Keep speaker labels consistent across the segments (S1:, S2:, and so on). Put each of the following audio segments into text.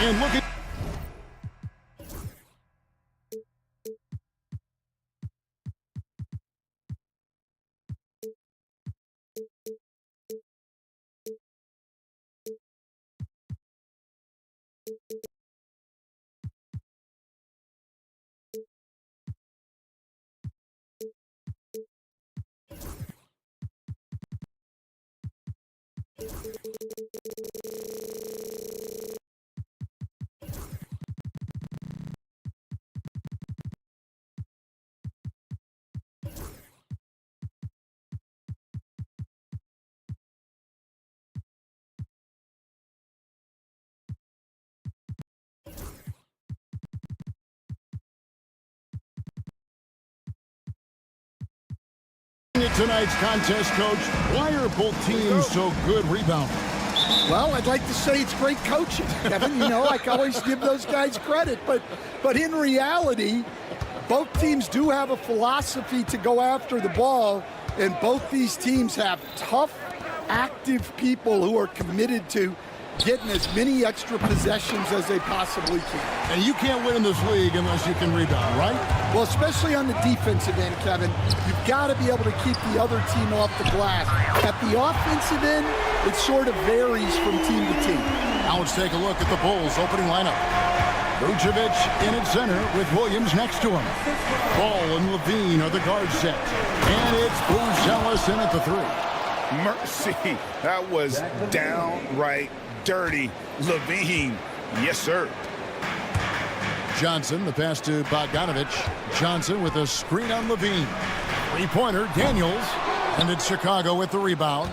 S1: And look at tonight's contest, Coach. Why are both teams so good rebounding?
S2: Well, I'd like to say it's great coaching, Kevin. You know, I can always give those guys credit. But in reality, both teams do have a philosophy to go after the ball, and both these teams have tough, active people who are committed to getting as many extra possessions as they possibly can.
S1: And you can't win in this league unless you can rebound, right?
S2: Well, especially on the defensive end, Kevin, you've got to be able to keep the other team off the glass. At the offensive end, it sort of varies from team to team.
S1: Now let's take a look at the Bulls' opening lineup. Vucevic in at center with Williams next to him. Ball and Levine are the guard set. And it's Buzelis in at the three.
S3: Mercy, that was downright dirty. Levine, yes, sir.
S1: Johnson, the pass to Bogdanovic. Johnson with a screen on Levine. Three-pointer, Daniels. And it's Chicago with the rebound.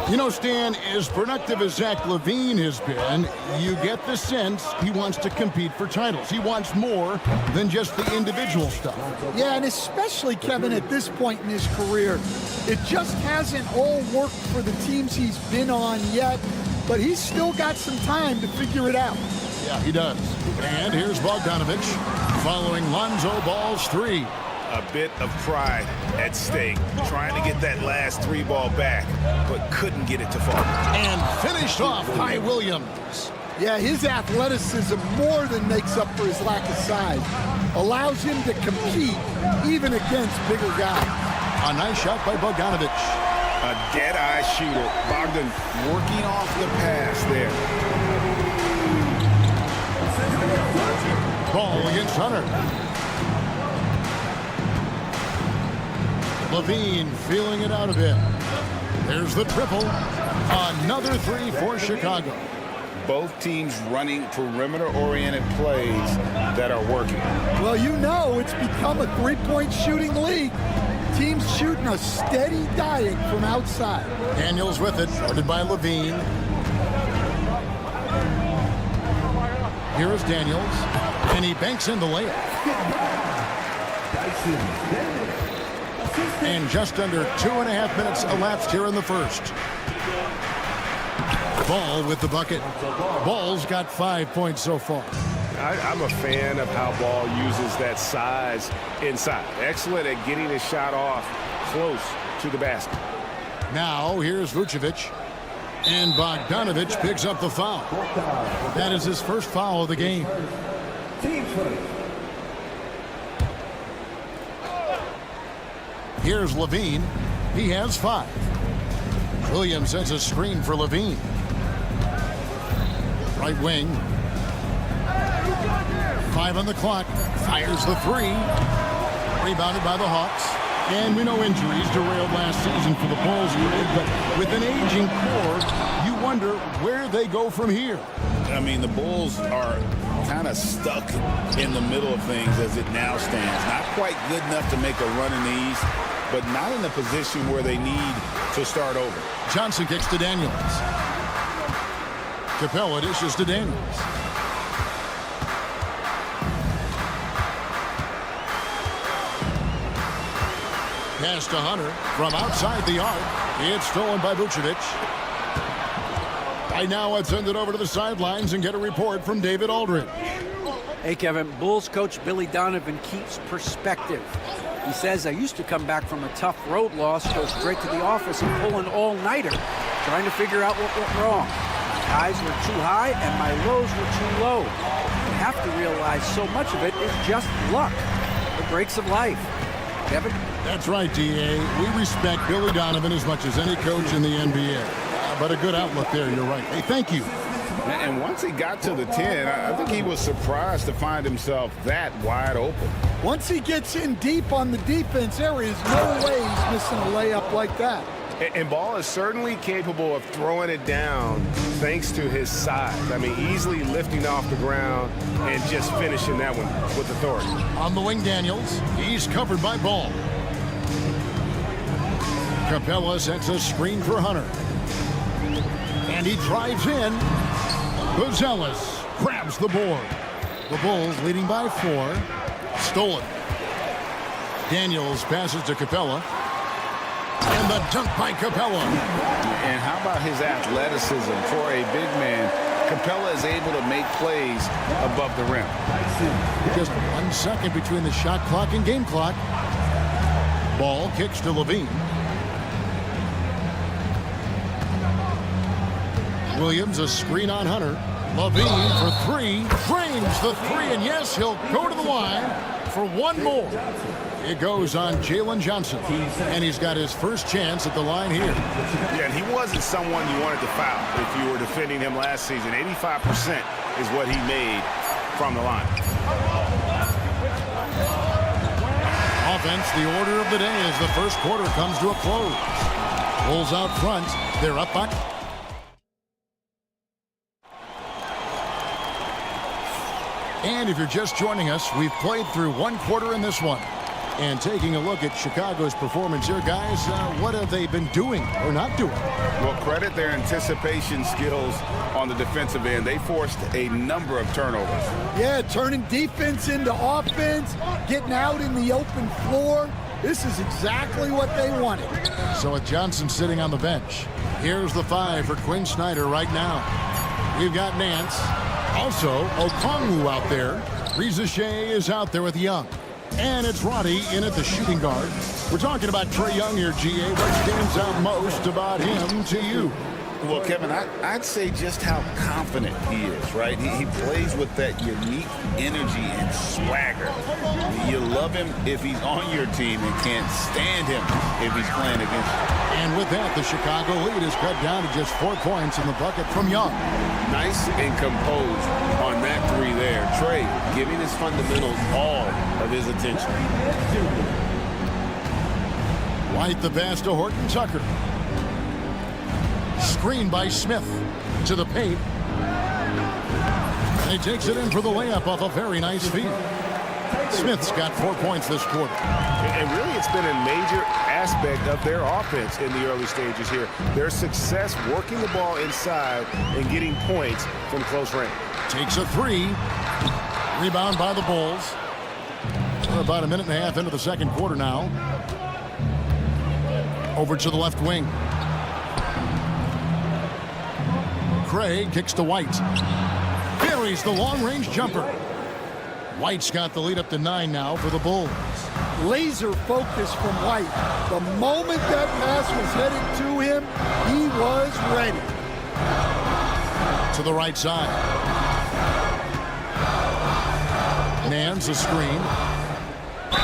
S1: You know, Stan, as productive as Zach Levine has been, you get the sense he wants to compete for titles. He wants more than just the individual stuff.
S2: Yeah, and especially, Kevin, at this point in his career, it just hasn't all worked for the teams he's been on yet, but he's still got some time to figure it out.
S1: Yeah, he does. And here's Bogdanovic following Lonzo Ball's three.
S3: A bit of pride at stake, trying to get that last three ball back, but couldn't get it to fall.
S1: And finished off by Williams.
S2: Yeah, his athleticism more than makes up for his lack of size. Allows him to compete even against bigger guys.
S1: A nice shot by Bogdanovic.
S3: A dead-eye shooter. Bogdan working off the pass there.
S1: Ball against Hunter. Levine feeling it out a bit. There's the triple. Another three for Chicago.
S3: Both teams running perimeter-oriented plays that are working.
S2: Well, you know it's become a three-point shooting league. Teams shooting a steady diet from outside.
S1: Daniels with it, guarded by Levine. Here is Daniels, and he banks in the layup. And just under 2.5 minutes elapsed here in the first. Ball with the bucket. Ball's got 5 points so far.
S4: I'm a fan of how Ball uses that size inside. Excellent at getting his shot off close to the basket.
S1: Now here's Vucevic. And Bogdanovic picks up the foul. That is his first foul of the game. Here's Levine. He has 5. Williams sends a screen for Levine. Right wing. 5 on the clock. Fires the three. Rebounded by the Hawks. And we know injuries derailed last season for the Bulls, but with an aging core, you wonder where they go from here.
S3: I mean, the Bulls are kind of stuck in the middle of things as it now stands. Not quite good enough to make a run in the East, but not in a position where they need to start over.
S1: Johnson kicks to Daniels. Capella dishes to Daniels. Pass to Hunter from outside the arc. It's stolen by Vucevic. Right now, let's send it over to the sidelines and get a report from David Aldridge.
S5: Hey, Kevin, Bulls coach Billy Donovan keeps perspective. He says, I used to come back from a tough road loss, go straight to the office and pull an all-nighter, trying to figure out what went wrong. highs were too high and my lows were too low. You have to realize so much of it is just luck. The breaks of life. Kevin?
S1: That's right, D.A. We respect Billy Donovan as much as any coach in the NBA. But a good outlook there, you're right. Hey, thank you.
S3: And once he got to the 10, I think he was surprised to find himself that wide open.
S2: Once he gets in deep on the defense, there is no way he's missing a layup like that.
S4: And Ball is certainly capable of throwing it down thanks to his size. I mean, easily lifting off the ground and just finishing that one with authority.
S1: On the wing, Daniels. He's covered by Ball. Capella sets a screen for Hunter. And he drives in. Buzelis grabs the board. The Bulls leading by 4. Stolen. Daniels passes to Capella. And the dunk by Capella.
S3: And how about his athleticism for a big man? Capella is able to make plays above the rim.
S1: Just 1 second between the shot clock and game clock. Ball kicks to Levine. Williams, a screen on Hunter. Levine for 3. Frames the 3, and yes, he'll go to the line for one more. It goes on Jalen Johnson, and he's got his first chance at the line here.
S4: Yeah, and he wasn't someone you wanted to foul if you were defending him last season. 85% is what he made from the line.
S1: Offense, the order of the day as the first quarter comes to a close. Bulls out front. They're up by... And if you're just joining us, we've played through 1 quarter in this one. And taking a look at Chicago's performance here, guys, what have they been doing or not doing?
S3: Well, credit their anticipation skills on the defensive end. They forced a number of turnovers.
S2: Yeah, turning defense into offense, getting out in the open floor. This is exactly what they wanted.
S1: So with Johnson sitting on the bench, here's the 5 for Quinn Snyder right now. We've got Nance. Also, Okongwu out there. Rizachet is out there with Young. And it's Roddy in at the shooting guard. We're talking about Trae Young here, GA. What stands out most about him to you?
S3: Well, Kevin, I'd say just how confident he is, right? He plays with that unique energy and swagger. You love him if he's on your team and can't stand him if he's playing against you.
S1: And with that, the Chicago lead is cut down to just 4 points in the bucket from Young.
S3: Nice and composed on that 3 there. Trae giving his fundamentals all of his attention.
S1: White the pass to Horton Tucker. Screen by Smith to the paint. And he takes it in for the layup off a very nice feed. Smith's got 4 points this quarter.
S4: And really, it's been a major aspect of their offense in the early stages here. Their success working the ball inside and getting points from close range.
S1: Takes a 3. Rebound by the Bulls. We're about a minute and a half into the second quarter now. Over to the left wing. Craig kicks to White. Buries the long-range jumper. White's got the lead up to 9 now for the Bulls.
S2: Laser focus from White. The moment that pass was headed to him, he was ready.
S1: To the right side. Nance a screen.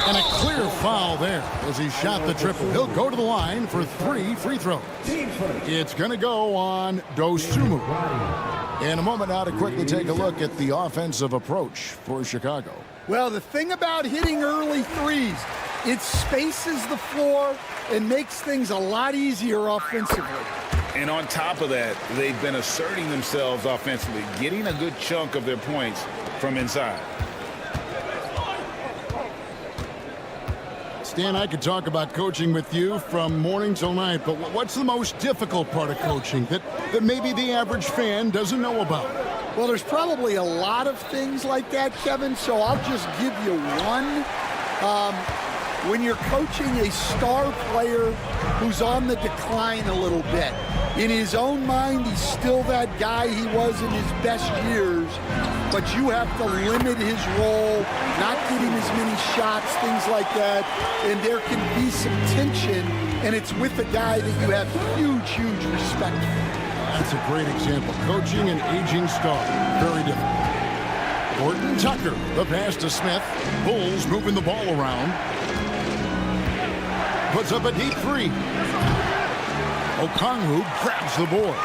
S1: And a clear foul there as he shot the triple. He'll go to the line for 3 free throws. It's going to go on Dosunmu. In a moment now to quickly take a look at the offensive approach for Chicago.
S2: Well, the thing about hitting early threes, it spaces the floor and makes things a lot easier offensively.
S3: And on top of that, they've been asserting themselves offensively, getting a good chunk of their points from inside.
S1: Stan, I could talk about coaching with you from morning till night, but what's the most difficult part of coaching that maybe the average fan doesn't know about?
S2: Well, there's probably a lot of things like that, Kevin, so I'll just give you one. When you're coaching a star player who's on the decline a little bit, in his own mind, he's still that guy he was in his best years, but you have to limit his role, not getting as many shots, things like that, and there can be some tension, and it's with a guy that you have huge respect for.
S1: That's a great example. Coaching an aging star. Very difficult. Gordon Tucker, the pass to Smith. Bulls moving the ball around. Puts up a deep three. Okongwu grabs the board.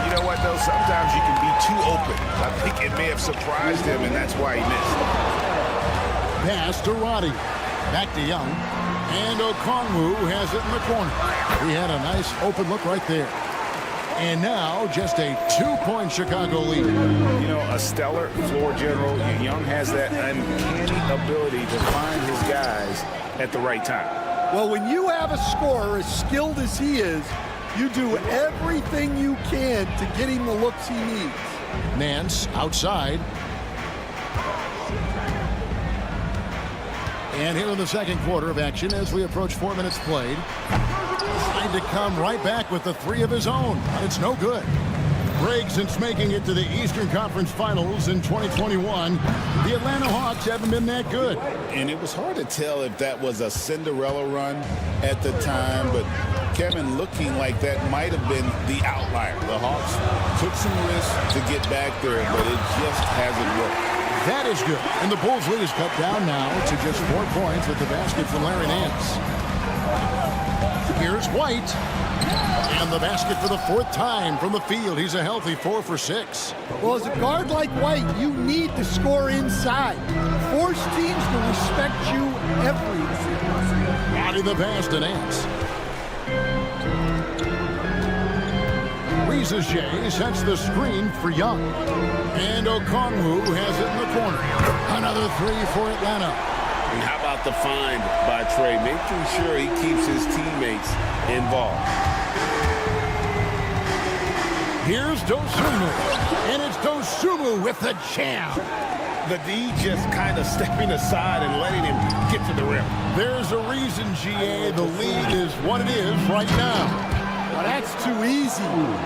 S4: You know what, though? Sometimes you can be too open. I think it may have surprised him, and that's why he missed.
S1: Pass to Roddy. Back to Young. And Okongwu has it in the corner. He had a nice open look right there. And now just a 2-point Chicago lead.
S4: You know, a stellar floor general. Young has that uncanny ability to find his guys at the right time.
S2: Well, when you have a scorer as skilled as he is, you do everything you can to get him the looks he needs.
S1: Nance outside. And here in the second quarter of action as we approach 4 minutes played. Trying to come right back with the three of his own, but it's no good. Greg, since making it to the Eastern Conference Finals in 2021, the Atlanta Hawks haven't been that good.
S3: And it was hard to tell if that was a Cinderella run at the time, but Kevin, looking like that might have been the outlier. The Hawks took some risks to get back there, but it just hasn't worked.
S1: That is good. And the Bulls lead is cut down now to just 4 points with the basket from Larry Nance. Here's White. And the basket for the 4th time from the field. He's a healthy 4 for 6.
S2: Well, as a guard like White, you need to score inside. Force teams to respect you every day.
S1: Body the pass to Nance. Jay sets the screen for Young. And Okongwu has it in the corner. Another 3 for Atlanta.
S4: And how about the find by Trey? Making sure he keeps his teammates involved.
S1: Here's Dosunmu. And it's Dosunmu with the jam.
S4: The D just kind of stepping aside and letting him get to the rim.
S1: There's a reason, GA, the lead is what it is right now.
S2: Well, that's too easy.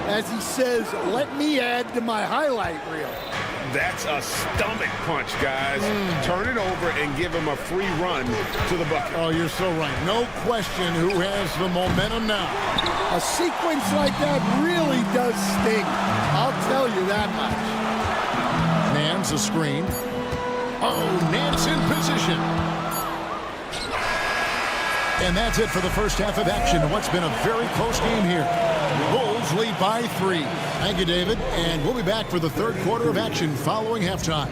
S2: As he says, let me add to my highlight reel.
S4: That's a stomach punch, guys. Turn it over and give him a free run to the bucket.
S1: Oh, you're so right. No question who has the momentum now.
S2: A sequence like that really does sting. I'll tell you that much.
S1: Nance a screen. Oh, Nance in position. And that's it for the first half of action. What's been a very close game here. Bulls lead by 3. Thank you, David. And we'll be back for the third quarter of action following halftime.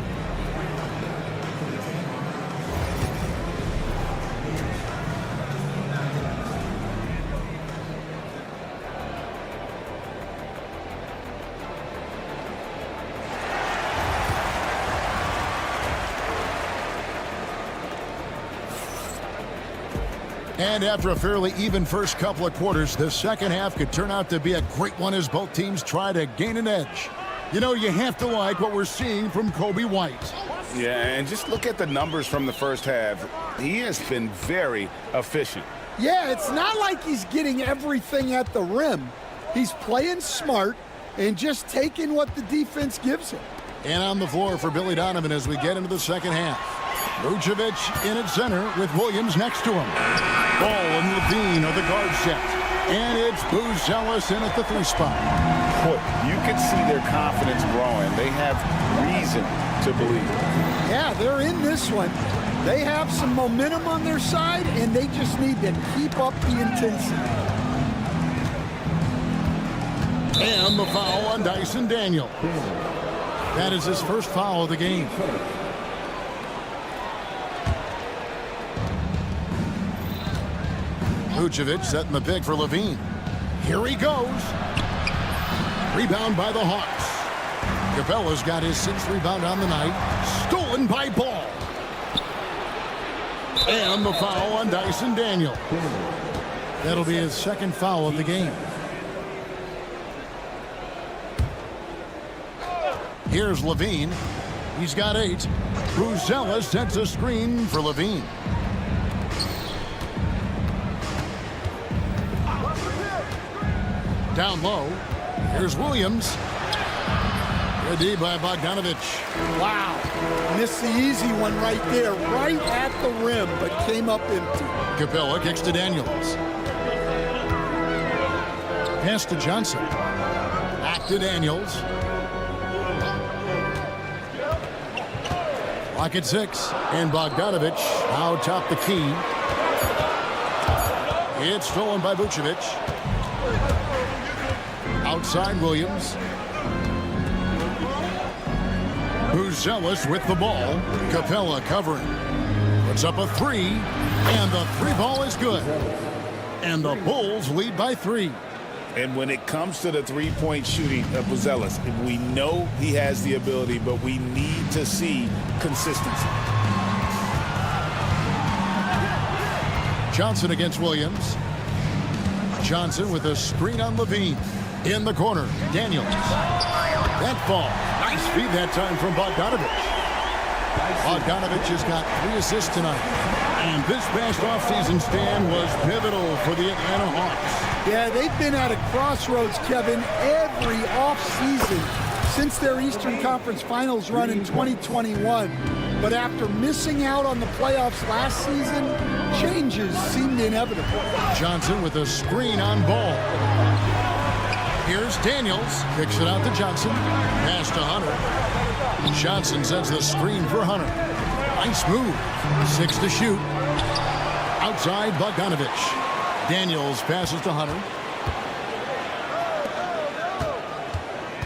S1: And after a fairly even first couple of quarters, the second half could turn out to be a great one as both teams try to gain an edge. You know, you have to like what we're seeing from Kobe White.
S4: Yeah, and just look at the numbers from the first half. He has been very efficient.
S2: Yeah, it's not like he's getting everything at the rim. He's playing smart and just taking what the defense gives him.
S1: And on the floor for Billy Donovan as we get into the second half. Vucevic in at center with Williams next to him. Ball and Levine are the guard set. And it's Buzelis in at the 3 spot.
S3: Boy, you can see their confidence growing. They have reason to believe.
S2: Yeah, they're in this one. They have some momentum on their side, and they just need to keep up the intensity.
S1: And the foul on Dyson Daniel. That is his first foul of the game. Vucevic setting the pick for Levine. Here he goes. Rebound by the Hawks. Capella's got his 6th rebound on the night. Stolen by Ball. And the foul on Dyson Daniel. That'll be his 2nd foul of the game. Here's Levine. He's got 8. Buzelis sets a screen for Levine. Down low. Here's Williams. Good D by Bogdanovich.
S2: Wow. Missed the easy one right there, right at the rim, but came up empty.
S1: Capella kicks to Daniels. Pass to Johnson. Back to Daniels. Clock at 6. And Bogdanovich now top the key. It's stolen by Vucevic. Outside Williams. Who's zealous with the ball. Capella covering. Puts up a 3. And the 3 ball is good. And the Bulls lead by 3.
S3: And when it comes to the three-point shooting of Buzelis, we know he has the ability, but we need to see consistency.
S1: Johnson against Williams. Johnson with a screen on Levine. In the corner, Daniels. That ball. Nice feed that time from Bogdanovich. Bogdanovich has got 3 assists tonight. And this past offseason stand was pivotal for the Atlanta Hawks.
S2: Yeah, they've been at a crossroads, Kevin, every offseason since their Eastern Conference Finals run in 2021. But after missing out on the playoffs last season, changes seemed inevitable.
S1: Johnson with a screen on ball. Here's Daniels. Kicks it out to Johnson. Pass to Hunter. Johnson sends the screen for Hunter. Nice move. 6 to shoot. Outside Bogdanovich. Daniels passes to Hunter.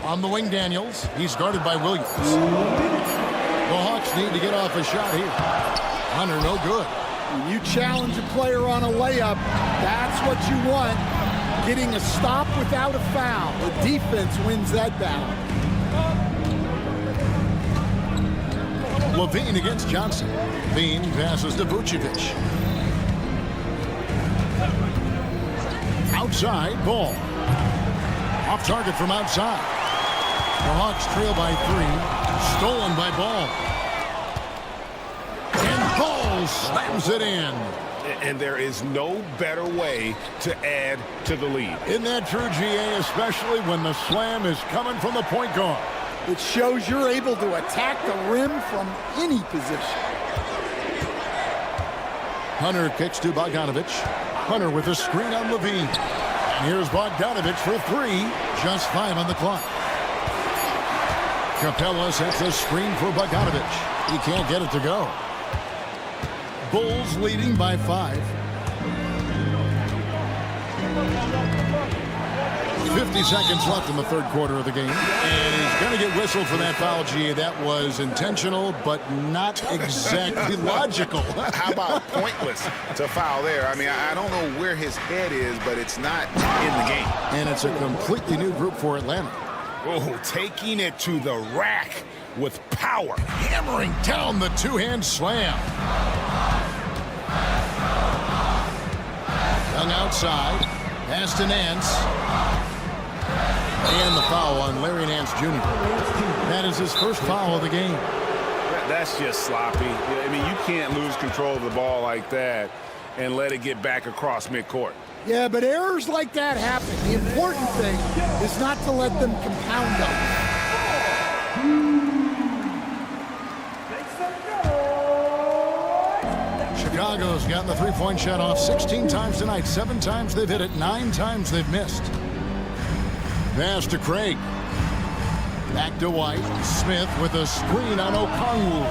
S1: On the wing, Daniels. He's guarded by Williams. The Hawks need to get off a shot here. Hunter, no good.
S2: When you challenge a player on a layup, that's what you want. Getting a stop without a foul. The defense wins that battle.
S1: Levine against Johnson. Levine passes to Vucevic. Outside, ball. Off target from outside. The Hawks trail by 3. Stolen by Ball. And Ball slams it in.
S3: And there is no better way to add to the lead.
S1: Isn't that true, GA? Especially when the slam is coming from the point guard.
S2: It shows you're able to attack the rim from any position.
S1: Hunter kicks to Bogdanovich. Hunter with a screen on Levine. And here's Bogdanovich for 3. Just 5 on the clock. Capella sets a screen for Bogdanovich. He can't get it to go. Bulls leading by 5. 50 seconds left in the third quarter of the game. And he's going to get whistled for that foul, G. That was intentional, but not exactly logical.
S3: How about pointless to foul there? I mean, I don't know where his head is, but it's not in the game.
S1: And it's a completely new group for Atlanta.
S3: Oh, taking it to the rack with power.
S1: Hammering down the two-hand slam. Young outside. Pass to Nance. And the foul on Larry Nance Jr. That is his first foul of the game.
S4: That's just sloppy. I mean, you can't lose control of the ball like that and let it get back across midcourt.
S2: Yeah, but errors like that happen. The important thing is not to let them compound them.
S1: Chicago's gotten the three-point shot off 16 times tonight. 7 times they've hit it. 9 times they've missed. Pass to Craig. Back to White. Smith with a screen on Okongwu.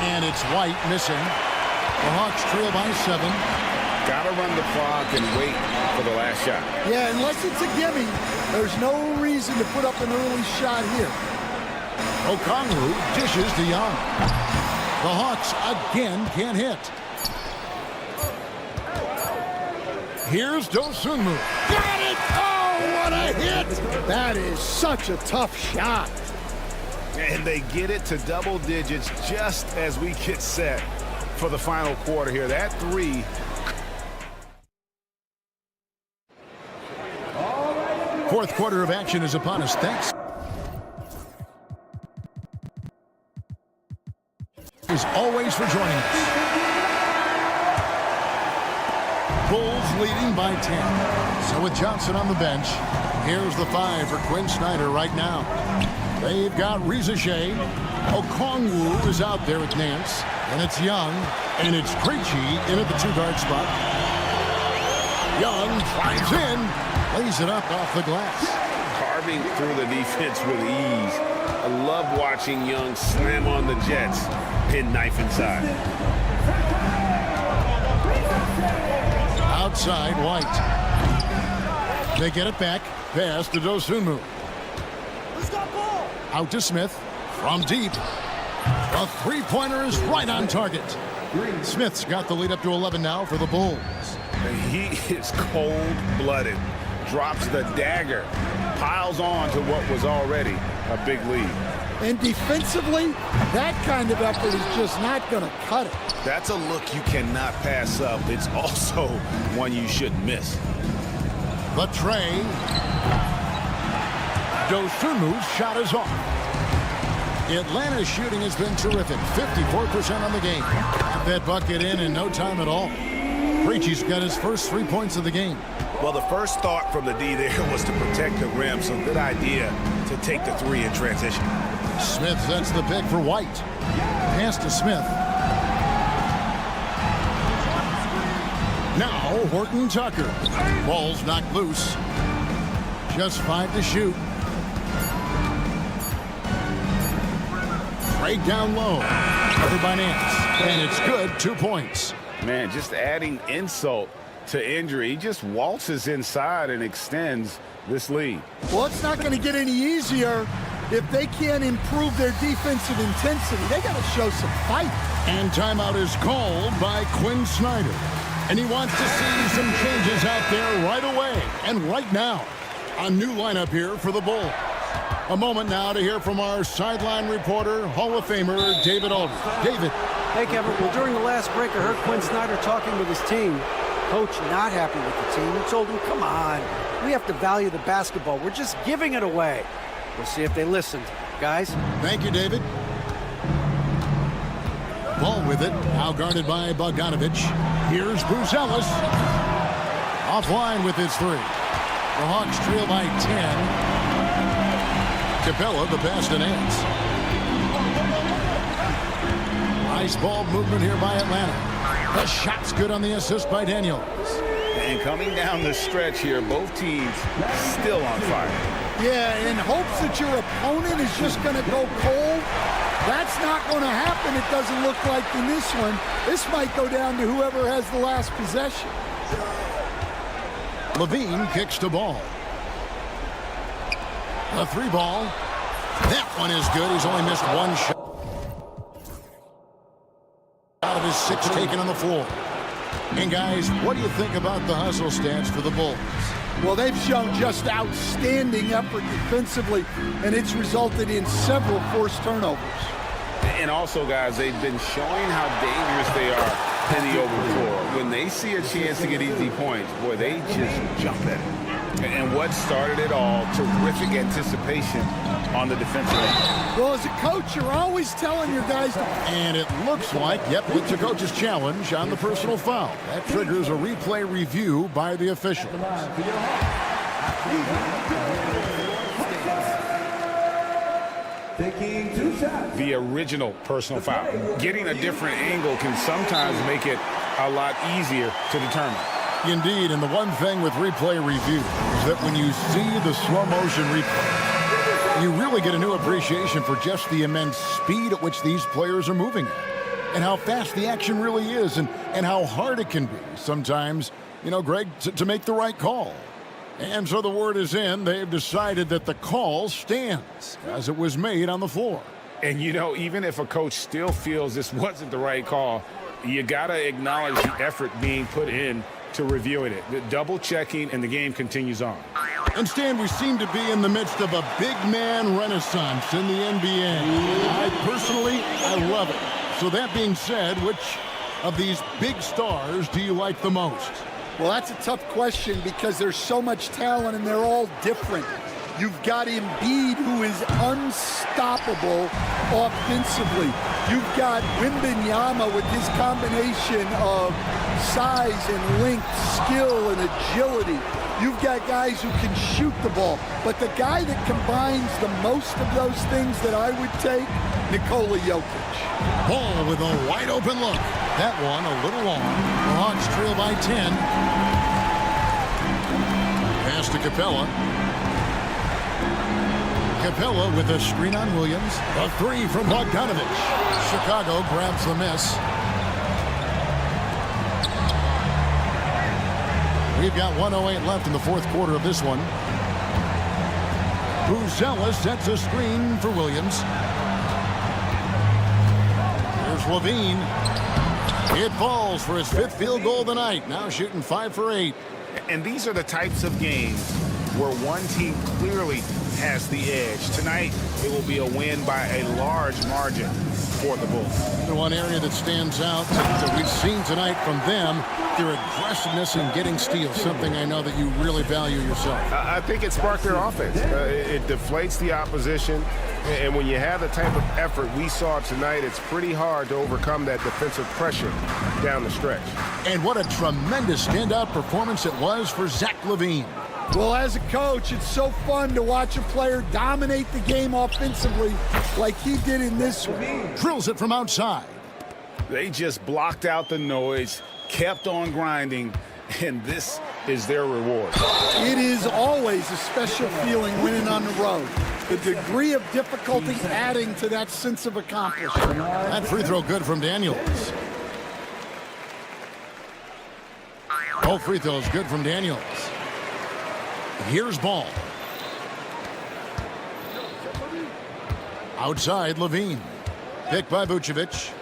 S1: And it's White missing. The Hawks trail by 7.
S3: Gotta run the clock and wait for the last shot.
S2: Yeah, unless it's a gimme, there's no reason to put up an early shot here.
S1: Okongwu dishes to Young. The Hawks again can't hit. Here's Dosunmu. Got it! Oh, what a hit!
S2: That is such a tough shot.
S4: And they get it to double digits just as we get set for the final quarter here. That 3.
S1: Fourth quarter of action is upon us. Thanks. As always for joining us. Bulls leading by 10. So with Johnson on the bench, here's the 5 for Quinn Snyder right now. They've got Rizache. Okongwu is out there with Nance. And it's Young. And it's Krejci in at the 2-guard spot. Young drives in. Lays it up off the glass.
S4: running through the defense with ease. I love watching Young slam on the Jets, pin knife inside.
S1: Outside, White. They get it back. Pass to Dosunmu. Out to Smith. From deep. A three-pointer is right on target. Smith's got the lead up to 11 now for the Bulls.
S4: And he is cold-blooded. Drops the dagger. Piles on to what was already a big lead.
S2: And defensively, that kind of effort is just not going to cut it.
S3: That's a look you cannot pass up. It's also one you shouldn't miss.
S1: The tray. Dosunmu's shot is off. Atlanta's shooting has been terrific. 54% on the game. Got that bucket in no time at all. Preachy's got his first 3 points of the game.
S3: Well, the first thought from the D there was to protect the rim, so good idea to take the three in transition.
S1: Smith sets the pick for White. Pass to Smith. Now Horton Tucker. Ball's knocked loose. Just 5 to shoot. Right down low. Covered by Nance. And it's good. 2 points.
S4: Man, just adding insult to injury. He just waltzes inside and extends this lead.
S2: Well, it's not going to get any easier if they can't improve their defensive intensity. They got to show some fight.
S1: And timeout is called by Quinn Snyder. And he wants to see some changes out there right away and right now. A new lineup here for the Bulls. A moment now to hear from our sideline reporter, Hall of Famer David Aldridge. David.
S5: Hey, Kevin. Well, during the last break, I heard Quinn Snyder talking with his team. Coach not happy with the team. He told him, come on, we have to value the basketball. We're just giving it away. We'll see if they listened. Guys.
S1: Thank you, David. Ball with it. Now guarded by Bogdanovich. Here's Bruce Ellis. Offline with his three. The Hawks trail by 10. Capella, the pass to Nance. Nice ball movement here by Atlanta. The shot's good on the assist by Daniels.
S3: And coming down the stretch here, both teams still on fire.
S2: Yeah, in hopes that your opponent is just going to go cold. That's not going to happen, it doesn't look like in this one. This might go down to whoever has the last possession.
S1: Levine kicks the ball. A three ball. That one is good. He's only missed one shot. Out of his 6 taken on the floor. And guys, what do you think about the hustle stats for the Bulls?
S2: Well, they've shown just outstanding effort defensively, and it's resulted in several forced turnovers.
S4: And also, guys, they've been showing how dangerous they are in the open floor. When they see a chance to get easy points, boy, they just jump at it. And what started it all, terrific anticipation on the defensive end.
S2: Well, as a coach, you're always telling your guys to...
S1: And it looks like, yep, it's a coach's challenge on the personal foul. That triggers a replay review by the officials.
S4: The original personal foul. Getting a different angle can sometimes make it a lot easier to determine.
S1: Indeed, and the one thing with replay review is that when you see the slow motion replay, you really get a new appreciation for just the immense speed at which these players are moving at, and how fast the action really is, and how hard it can be sometimes, you know, Greg, to make the right call. And so the word is in. They've decided that the call stands as it was made on the floor.
S4: And, you know, even if a coach still feels this wasn't the right call, you got to acknowledge the effort being put in to reviewing it. The double checking, and the game continues on.
S1: And Stan, we seem to be in the midst of a big man renaissance in the NBA. I love it. So that being said, which of these big stars do you like the most?
S2: Well, that's a tough question because there's so much talent and they're all different. You've got Embiid, who is unstoppable offensively. You've got Wembanyama with his combination of size and length, skill and agility. You've got guys who can shoot the ball. But the guy that combines the most of those things that I would take, Nikola Jokic.
S1: Ball with a wide open look. That one a little long. The Hawks trail by 10. Pass to Capella. Capella with a screen on Williams. A three from Bogdanovich. Chicago grabs the miss. We've got 1:08 left in the fourth quarter of this one. Buzella sets a screen for Williams. Here's Levine. It falls for his fifth field goal of the night. Now shooting 5 for 8.
S3: And these are the types of games where one team clearly has the edge. Tonight, it will be a win by a large margin for the Bulls.
S1: The one area that stands out that we've seen tonight from them, their aggressiveness in getting steals, something I know that you really value yourself.
S6: I think it sparked their offense. It deflates the opposition, and when you have the type of effort we saw tonight, it's pretty hard to overcome that defensive pressure down the stretch.
S1: And what a tremendous standout performance it was for Zach LaVine.
S2: Well, as a coach, it's so fun to watch a player dominate the game offensively like he did in this one.
S1: Drills it from outside.
S3: They just blocked out the noise, kept on grinding, and this is their reward.
S2: It is always a special feeling winning on the road. The degree of difficulty adding to that sense of accomplishment.
S1: That free throw good from Daniels. Both free throws good from Daniels. Here's Ball. Outside, Levine. Picked by Vucevic.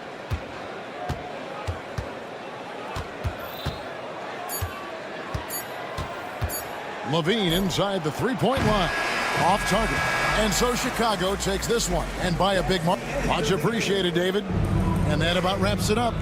S1: Levine inside the three-point line. Off target. And so Chicago takes this one. And by a big mark. Much appreciated, David. And that about wraps it up.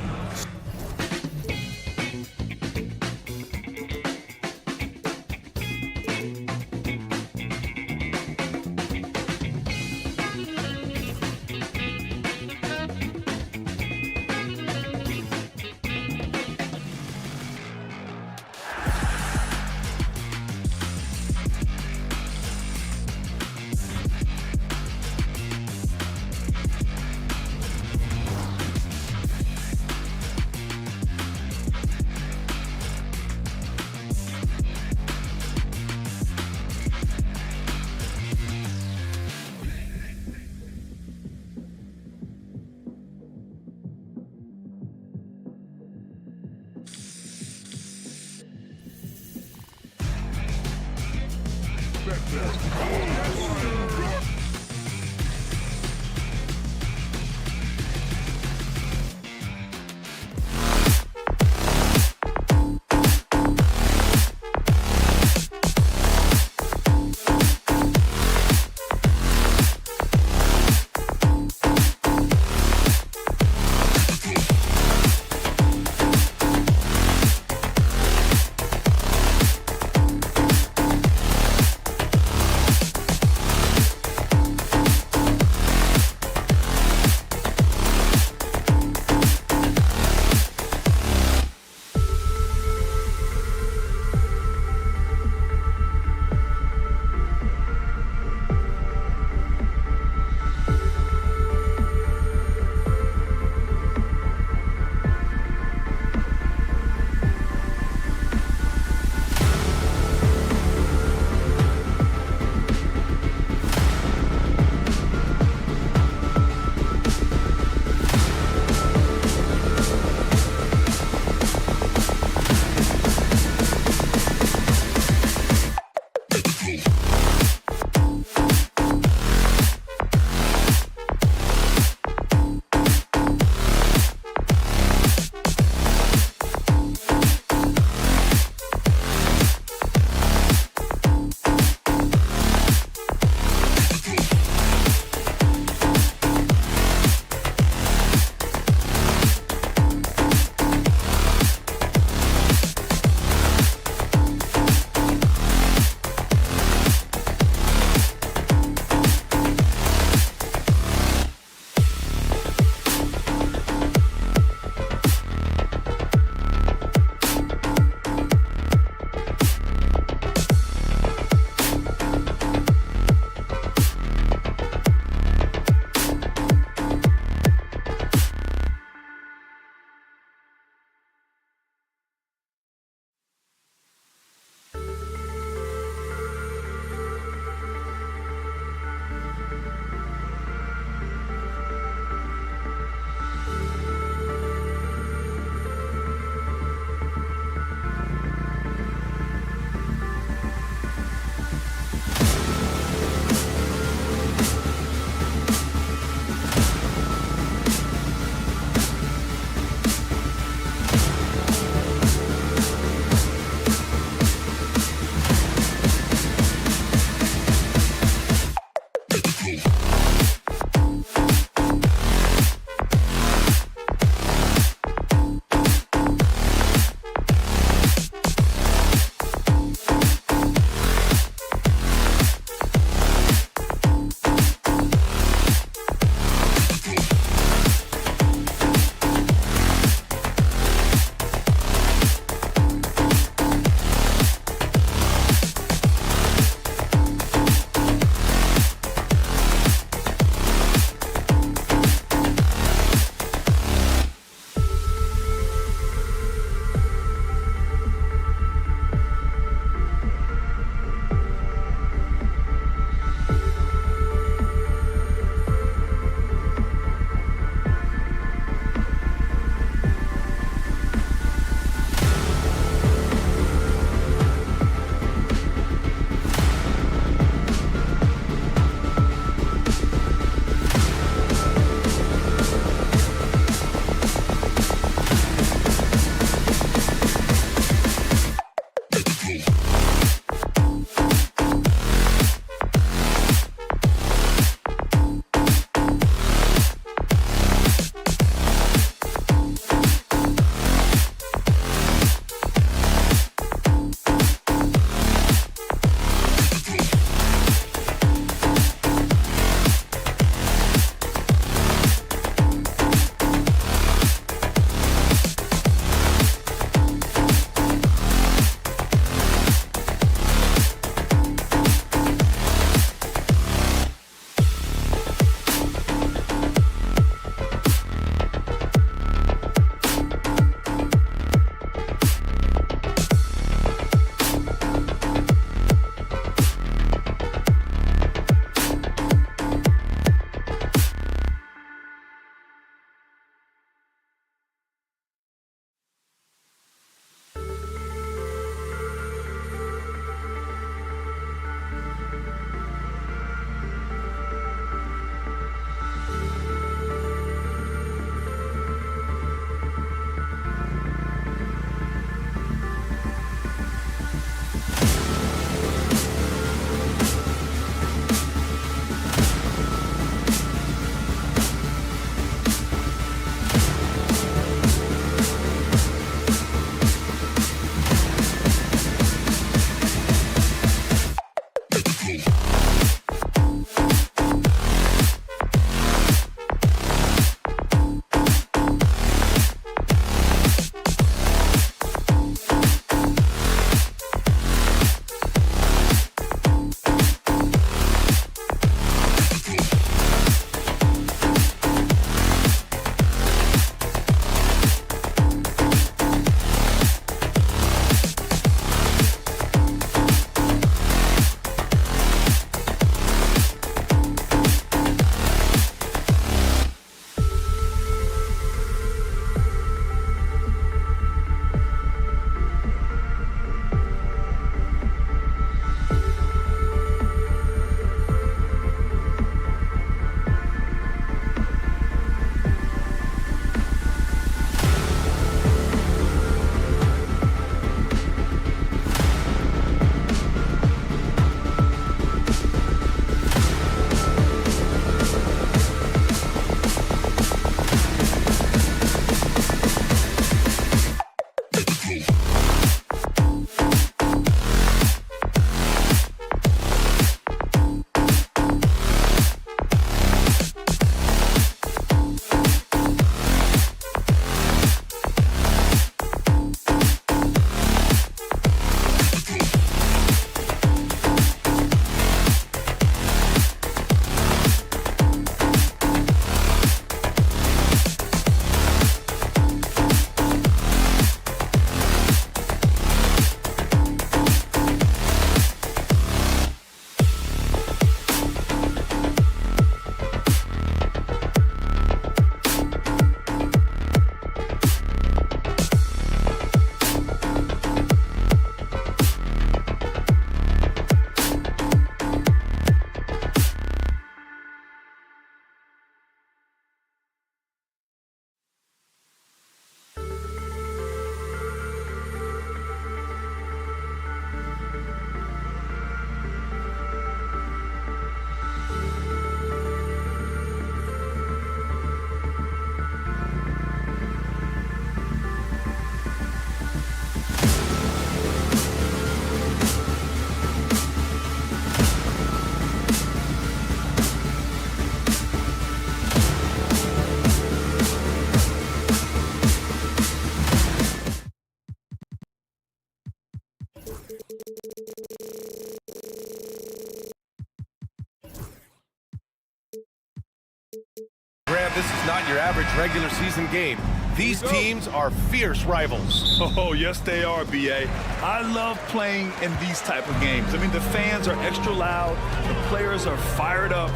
S7: this is not your average regular season game. These teams are fierce rivals.
S8: Oh, yes, they are, B.A. I love playing in these type of games. I mean, the fans are extra loud. The players are fired up.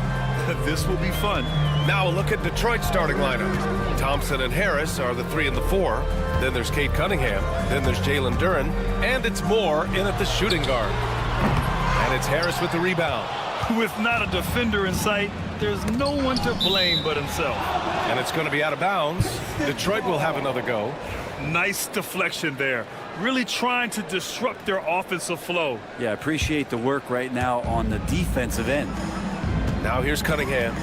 S8: This will be fun.
S7: Now a look at Detroit's starting lineup. Thompson and Harris are the 3 and the 4. Then there's Cade Cunningham. Then there's Jalen Duren. And it's Moore in at the shooting guard. And it's Harris with the rebound.
S8: With not a defender in sight, there's no one to blame but himself.
S7: And it's going to be out of bounds. Detroit will have another go.
S8: Nice deflection there. Really trying to disrupt their offensive flow.
S5: Yeah, appreciate the work right now on the defensive end.
S7: Now here's Cunningham.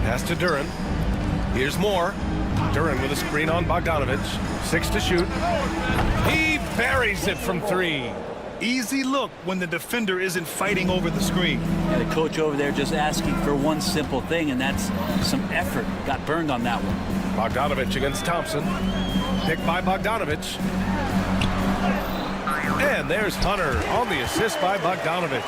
S7: Pass to Duren. Here's Moore. Duren with a screen on Bogdanovich. 6 to shoot. He buries it from 3.
S8: Easy look when the defender isn't fighting over the screen.
S5: And the coach over there just asking for one simple thing, and that's some effort. Got burned on that one.
S7: Bogdanovich against Thompson. Picked by Bogdanovich. And there's Hunter on the assist by Bogdanovich.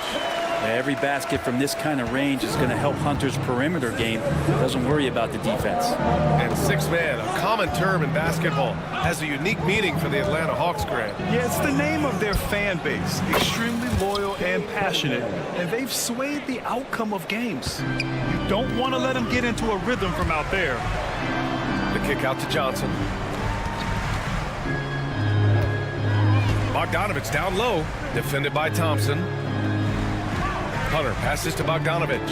S5: Every basket from this kind of range is going to help Hunter's perimeter game. Doesn't worry about the defense.
S7: And 6-man, a common term in basketball, has a unique meaning for the Atlanta Hawks, Grant.
S8: Yeah, it's the name of their fan base. Extremely loyal and passionate. And they've swayed the outcome of games. You don't want to let them get into a rhythm from out there.
S7: The kick out to Johnson. Bogdanovich down low, defended by Thompson. Hunter passes to Bogdanovich.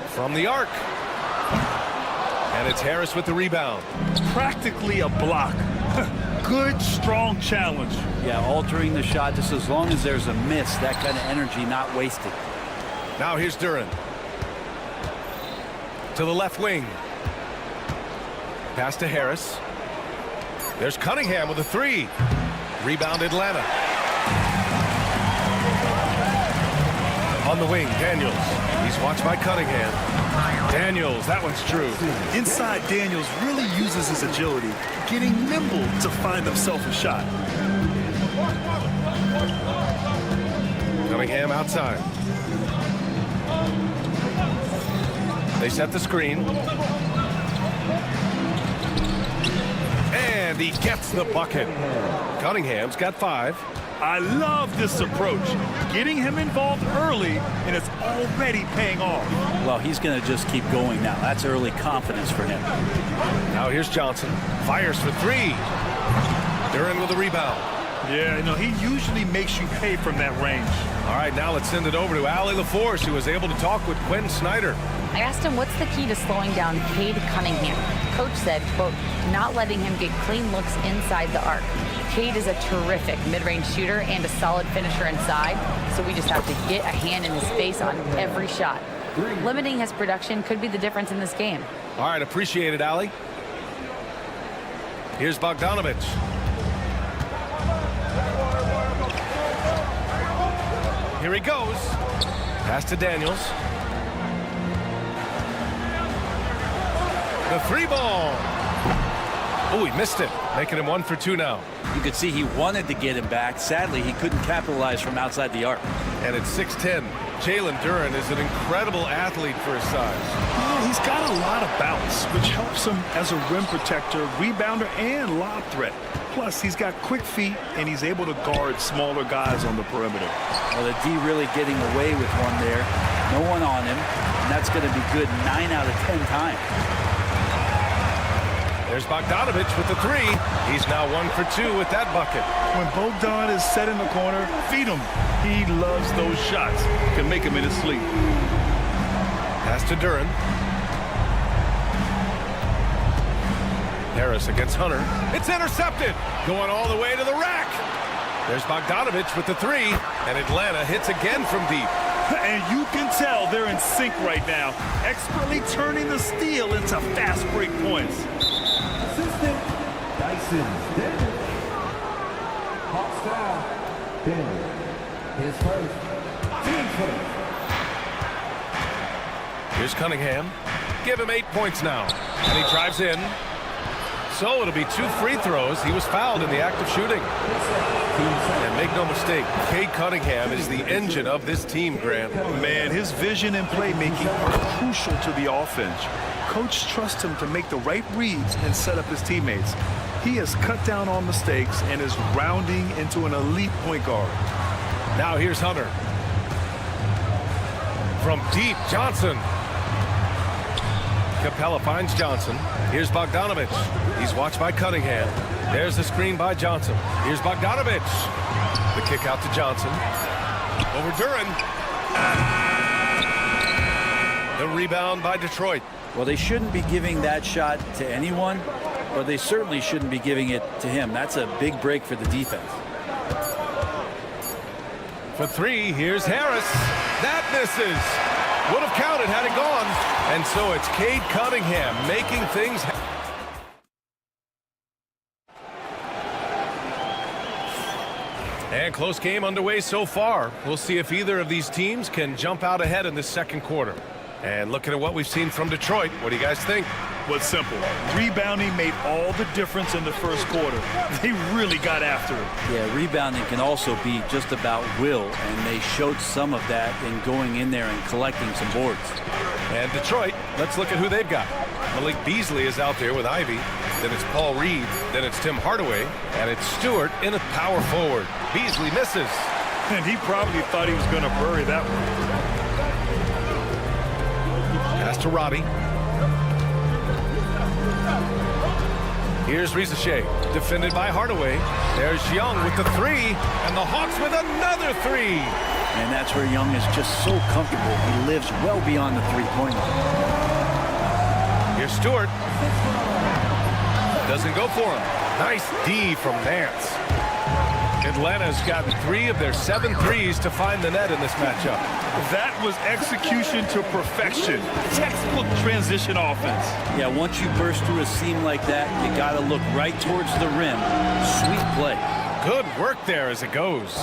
S7: From the arc. And it's Harris with the rebound.
S8: Practically a block. Good, strong challenge.
S5: Yeah, altering the shot just as long as there's a miss. That kind of energy not wasted.
S7: Now here's Duren. To the left wing. Pass to Harris. There's Cunningham with a 3. Rebound Atlanta. On the wing, Daniels. He's watched by Cunningham. Daniels, that one's true.
S8: Inside, Daniels really uses his agility, getting nimble to find himself a shot.
S7: Cunningham outside. They set the screen. And he gets the bucket. Cunningham's got 5.
S8: I love this approach. Getting him involved early, and it's already paying off.
S5: Well, he's going to just keep going now. That's early confidence for him.
S7: Now here's Johnson. Fires for 3. Duren with a rebound.
S8: Yeah, you know, he usually makes you pay from that range.
S7: All right, now let's send it over to Allie LaForce, who was able to talk with Quinn Snyder.
S9: I asked him what's the key to slowing down Cade Cunningham. Coach said, quote, not letting him get clean looks inside the arc. Cade is a terrific mid-range shooter and a solid finisher inside, so we just have to get a hand in his face on every shot. Limiting his production could be the difference in this game.
S7: All right, appreciate it, Allie. Here's Bogdanovich. Here he goes. Pass to Daniels. The 3-ball. Oh, he missed it, making him 1 for 2 now.
S5: You could see he wanted to get him back. Sadly, he couldn't capitalize from outside the arc.
S7: And at 6'10", Jalen Duren is an incredible athlete for his size.
S8: Yeah, he's got a lot of bounce, which helps him as a rim protector, rebounder, and lob threat. Plus, he's got quick feet, and he's able to guard smaller guys on the perimeter.
S5: Well, the D really getting away with one there. No one on him, and that's going to be good 9 out of 10 times.
S7: There's Bogdanovich with the 3. He's now 1 for 2 with that bucket.
S8: When Bogdan is set in the corner, feed him. He loves those shots. Can make him in his sleep.
S7: Pass to Duren. Harris against Hunter. It's intercepted. Going all the way to the rack. There's Bogdanovich with the 3. And Atlanta hits again from deep.
S8: And you can tell they're in sync right now. Expertly turning the steal into fast break points.
S10: Assistant Dyson Dennis. Hawks foul. Dennis. His first. Team first.
S7: Here's Cunningham. Give him 8 points now. And he drives in. So it'll be 2 free throws. He was fouled in the act of shooting. And make no mistake, Cade Cunningham is the engine of this team, Grant.
S8: Man, his vision and playmaking are crucial to the offense. Coach trusts him to make the right reads and set up his teammates. He has cut down on mistakes and is rounding into an elite point guard.
S7: Now here's Hunter. From deep, Johnson. Capella finds Johnson. Here's Bogdanovich. He's watched by Cunningham. There's the screen by Johnson. Here's Bogdanovich. The kick out to Johnson. Over Duren. The rebound by Detroit.
S11: Well, they shouldn't be giving that shot to anyone, or they certainly shouldn't be giving it to him. That's a big break for the defense.
S7: For 3, here's Harris. That misses. Would have counted had it gone. And so it's Cade Cunningham making things happen. And close game underway so far. We'll see if either of these teams can jump out ahead in the second quarter. And looking at what we've seen from Detroit, what do you guys think?
S8: Well, it's simple. Rebounding made all the difference in the first quarter. They really got after it.
S11: Yeah, rebounding can also be just about will, and they showed some of that in going in there and collecting some boards.
S7: And Detroit, let's look at who they've got. Malik Beasley is out there with Ivy. Then it's Paul Reed. Then it's Tim Hardaway. And it's Stewart in a power forward. Beasley misses.
S8: And he probably thought he was going to bury that one.
S7: Pass to Roddy. Here's Rizachet, defended by Hardaway. There's Young with the 3, and the Hawks with another 3.
S11: And that's where Young is just so comfortable. He lives well beyond the three-point line.
S7: Here's Stewart. Doesn't go for him. Nice D from Nance. Atlanta's gotten 3 of their 7 threes to find the net in this matchup.
S8: That was execution to perfection. Textbook transition offense.
S11: Yeah, once you burst through a seam like that, you got to look right towards the rim. Sweet play.
S7: Good work there as it goes.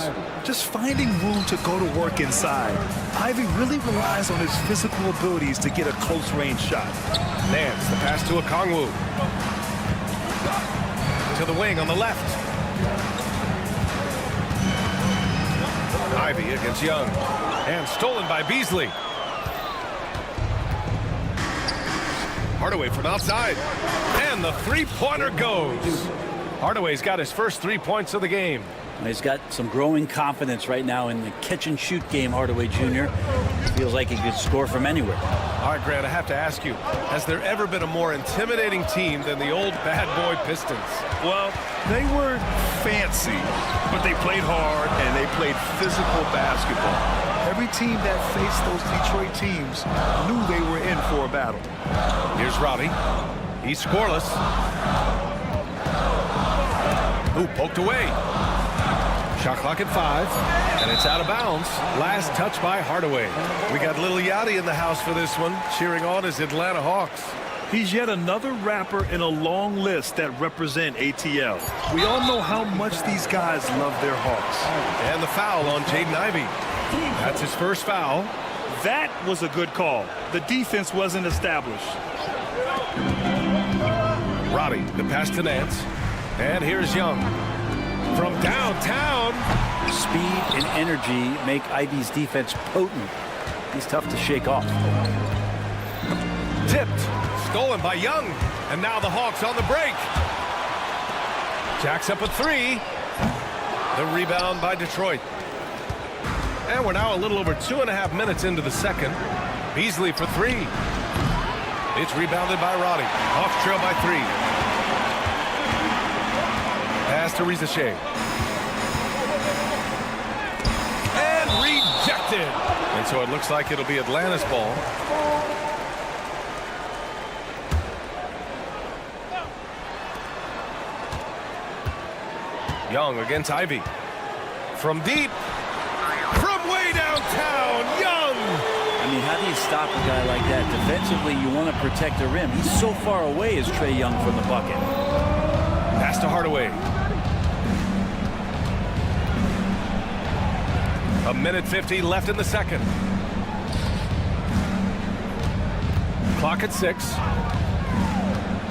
S8: Just finding room to go to work inside. Ivy really relies on his physical abilities to get a close-range shot.
S7: Nance, the pass to Okongwu. To the wing on the left. Ivy against Young. And stolen by Beasley. Hardaway from outside. And the three-pointer goes. Hardaway's got his first 3 points of the game.
S11: He's got some growing confidence right now in the catch-and-shoot game, Hardaway Jr. Feels like he could score from anywhere.
S7: All right, Grant, I have to ask you, has there ever been a more intimidating team than the old bad boy Pistons?
S8: Well, they were fancy, but they played hard and they played physical basketball. Every team that faced those Detroit teams knew they were in for a battle.
S7: Here's Roddy. He's scoreless. Ooh, poked away. Shot clock at 5, and it's out of bounds. Last touch by Hardaway. We got Lil Yachty in the house for this one, cheering on his Atlanta Hawks.
S8: He's yet another rapper in a long list that represent ATL. We all know how much these guys love their Hawks.
S7: And the foul on Jaden Ivey. That's his first foul.
S8: That was a good call. The defense wasn't established.
S7: Roddy, the pass to Nance. And here's Young. From downtown.
S11: Speed and energy make Ivy's defense potent. He's tough to shake off.
S7: Tipped. Stolen by Young. And now the Hawks on the break. Jacks up a 3. The rebound by Detroit. And we're now a little over 2.5 minutes into the second. Beasley for 3. It's rebounded by Roddy. Hawks trail by 3. Pass to Rizachet. And rejected. And so it looks like it'll be Atlanta's ball. Young against Ivy. From deep. From way downtown. Young.
S11: I mean, how do you stop a guy like that? Defensively, you want to protect the rim. He's so far away as Trae Young from the bucket.
S7: Pass to Hardaway. 1:50 left in the second. Clock at 6.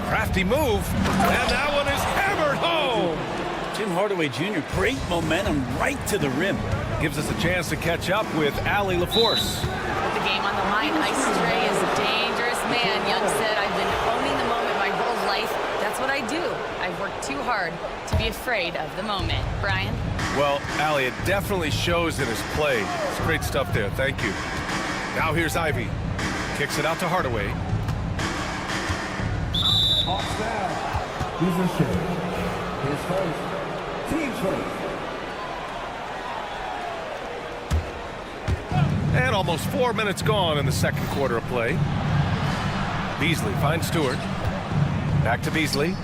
S7: Crafty move, and that one is hammered home.
S11: Tim Hardaway Jr., great momentum right to the rim.
S7: Gives us a chance to catch up with Allie LaForce.
S9: With the game on the line, Ice Stray is a dangerous man. Young said, I've been owning the moment my whole life. That's what I do. I've worked too hard to be afraid of the moment. Brian?
S7: Well, Allie, it definitely shows in his play. It's great stuff there. Thank you. Now here's Ivy. Kicks it out to Hardaway.
S10: Hawks down. His first. Team first.
S7: And almost 4 minutes gone in the second quarter of play. Beasley finds Stewart. Back to Beasley.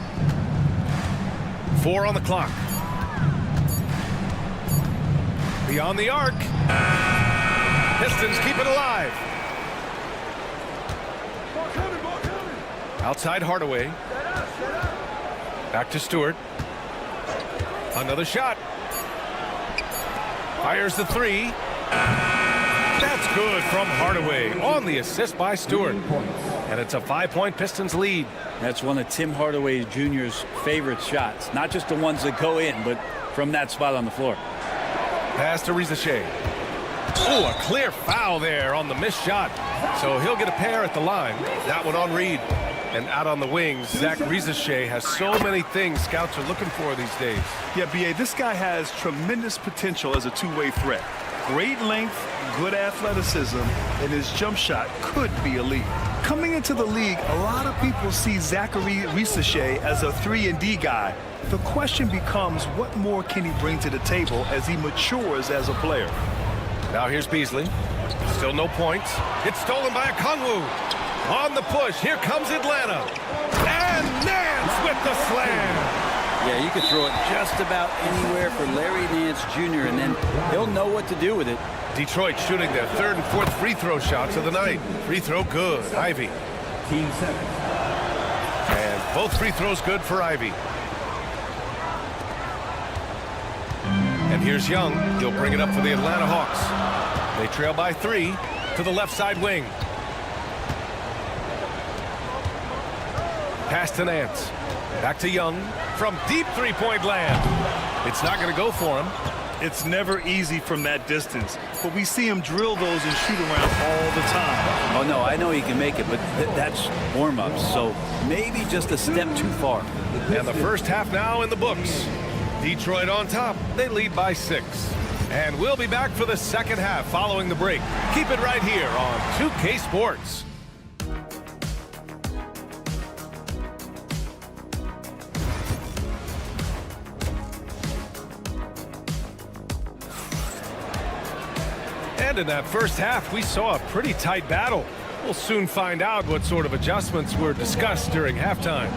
S7: 4 on the clock. Beyond the arc. Pistons keep it alive. Outside Hardaway. Back to Stewart. Another shot. Fires the three. That's good from Hardaway on the assist by Stewart. And it's a 5-point Pistons lead.
S11: That's one of Tim Hardaway Jr.'s favorite shots. Not just the ones that go in, but from that spot on the floor.
S7: Pass to Rizachet. Oh, a clear foul there on the missed shot. So he'll get a pair at the line. That one on Reed. And out on the wings, Zach Rizachet has so many things scouts are looking for these days.
S8: Yeah, B.A., this guy has tremendous potential as a two-way threat. Great length, good athleticism, and his jump shot could be elite. Coming into the league, a lot of people see Zachary Rizachet as a 3-and-D guy. The question becomes, what more can he bring to the table as he matures as a player?
S7: Now here's Beasley. Still no points. It's stolen by Okongwu. On the push, here comes Atlanta. And Nance with the slam.
S11: Yeah, you could throw it just about anywhere for Larry Nance Jr., and then he'll know what to do with it.
S7: Detroit shooting their third and fourth free throw shots of the night. Free throw good. Ivy.
S10: Team 7.
S7: And both free throws good for Ivy. And here's Young. He'll bring it up for the Atlanta Hawks. They trail by 3 to the left side wing. Pass to Nance. Back to Young from deep three-point land. It's not going to go for him.
S8: It's never easy from that distance, but we see him drill those and shoot around all the time.
S11: Oh, no, I know he can make it, but that's warm-ups, so maybe just a step too far.
S7: And the first half now in the books. Detroit on top. They lead by 6. And we'll be back for the second half following the break. Keep it right here on 2K Sports. And in that first half, we saw a pretty tight battle. We'll soon find out what sort of adjustments were discussed during halftime.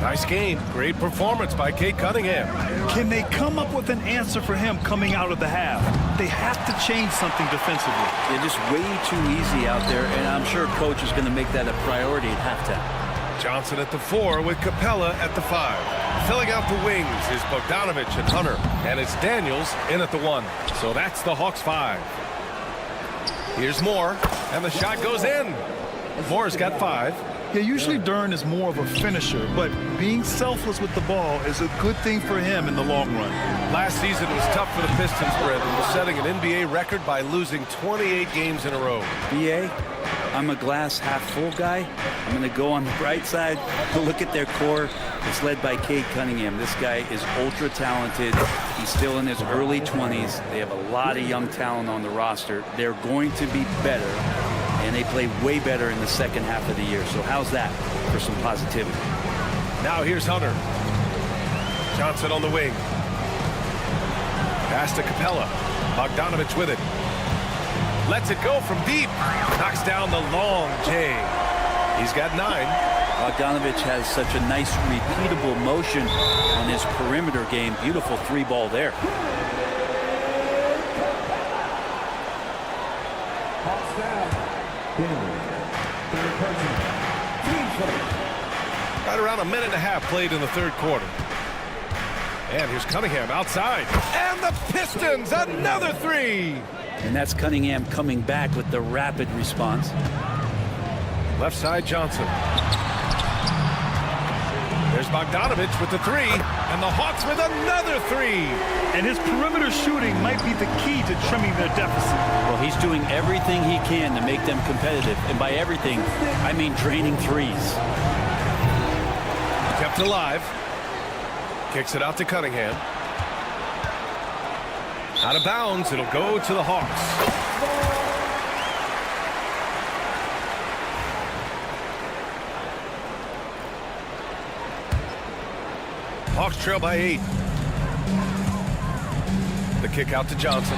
S7: Nice game. Great performance by Cade Cunningham.
S8: Can they come up with an answer for him coming out of the half? They have to change something defensively.
S11: They're just way too easy out there, and I'm sure coach is going to make that a priority at halftime.
S7: Johnson at the 4 with Capella at the 5. Filling out the wings is Bogdanovich and Hunter. And it's Daniels in at the 1. So that's the Hawks 5. Here's Moore, and the shot goes in. Moore's got 5.
S8: Yeah, usually Dern is more of a finisher, but being selfless with the ball is a good thing for him in the long run.
S7: Last season was tough for the Pistons, Brendan, setting an NBA record by losing 28 games in a row.
S11: BA, I'm a glass half full guy. I'm going to go on the bright side. Look at their core. It's led by Cade Cunningham. This guy is ultra talented. He's still in his early 20s. They have a lot of young talent on the roster. They're going to be better, and they play way better in the second half of the year. So how's that for some positivity?
S7: Now here's Hunter. Johnson on the wing. Pass to Capella. Bogdanovich with it. Lets it go from deep. Knocks down the long J. He's got 9.
S11: Bogdanovich has such a nice repeatable motion on his perimeter game. Beautiful 3-ball there.
S10: Hawks down. Third person. Team first.
S7: Right around a minute and a half played in the third quarter. And here's Cunningham outside. And the Pistons, another 3.
S11: And that's Cunningham coming back with the rapid response.
S7: Left side Johnson. There's Bogdanovich with the three, and the Hawks with another three.
S8: And his perimeter shooting might be the key to trimming their deficit.
S11: Well, he's doing everything he can to make them competitive. And by everything, I mean draining threes.
S7: Kept alive. Kicks it out to Cunningham. Out of bounds. It'll go to the Hawks. Hawks trail by 8. The kick out to Johnson.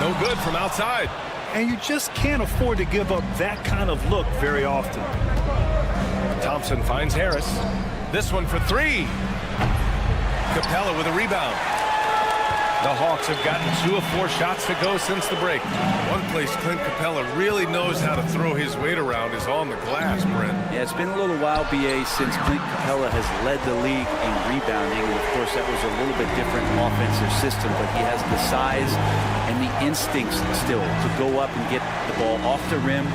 S7: No good from outside.
S8: And you just can't afford to give up that kind of look very often.
S7: Thompson finds Harris. This one for 3. Capella with a rebound. The Hawks have gotten 2 of 4 shots to go since the break. One place Clint Capella really knows how to throw his weight around is on the glass, Brent.
S11: Yeah, it's been a little while, BA, since Clint Capella has led the league in rebounding. And of course, that was a little bit different offensive system, but he has the size and the instincts still to go up and get the ball off the rim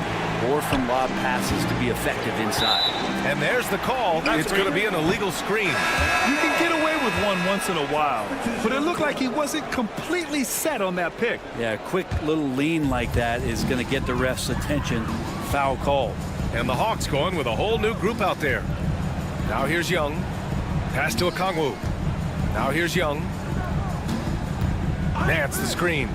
S11: or from lob passes to be effective inside.
S7: And there's the call. It's going to be an illegal screen.
S8: You can get away with one once in a while, but it looked like he wasn't completely set on that pick.
S11: Yeah, a quick little lean like that is going to get the ref's attention. Foul call.
S7: And the Hawks going with a whole new group out there. Now here's Young. Pass to Okongwu. Now here's Young. Nance the screen.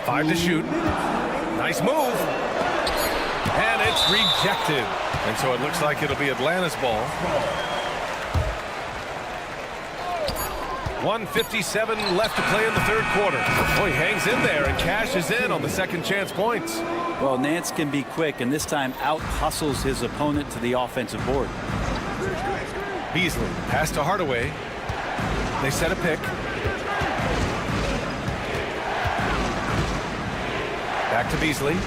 S7: Five to shoot. Nice move. And it's rejected. And so it looks like it'll be Atlanta's ball. 1:57 left to play in the third quarter. Oh, he hangs in there and cashes in on the second chance points.
S11: Well, Nance can be quick, and this time out-hustles his opponent to the offensive board.
S7: Beasley, pass to Hardaway. They set a pick. Back to Beasley.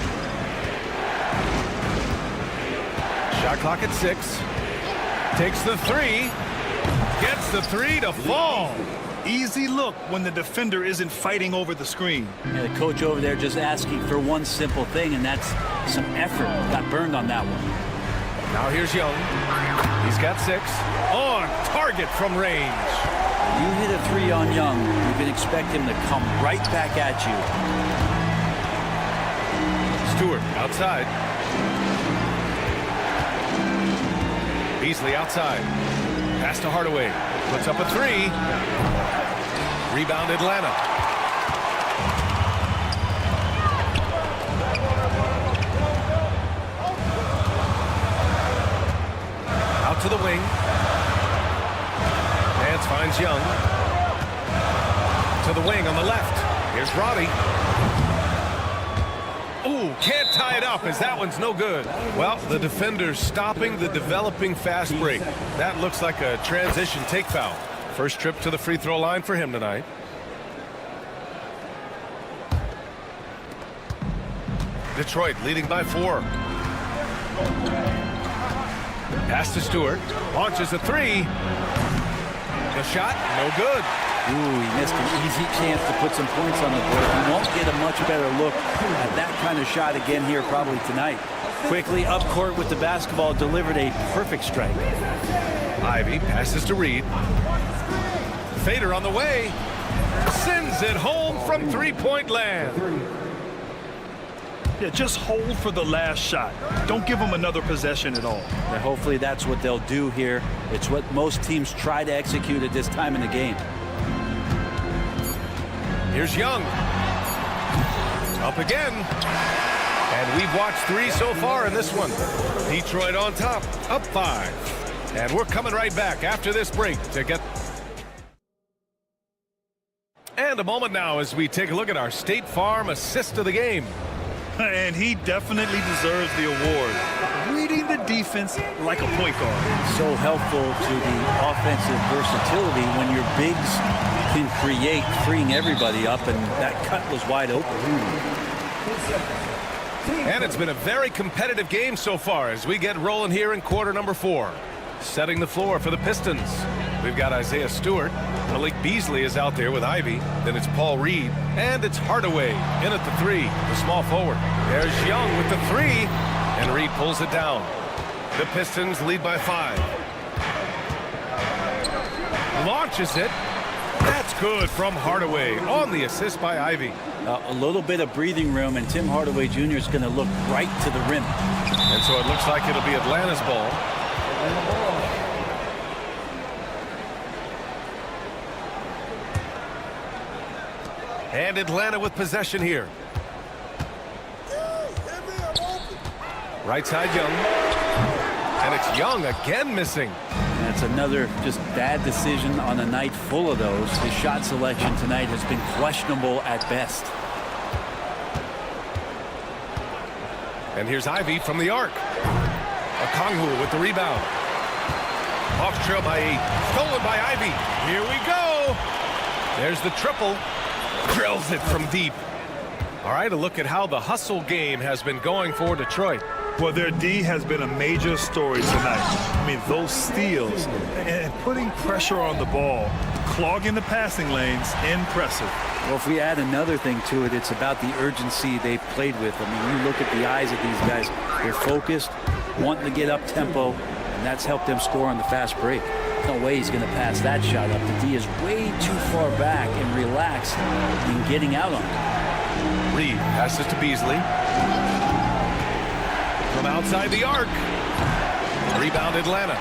S7: Shot clock at 6. Takes the 3. Gets the 3 to fall.
S8: Easy look when the defender isn't fighting over the screen.
S11: Yeah, the coach over there just asking for one simple thing, and that's some effort. Got burned on that one.
S7: Now here's Young. He's got 6. On target from range.
S11: You hit a 3 on Young, you can expect him to come right back at you.
S7: Stewart outside. Beasley outside. Pass to Hardaway. Puts up a 3. Rebound Atlanta. Out to the wing. Nance finds Young. To the wing on the left. Here's Roddy. Oh, can't tie it up as that one's no good. Well, the defender's stopping the developing fast break. That looks like a transition take foul. First trip to the free throw line for him tonight. Detroit leading by 4. Pass to Stewart. Launches a 3. The shot, no good.
S11: Ooh, he missed an easy chance to put some points on the board. He won't get a much better look at that kind of shot again here probably tonight. Quickly up court with the basketball, delivered a perfect strike.
S7: Ivy passes to Reed. Fader on the way. Sends it home from three-point land.
S8: Yeah, just hold for the last shot. Don't give them another possession at all.
S11: And hopefully that's what they'll do here. It's what most teams try to execute at this time in the game.
S7: Here's Young. Up again. And we've watched 3 so far in this one. Detroit on top, up 5. And we're coming right back after this break to get... And a moment now as we take a look at our State Farm assist of the game.
S8: And he definitely deserves the award. Reading the defense like a point guard.
S11: So helpful to the offensive versatility when your bigs can create, freeing everybody up, and that cut was wide open.
S7: And it's been a very competitive game so far as we get rolling here in quarter number 4. Setting the floor for the Pistons. We've got Isaiah Stewart. Malik Beasley is out there with Ivy. Then it's Paul Reed. And it's Hardaway in at the 3, the small forward. There's Young with the 3. And Reed pulls it down. The Pistons lead by 5. Launches it. That's good from Hardaway on the assist by Ivy.
S11: A little bit of breathing room, and Tim Hardaway Jr. is going to look right to the rim.
S7: And so it looks like it'll be Atlanta's ball. And Atlanta with possession here. Right side Young. And it's Young again missing.
S11: That's another just bad decision on a night full of those. His shot selection tonight has been questionable at best.
S7: And here's Ivy from the arc. Okongwu with the rebound. Hawks trail by 8. Stolen by Ivy. Here we go. There's the triple. Drills it from deep. All right, a look at how the hustle game has been going for Detroit.
S8: Well, their D has been a major story tonight. I mean, those steals and putting pressure on the ball, clogging the passing lanes, impressive.
S11: Well, if we add another thing to it, it's about the urgency they've played with. I mean, you look at the eyes of these guys. They're focused, wanting to get up tempo, and that's helped them score on the fast break. No way he's going to pass that shot up. The D is way too far back and relaxed in getting out on it.
S7: Reed passes to Beasley. From outside the arc. Rebound Atlanta.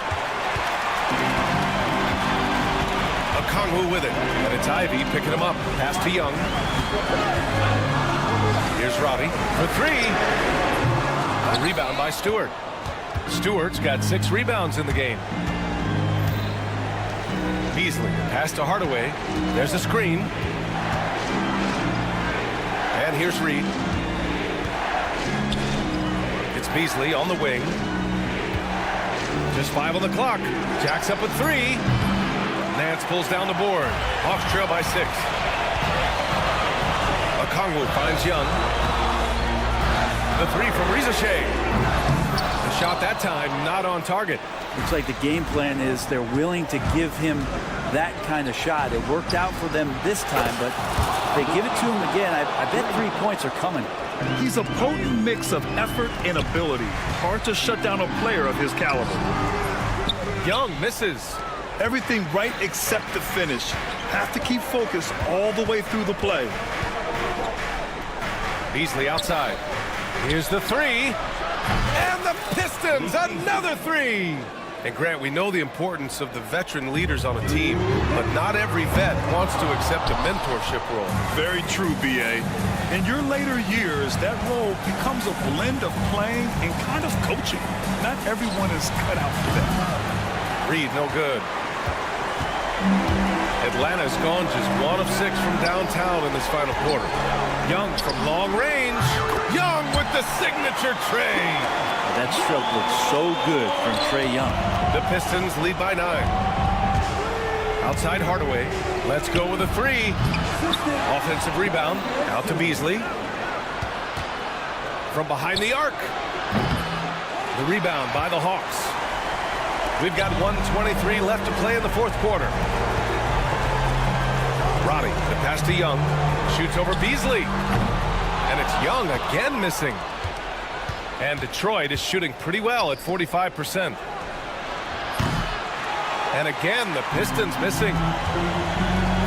S7: Okongwu with it. And it's Ivy picking him up. Pass to Young. Here's Robbie for 3. A rebound by Stewart. Stewart's got 6 rebounds in the game. Beasley pass to Hardaway. There's a screen. And here's Reed. It's Beasley on the wing. Just 5 on the clock. Jacks up at 3. Nance pulls down the board. Hawks trail by 6. Okongwu finds Young. The 3 from Rizashea. The shot that time not on target.
S11: Looks like the game plan is they're willing to give him that kind of shot. It worked out for them this time, but if they give it to him again, I bet 3 points are coming.
S8: He's a potent mix of effort and ability. Hard to shut down a player of his caliber.
S7: Young misses.
S8: Everything right except the finish. Have to keep focused all the way through the play.
S7: Beasley outside. Here's the 3. And the Pistons, another 3. And Grant, we know the importance of the veteran leaders on a team, but not every vet wants to accept a mentorship role.
S8: Very true, B.A. In your later years, that role becomes a blend of playing and kind of coaching. Not everyone is cut out for that.
S7: Reed, no good. Atlanta's gone just 1 of 6 from downtown in this final quarter. Young from long range. Young with the signature tray.
S11: That stroke looks so good from Trae Young.
S7: The Pistons lead by 9. Outside Hardaway. Let's go with a 3. Offensive rebound. Out to Beasley. From behind the arc. The rebound by the Hawks. We've got 1:23 left to play in the 4th quarter. Robbie, the pass to Young. Shoots over Beasley. And it's Young again missing. And Detroit is shooting pretty well at 45%. And again, the Pistons missing.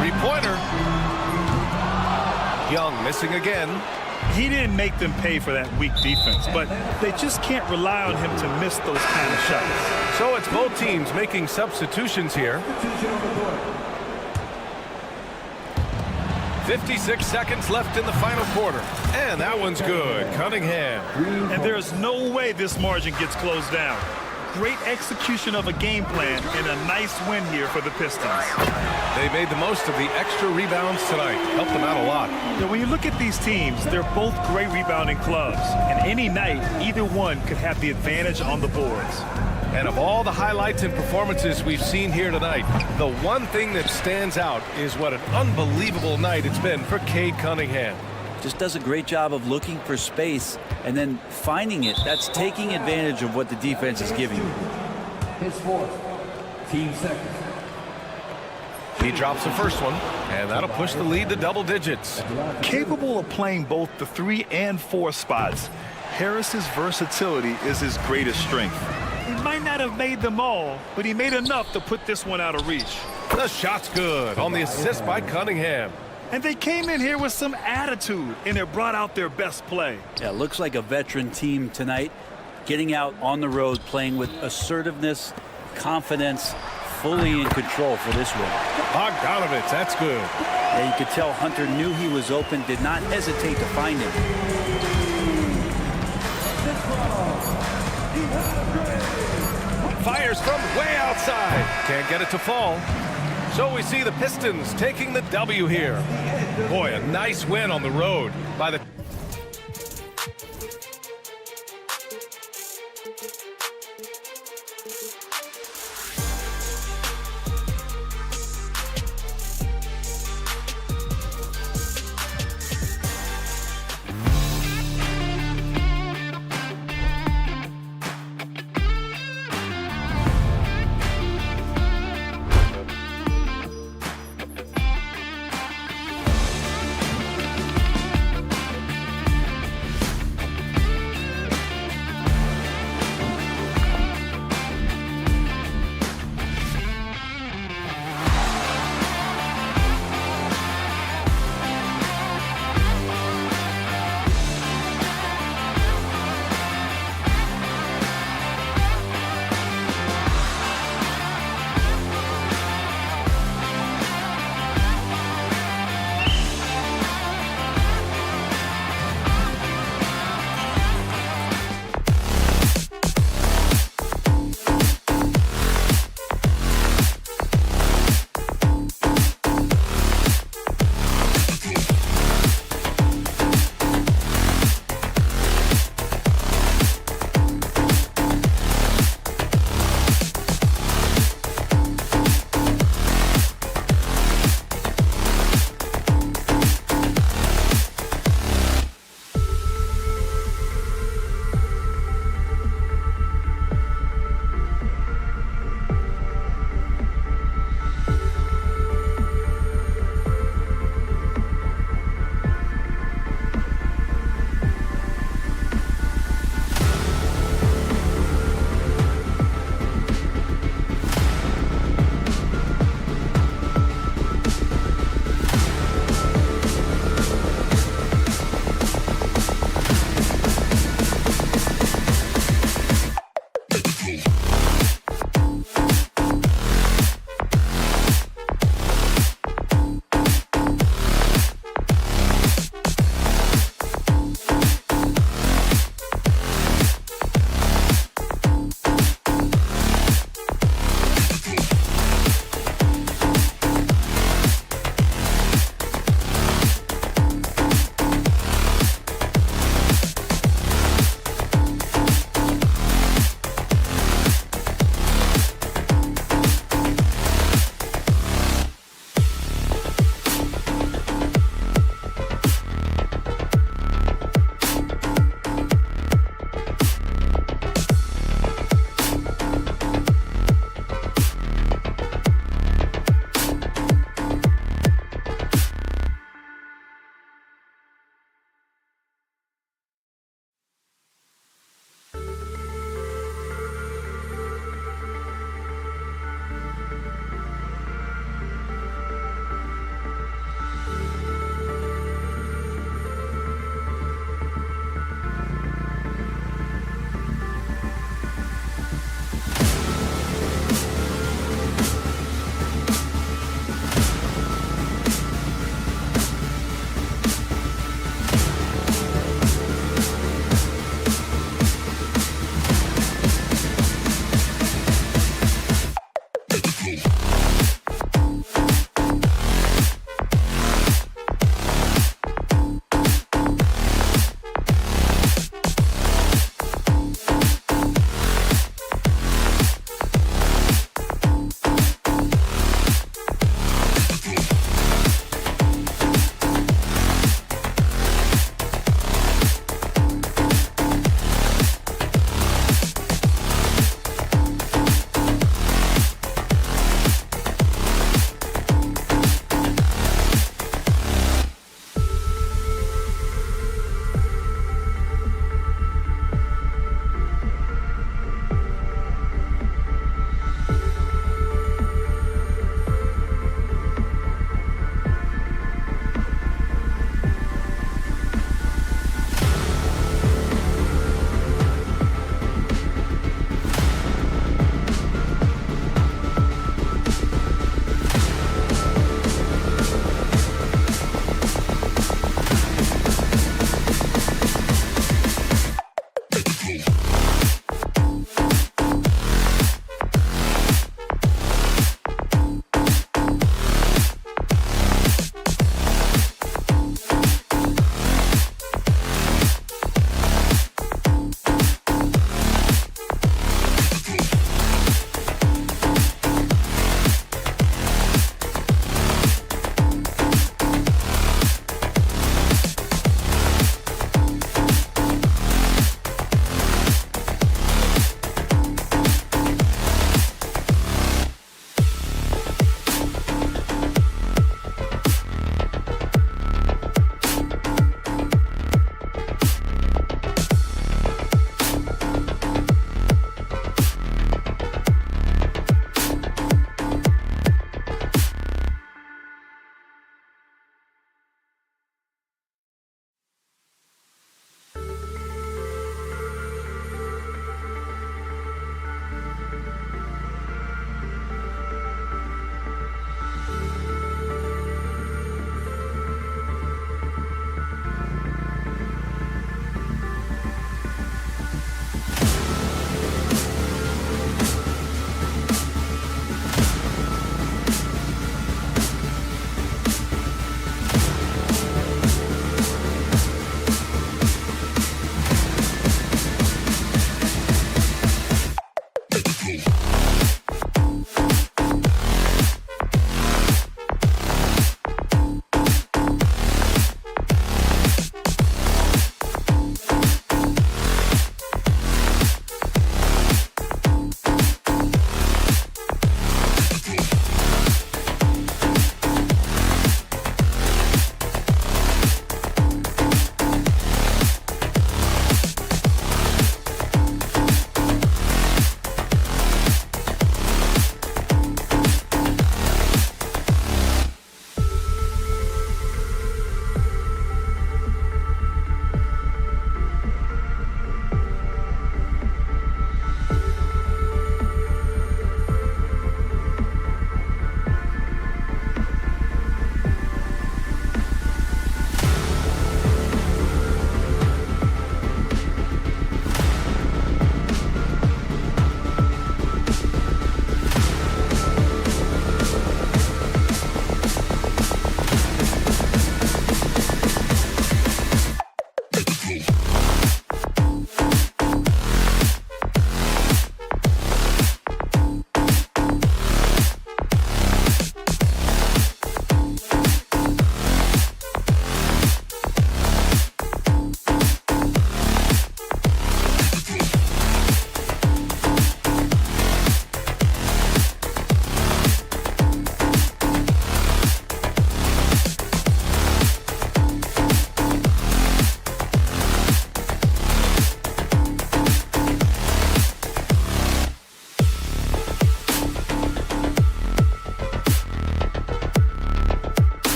S7: 3-pointer. Young missing again.
S8: He didn't make them pay for that weak defense, but they just can't rely on him to miss those kind of shots.
S7: So it's both teams making substitutions here. 56 seconds left in the final quarter. And that one's good. Cunningham.
S8: And there's no way this margin gets closed down. Great execution of a game plan and a nice win here for the Pistons.
S7: They made the most of the extra rebounds tonight. Helped them out a lot.
S8: Now, when you look at these teams, they're both great rebounding clubs. And any night, either one could have the advantage on the boards.
S7: And of all the highlights and performances we've seen here tonight, the one thing that stands out is what an unbelievable night it's been for Cade Cunningham.
S11: Just does a great job of looking for space and then finding it. That's taking advantage of what the defense is giving you.
S10: his fourth. Team second.
S7: He drops the first one, and that'll push the lead to double digits.
S8: Capable of playing both the 3 and 4 spots, Harris's versatility is his greatest strength. He might not have made them all, but he made enough to put this one out of reach.
S7: The shot's good on the assist by Cunningham.
S8: And they came in here with some attitude, and it brought out their best play.
S11: Yeah, looks like a veteran team tonight, getting out on the road, playing with assertiveness, confidence, fully in control for this win.
S7: Bogdanovich, that's good.
S11: Yeah, you could tell Hunter knew he was open, did not hesitate to find him.
S7: Fires from way outside. Can't get it to fall. So we see the Pistons taking the W here. Boy, a nice win on the road by the...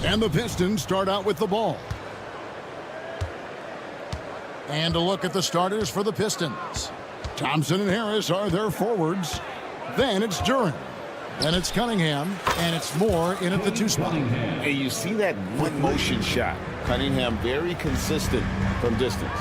S1: And the Pistons start out with the ball. And a look at the starters for the Pistons. Thompson and Harris are their forwards. Then it's Duren. Then it's Cunningham. And it's Moore in at the 2 spot.
S3: And you see that one motion shot. Cunningham very consistent from distance.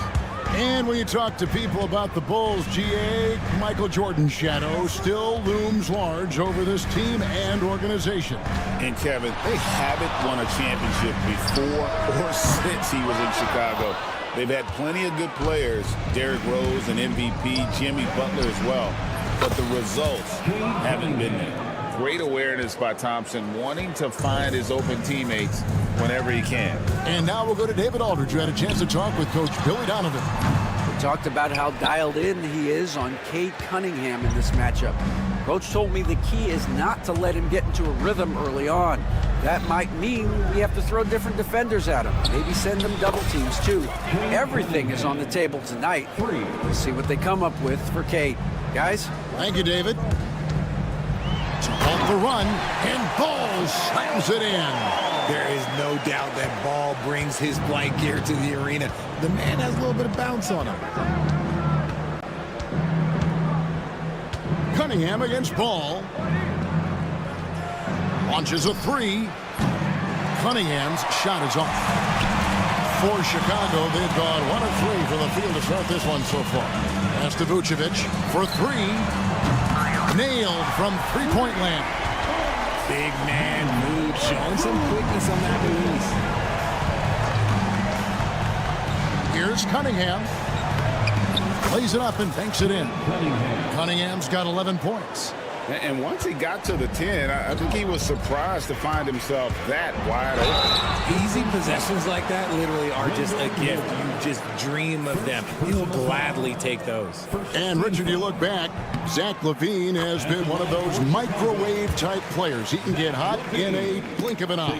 S1: And when you talk to people about the Bulls, GA, Michael Jordan's shadow still looms large over this team and organization.
S3: And Kevin, they haven't won a championship before or since he was in Chicago. They've had plenty of good players, Derrick Rose and MVP, Jimmy Butler as well. But the results haven't been there.
S4: Great awareness by Thompson, wanting to find his open teammates whenever he can.
S1: And now we'll go to David Aldridge, who had a chance to talk with Coach Billy Donovan.
S5: We talked about how dialed in he is on Cade Cunningham in this matchup. Coach told me the key is not to let him get into a rhythm early on. That might mean we have to throw different defenders at him. Maybe send them double teams too. Everything is on the table tonight. We'll see what they come up with for Cade. Guys?
S1: Thank you, David. To halt the run, and Ball slams it in.
S12: There is no doubt that Ball brings his blank gear to the arena. The man has a little bit of bounce on him.
S1: Cunningham against Ball. Launches a 3. Cunningham's shot is off. For Chicago, they've gone 1 of 3 from the field to start this one so far. Pass to Vucevic for 3. Nailed from 3-point land.
S12: Big man move, showing some quickness on that release.
S1: Here's Cunningham. Plays it up and banks it in. Cunningham's got 11 points.
S3: And once he got to the 10, I think he was surprised to find himself that wide open.
S12: Easy possessions like that literally are just a gift. You just dream of them. You'll gladly take those.
S1: And Richard, you look back, Zach LaVine has been one of those microwave-type players. He can get hot in a blink of an eye.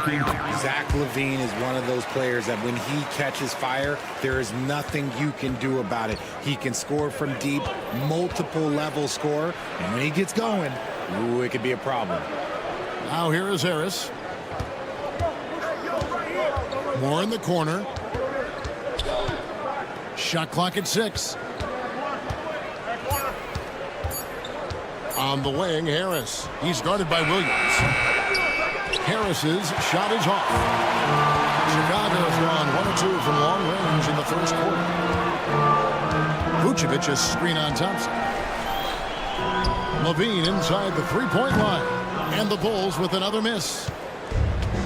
S12: Zach LaVine is one of those players that when he catches fire, there is nothing you can do about it. He can score from deep, multiple level score, and when he gets going, ooh, it could be a problem.
S1: Now here is Harris. Moore in the corner. Shot clock at 6. On the wing, Harris. He's guarded by Williams. Harris's shot is off. Chicago's gone 1 of 2 from long range in the first quarter. Vucevic a screen on Thompson. LaVine inside the 3-point line. And the Bulls with another miss.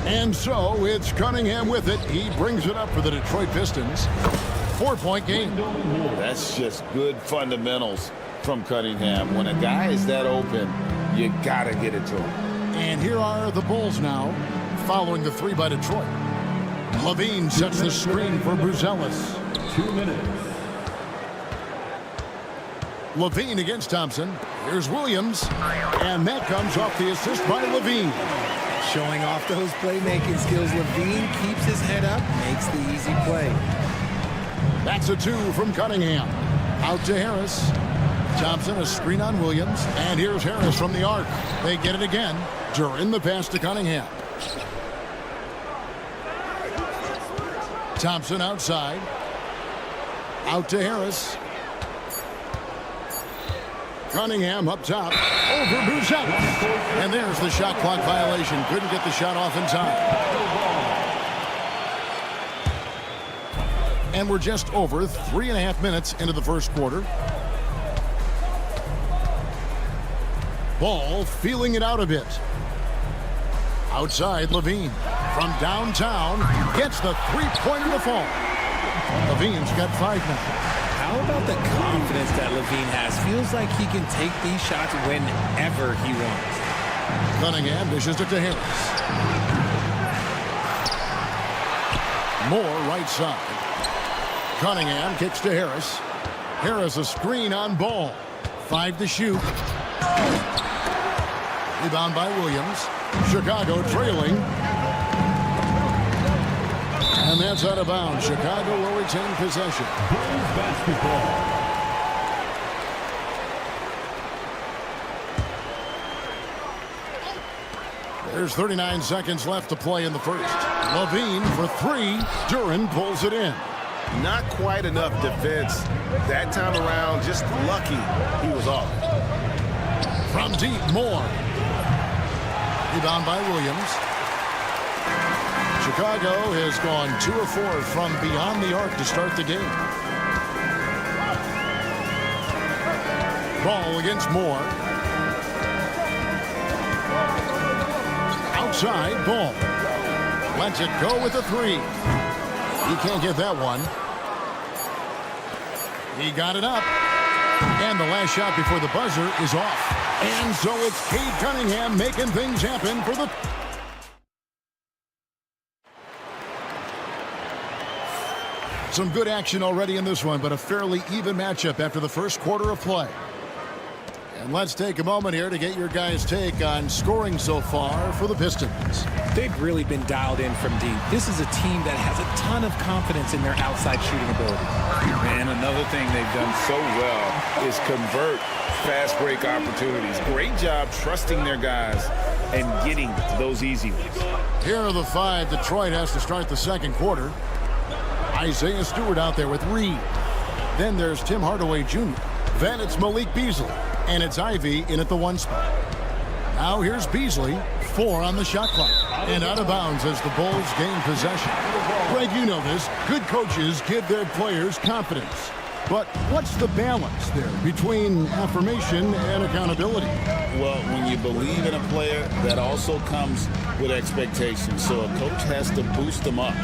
S1: And so it's Cunningham with it. He brings it up for the Detroit Pistons. 4-point game.
S3: That's just good fundamentals from Cunningham. When a guy is that open, you got to get it to him.
S1: And here are the Bulls now, following the 3 by Detroit. LaVine sets the screen for Bruzelis.
S10: 2 minutes.
S1: LaVine against Thompson. Here's Williams. And that comes off the assist by LaVine.
S12: Showing off those playmaking skills. LaVine keeps his head up, makes the easy play.
S1: That's a 2 from Cunningham. Out to Harris. Thompson a screen on Williams. And here's Harris from the arc. They get it again. Duren the pass to Cunningham. Thompson outside. Out to Harris. Cunningham up top. Over Bruzelis. And there's the shot clock violation. Couldn't get the shot off in time. And we're just over 3.5 minutes into the first quarter. Ball feeling it out a bit. Outside, LaVine. From downtown, gets the 3-pointer to fall. LaVine's got 5 now.
S12: How about the confidence that LaVine has? Feels like he can take these shots whenever he wants.
S1: Cunningham dishes it to Harris. Moore right side. Cunningham kicks to Harris. Harris a screen on Ball. 5 to shoot. Rebound by Williams. Chicago trailing. And that's out of bounds. Chicago will retain possession.
S10: Bulls basketball.
S1: There's 39 seconds left to play in the first. Levine for three. Duren pulls it in.
S6: Not quite enough defense that time around. Just lucky he was off.
S1: From deep, Moore. Rebound by Williams. Chicago has gone 2 of 4 from beyond the arc to start the game. Ball against Moore. Outside, Ball. Lets it go with a three. He can't get that one. He got it up. And the last shot before the buzzer is off. And so it's Cade Cunningham making things happen for the... Some good action already in this one, but a fairly even matchup after the first quarter of play. And let's take a moment here to get your guys' take on scoring so far for the Pistons.
S12: They've really been dialed in from deep. This is a team that has a ton of confidence in their outside shooting ability.
S3: And another thing they've done so well is convert fast break opportunities. Great job trusting their guys and getting those easy ones.
S1: Here are the 5 Detroit has to start the second quarter. Isaiah Stewart out there with Reed. Then there's Tim Hardaway Jr. Then it's Malik Beasley. And it's Ivy in at the 1 spot. Now here's Beasley. 4 on the shot clock. And out of bounds as the Bulls gain possession. Greg, you know this. Good coaches give their players confidence. But what's the balance there between affirmation and accountability?
S3: Well, when you believe in a player, that also comes with expectations. So a coach has to boost them up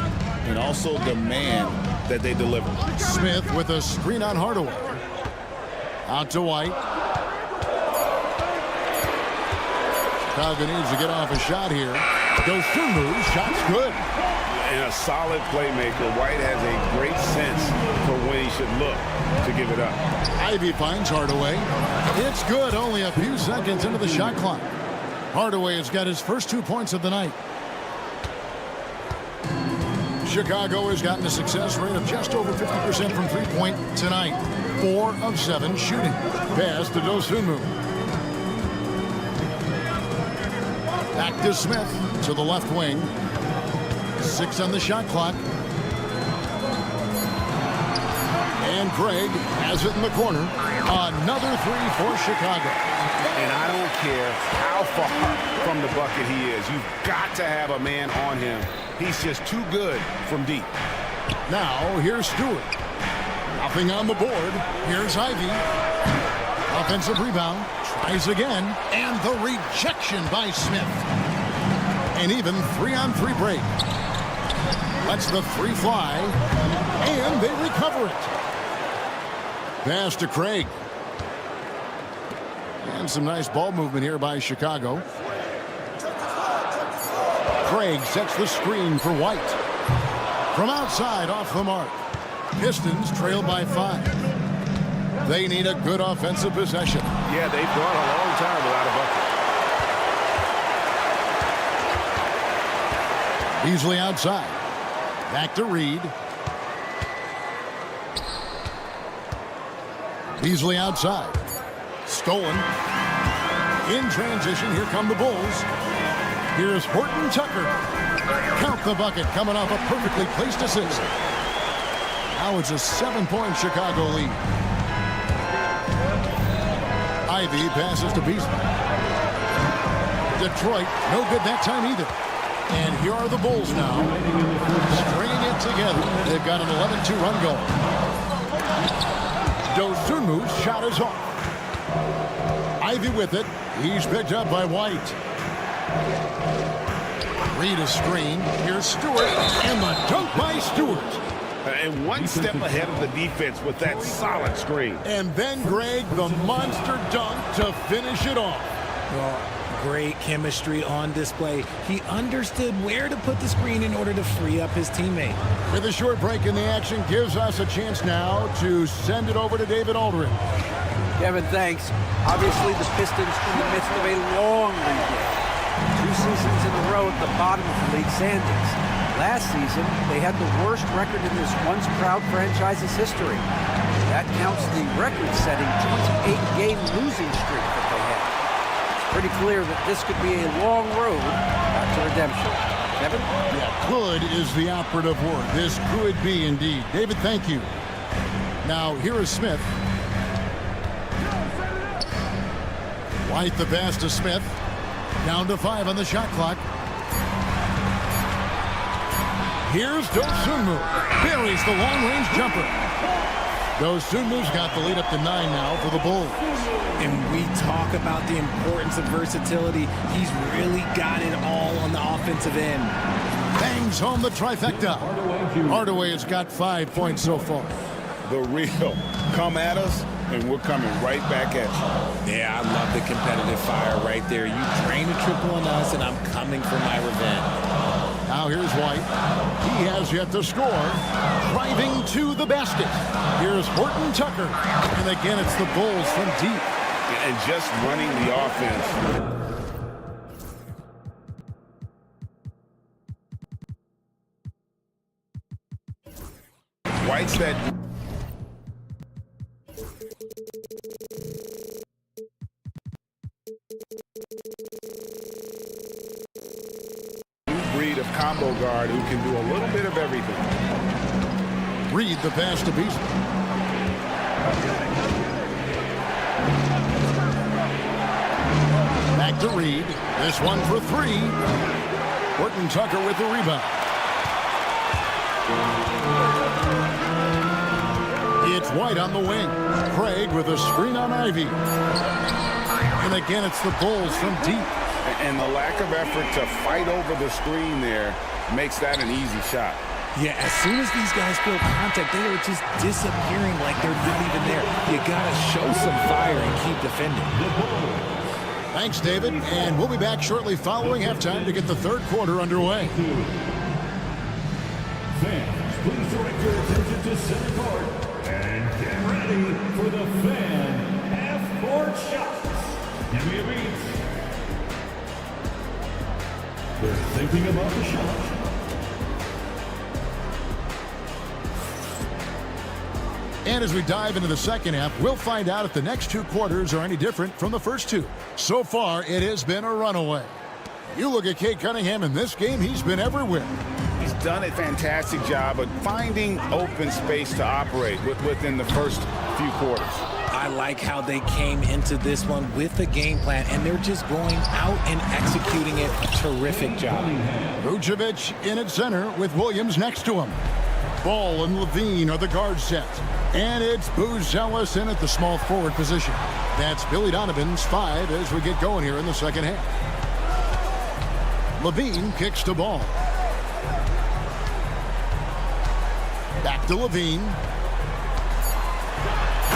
S3: and also demand that they deliver.
S1: Smith with a screen on Hardaway. Out to White. Chicago needs to get off a shot here. Goes through moves. Shot's good.
S3: And a solid playmaker. White has a great sense for when he should look to give it up.
S1: Ivy finds Hardaway. It's good. Only a few seconds into the shot clock. Hardaway has got his first 2 points of the night. Chicago has gotten a success rate of just over 50% from three-point tonight. 4 of 7 shooting. Pass to Dosunmu. Back to Smith to the left wing. 6 on the shot clock. And Craig has it in the corner. Another 3 for Chicago.
S3: And I don't care how far from the bucket he is. You've got to have a man on him. He's just too good from deep.
S1: Now here's Stewart. Nothing on the board. Here's Ivy. Offensive rebound. Tries again. And the rejection by Smith. An even 3-on-3 break. Lets the 3 fly. And they recover it. Pass to Craig. And some nice ball movement here by Chicago. Craig sets the screen for White. From outside, off the mark. Pistons trail by 5. They need a good offensive possession.
S6: Yeah, they've gone a long time without a bucket.
S1: Beasley outside. Back to Reed. Beasley outside. Stolen. In transition, here come the Bulls. Here's Horton Tucker. Count the bucket coming off a perfectly placed assist. Now it's a 7-point Chicago lead. Ivy passes to Beasley. Detroit, no good that time either. And here are the Bulls now. Stringing it together. They've got an 11-2 run going. Dosunmu's shot is off. Ivy with it. He's picked up by White. Reed a screen. Here's Stewart. And the dunk by Stewart.
S6: And one step ahead of the defense with that solid screen.
S1: And then, Greg, the monster dunk to finish it off.
S12: Well, great chemistry on display. He understood where to put the screen in order to free up his teammate.
S1: With a short break in the action, gives us a chance now to send it over to David Aldridge.
S5: Kevin, thanks. Obviously, the Pistons in the midst of a long rebuild. 2 seasons in a row at the bottom of the league standings. Last season, they had the worst record in this once proud franchise's history. That counts the record-setting 28-game losing streak that they had. It's pretty clear that this could be a long road to redemption. Kevin?
S1: Yeah, could is the operative word. This could be indeed. David, thank you. Now, here is Smith. White the pass to Smith. Down to 5 on the shot clock. Here's Dosunmu. Buries the long-range jumper. Dosunmu's got the lead up to 9 now for the Bulls.
S12: And we talk about the importance of versatility. He's really got it all on the offensive end.
S1: Bangs home the trifecta. Hardaway has got 5 points so far.
S3: The real. Come at us, and we're coming right back at you.
S12: Yeah, I love the competitive fire right there. You drain a triple on us, and I'm coming for my revenge.
S1: Now here's White. He has yet to score. Driving to the basket. Here's Horton Tucker. And again, it's the Bulls from deep.
S3: And just running the offense. White's that... breed of combo guard who can do a little bit of everything.
S1: Reed the pass to Beasley. Back to Reed. This one for 3. Horton Tucker with the rebound. It's White on the wing. Craig with a screen on Ivy. And again, it's the Bulls from deep.
S3: And the lack of effort to fight over the screen there makes that an easy shot.
S12: Yeah, as soon as these guys feel contact, they are just disappearing like they're not even there. You got to show some fire and keep defending.
S1: Thanks, David. And we'll be back shortly following halftime to get the third quarter underway.
S10: Fans, please direct your attention to center court and get ready for the fan half-court shots. Give me a beat. They're thinking about the shot.
S1: And as we dive into the second half, we'll find out if the next 2 quarters are any different from the first 2. So far, it has been a runaway. You look at Cade Cunningham in this game, he's been everywhere.
S3: He's done a fantastic job of finding open space to operate within the first few quarters.
S12: I like how they came into this one with a game plan, and they're just going out and executing it. Terrific job.
S1: Vucevic in at center with Williams next to him. Ball and Levine are the guard set. And it's Buzelis in at the small forward position. That's Billy Donovan's 5 as we get going here in the second half. Levine kicks to Ball. Back to Levine.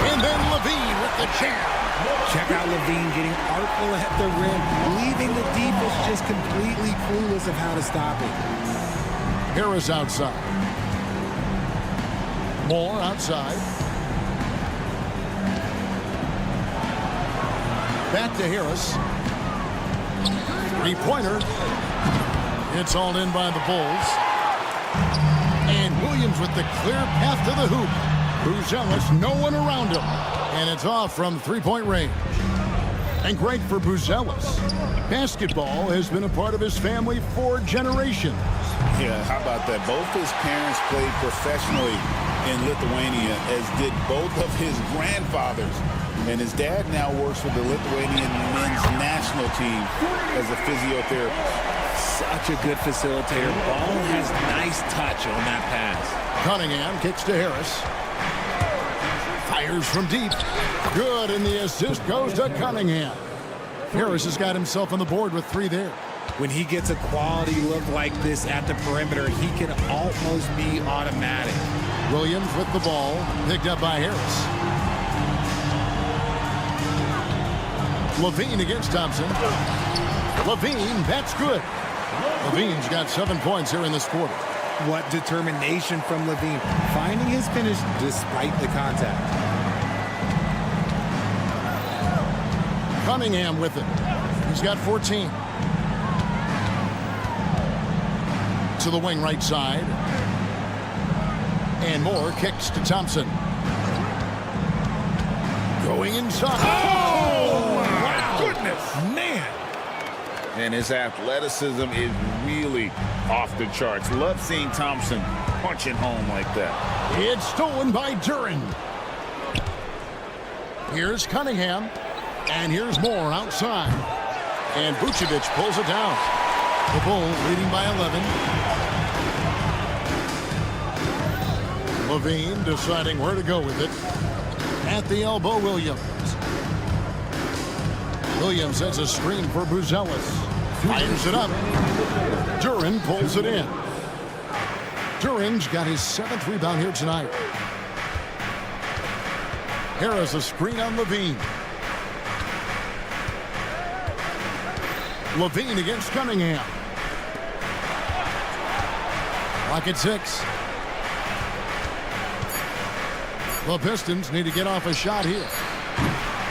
S1: And then Levine with the jam.
S12: Check out Levine getting artful at the rim, leaving the defense just completely clueless of how to stop it.
S1: Harris outside. Moore outside. Back to Harris. 3-pointer. It's all in by the Bulls. And Williams with the clear path to the hoop. Buzelis, no one around him. And it's off from 3-point range. And great for Buzelis. Basketball has been a part of his family for generations.
S3: Yeah, how about that? Both his parents played professionally in Lithuania, as did both of his grandfathers. And his dad now works with the Lithuanian men's national team as a physiotherapist.
S12: Such a good facilitator. Ball has nice touch on that pass.
S1: Cunningham kicks to Harris. Fires from deep. Good, and the assist goes to Cunningham. Harris has got himself on the board with 3 there.
S12: When he gets a quality look like this at the perimeter, he can almost be automatic.
S1: Williams with the ball, picked up by Harris. Levine against Thompson. Levine, that's good. Levine's got 7 points here in this quarter.
S12: What determination from Levine, finding his finish despite the contact.
S1: Cunningham with it. He's got 14. To the wing right side. And Moore kicks to Thompson. Going inside.
S12: Oh, my goodness, man.
S3: And his athleticism is really off the charts. Love seeing Thompson punching home like that.
S1: It's stolen by Duren. Here's Cunningham. And here's Moore outside. And Vucevic pulls it down. The Bulls leading by 11. Levine deciding where to go with it. At the elbow, Williams. Williams sets a screen for Buzelis. Fires it up. Duren pulls it in. Duren's got his 7th rebound here tonight. Harris a screen on Levine. Levine against Cunningham. Clock at 6. The Pistons need to get off a shot here.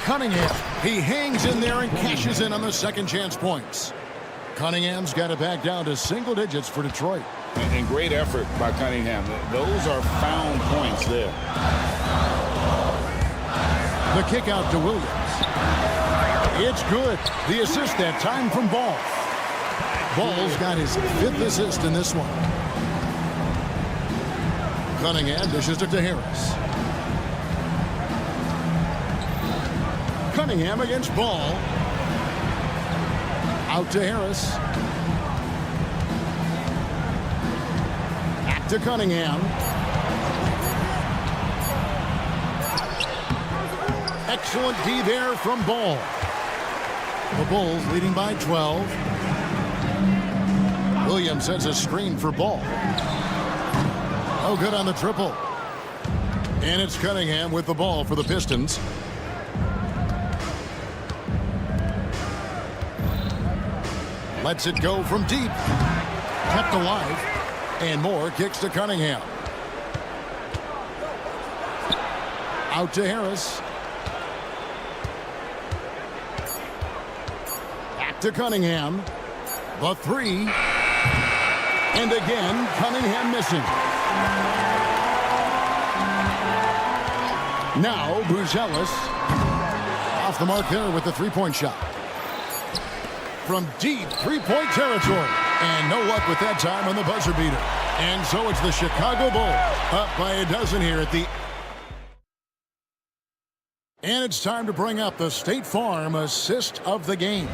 S1: Cunningham, he hangs in there and cashes in on the second chance points. Cunningham's got it back down to single digits for Detroit.
S3: And great effort by Cunningham. Those are found points there.
S1: The kick out to Williams. It's good. The assist that time from Ball. Ball's got his 5th assist in this one. Cunningham dishes it to Harris. Cunningham against Ball. Out to Harris. Back to Cunningham. Excellent D there from Ball. The Bulls leading by 12. Williams sets a screen for Ball. No good on the triple. And it's Cunningham with the ball for the Pistons. Lets it go from deep. Kept alive. And Moore kicks to Cunningham. Out to Harris. Back to Cunningham. The 3. And again, Cunningham missing. Now, Buzelis off the mark there with the 3-point shot. From deep 3-point territory. And no luck with that time on the buzzer beater. And so it's the Chicago Bulls up by a dozen here at the... And it's time to bring up the State Farm assist of the game.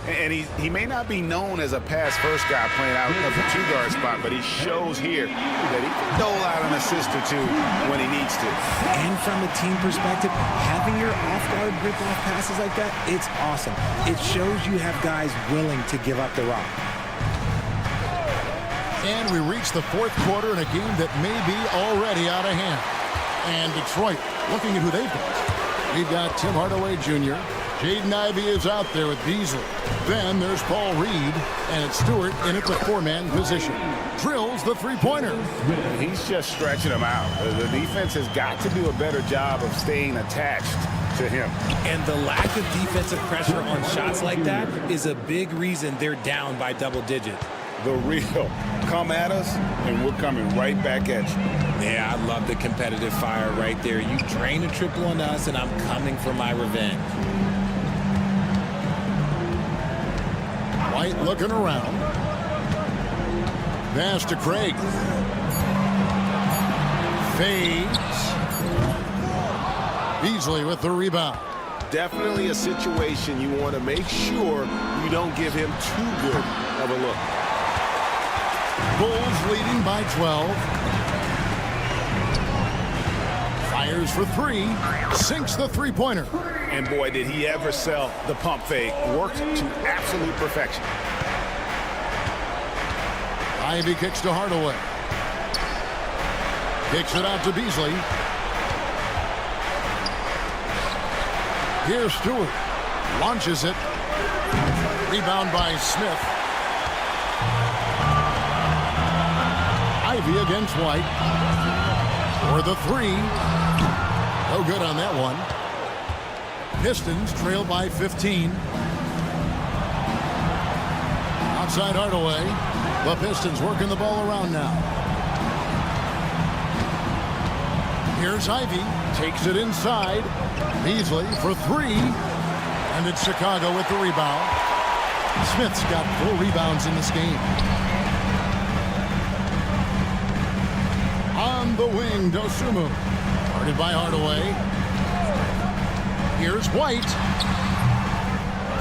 S3: And he may not be known as a pass-first guy playing out of the 2-guard spot, but he shows here that he can dole out an assist or 2 when he needs to.
S12: And from a team perspective, having your off-guard rip-off passes like that, it's awesome. It shows you have guys willing to give up the rock.
S1: And we reach the 4th quarter in a game that may be already out of hand. And Detroit looking at who they've got. We've got Tim Hardaway Jr., Jaden Ivey is out there with Beasley. Then there's Paul Reed, and it's Stewart in at the 4-man position. Drills the 3-pointer.
S3: He's just stretching them out. The defense has got to do a better job of staying attached to him.
S12: And the lack of defensive pressure on shots like that is a big reason they're down by double digits.
S3: The real come at us, and we're coming right back at you.
S12: Yeah, I love the competitive fire right there. You drain a triple on us, and I'm coming for my revenge.
S1: White looking around. Pass to Craig. Fades. Beasley with the rebound.
S6: Definitely a situation you want to make sure you don't give him too good of a look.
S1: Bulls leading by 12. Fires for 3. Sinks the 3-pointer.
S3: And boy, did he ever sell the pump fake. Worked to absolute perfection.
S1: Ivy kicks to Hardaway. Kicks it out to Beasley. Here's Stewart. Launches it. Rebound by Smith. Ivy against White. For the 3. No good on that one. Pistons trail by 15. Outside Hardaway. The Pistons working the ball around now. Here's Ivy. Takes it inside. Beasley for 3. And it's Chicago with the rebound. Smith's got 4 rebounds in this game. On the wing, Dosunmu. Guarded by Hardaway. Here's White.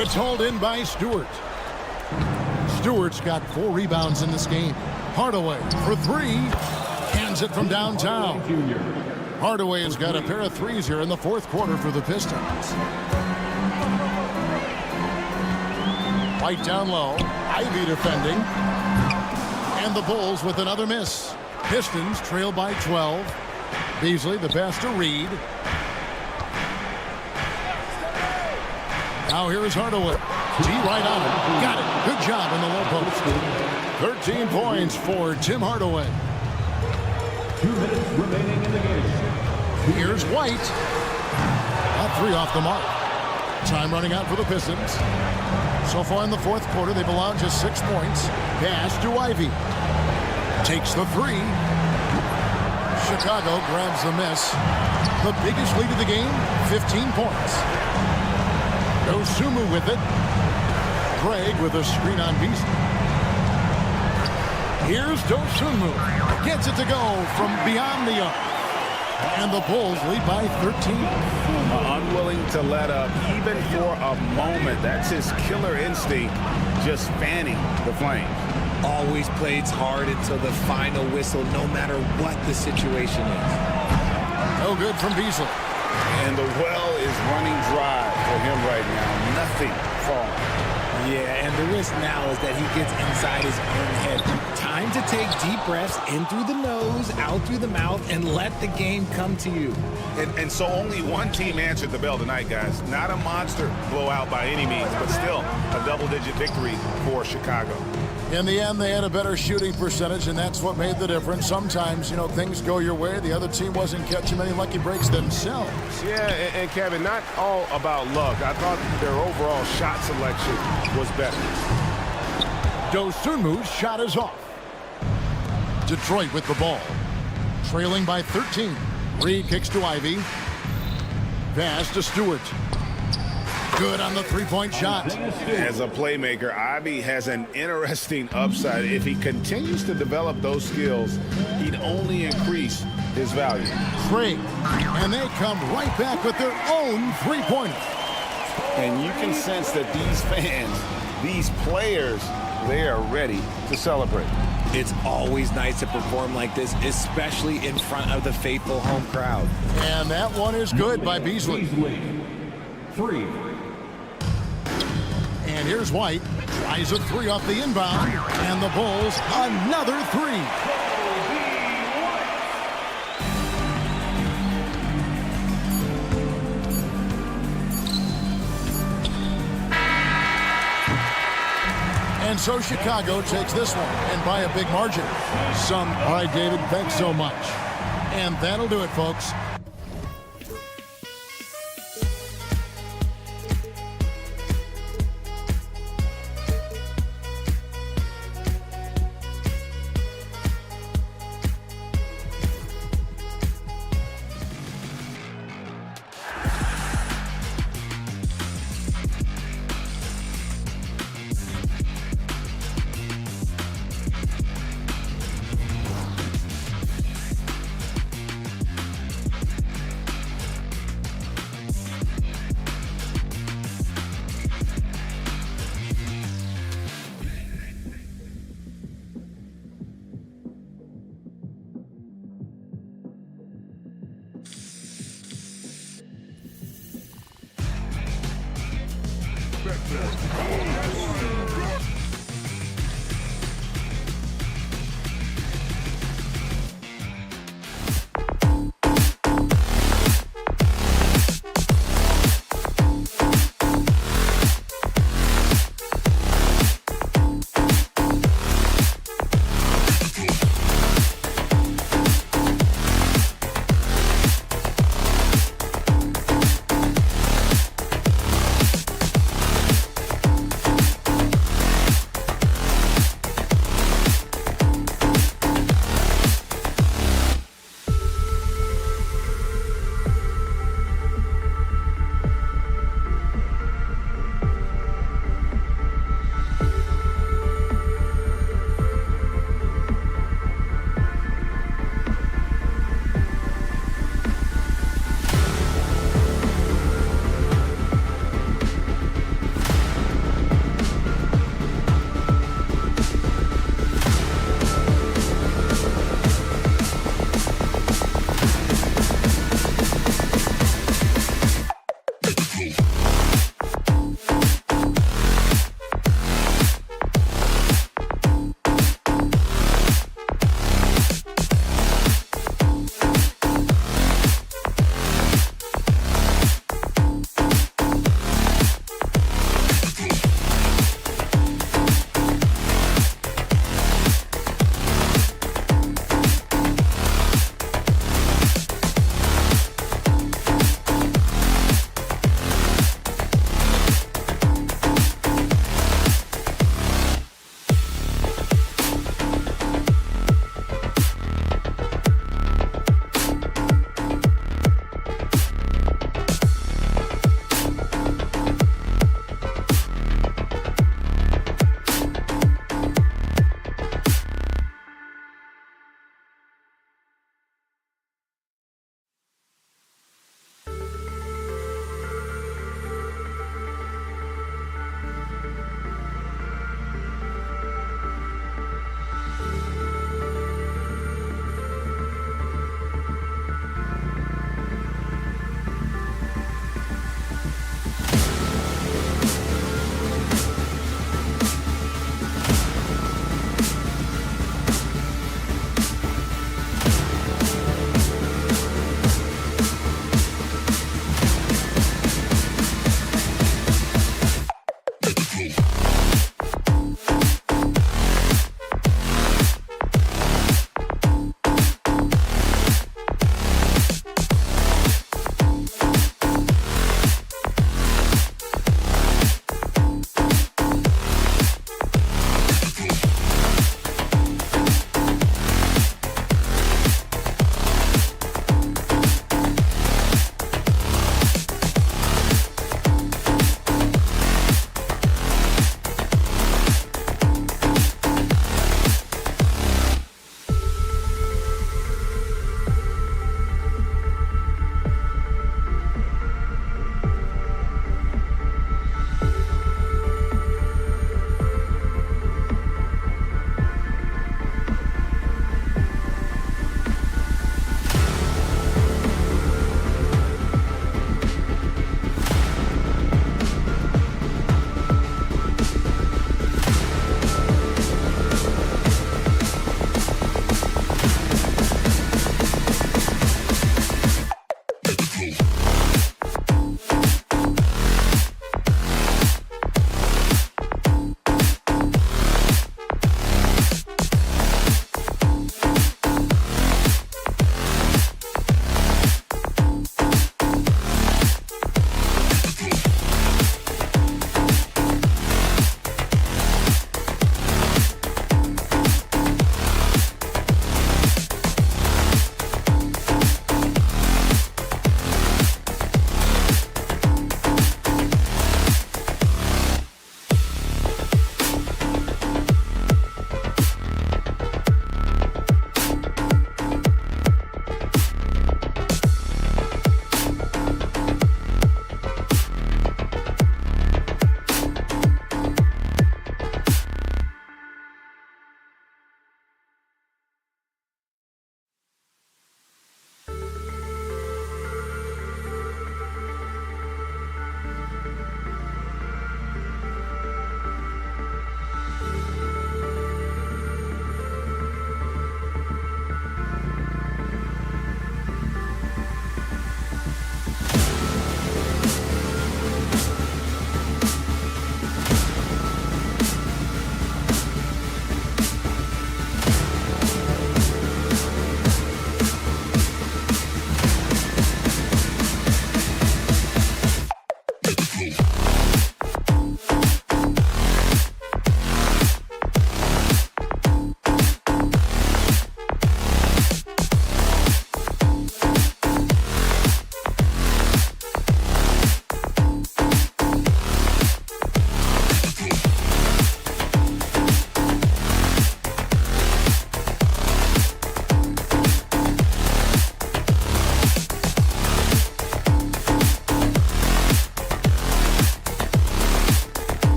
S1: It's hauled in by Stewart. Stewart's got 4 rebounds in this game. Hardaway for 3. Hands it from downtown. Hardaway has got a pair of threes here in the fourth quarter for the Pistons. White down low. Ivy defending. And the Bulls with another miss. Pistons trail by 12. Beasley, the pass to Reed. Now here is Hardaway. T right on it. Got it. Good job in the low post. 13 points for Tim Hardaway.
S10: 2 minutes remaining in the game.
S1: Here's White. That 3 off the mark. Time running out for the Pistons. So far in the fourth quarter, they've allowed just 6 points. Pass to Ivy. Takes the 3. Chicago grabs the miss. The biggest lead of the game, 15 points. Dosunmu with it. Craig with a screen on Beasley. Here's Dosunmu. Gets it to go from beyond the arc. And the Bulls lead by 13.
S3: Unwilling to let up even for a moment. That's his killer instinct, just fanning the flames.
S12: Always plays hard until the final whistle, no matter what the situation is.
S1: No good from Beasley.
S3: And the well is running dry for him right now. Nothing falling.
S12: Yeah, and the risk now is that he gets inside his own head. Time to take deep breaths in through the nose, out through the mouth, and let the game come to you.
S3: And so only one team answered the bell tonight, guys. Not a monster blowout by any means, but still a double-digit victory for Chicago.
S1: In the end, they had a better shooting percentage, and that's what made the difference. Sometimes, things go your way. The other team wasn't catching many lucky breaks themselves.
S6: Yeah, and Kevin, not all about luck. I thought their overall shot selection was better.
S1: Dosunmu's shot is off. Detroit with the ball. Trailing by 13. Reed kicks to Ivy. Pass to Stewart. Good on the three-point shot.
S3: As a playmaker, Ivy has an interesting upside. If he continues to develop those skills, he'd only increase his value.
S1: Craig, and they come right back with their own three-pointer.
S3: And you can sense that these fans, these players, they are ready to celebrate.
S12: It's always nice to perform like this, especially in front of the faithful home crowd.
S1: And that one is good by Beasley.
S10: 3.
S1: And here's White. Tries a 3 off the inbound. And the Bulls, another 3. And so Chicago takes this one, and by a big margin. All right, David, thanks so much. And that'll do it, folks.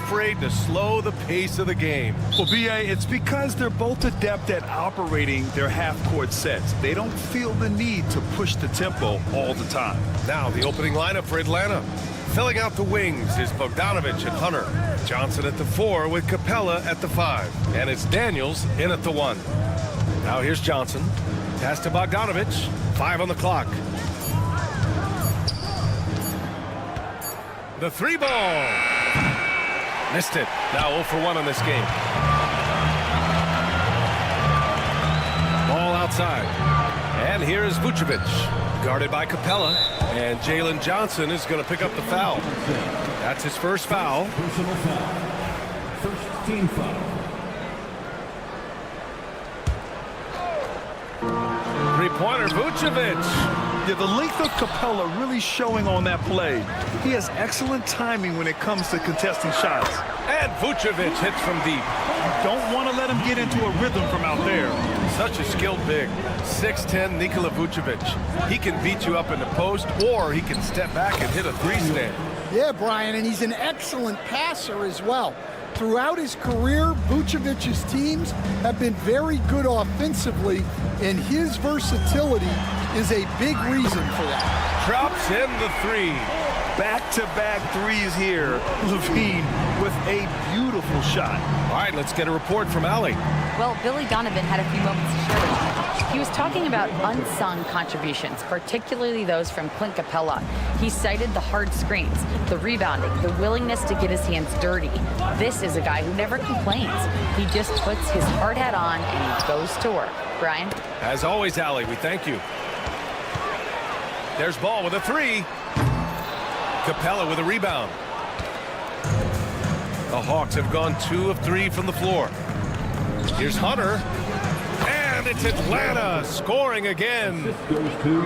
S7: Afraid to slow the pace of the game.
S8: Well, B.A., it's because they're both adept at operating their half-court sets. They don't feel the need to push the tempo all the time.
S7: Now the opening lineup for Atlanta. Filling out the wings is Bogdanovich and Hunter. Johnson at the 4 with Capella at the 5. And it's Daniels in at the 1. Now here's Johnson. Pass to Bogdanovich. 5 on the clock. The 3 ball. Missed it. Now 0 for 1 on this game. Ball outside. And here is Vucevic. Guarded by Capella. And Jalen Johnson is going to pick up the foul. That's his first foul.
S10: Personal foul. First team foul.
S7: Three-pointer, Vucevic.
S8: Yeah, the length of Capella really showing on that play. He has excellent timing when it comes to contesting shots.
S7: And Vucevic hits from deep.
S8: You don't want to let him get into a rhythm from out there.
S7: Such a skilled big. 6'10" Nikola Vucevic. He can beat you up in the post, or he can step back and hit a 3-stand.
S2: Yeah, Brian, and he's an excellent passer as well. Throughout his career, Vucevic's teams have been very good offensively, and his versatility is a big reason for that.
S7: Drops in the 3.
S8: Back-to-back threes here. Levine with a beautiful shot.
S7: All right, let's get a report from Allie.
S9: Well, Billy Donovan had a few moments to share with me. He was talking about unsung contributions, particularly those from Clint Capella. He cited the hard screens, the rebounding, the willingness to get his hands dirty. This is a guy who never complains. He just puts his hard hat on and he goes to work. Brian?
S7: As always, Allie, we thank you. There's Ball with a 3. Capella with a rebound. The Hawks have gone 2 of 3 from the floor. Here's Hunter. And it's Atlanta scoring again.
S10: This goes to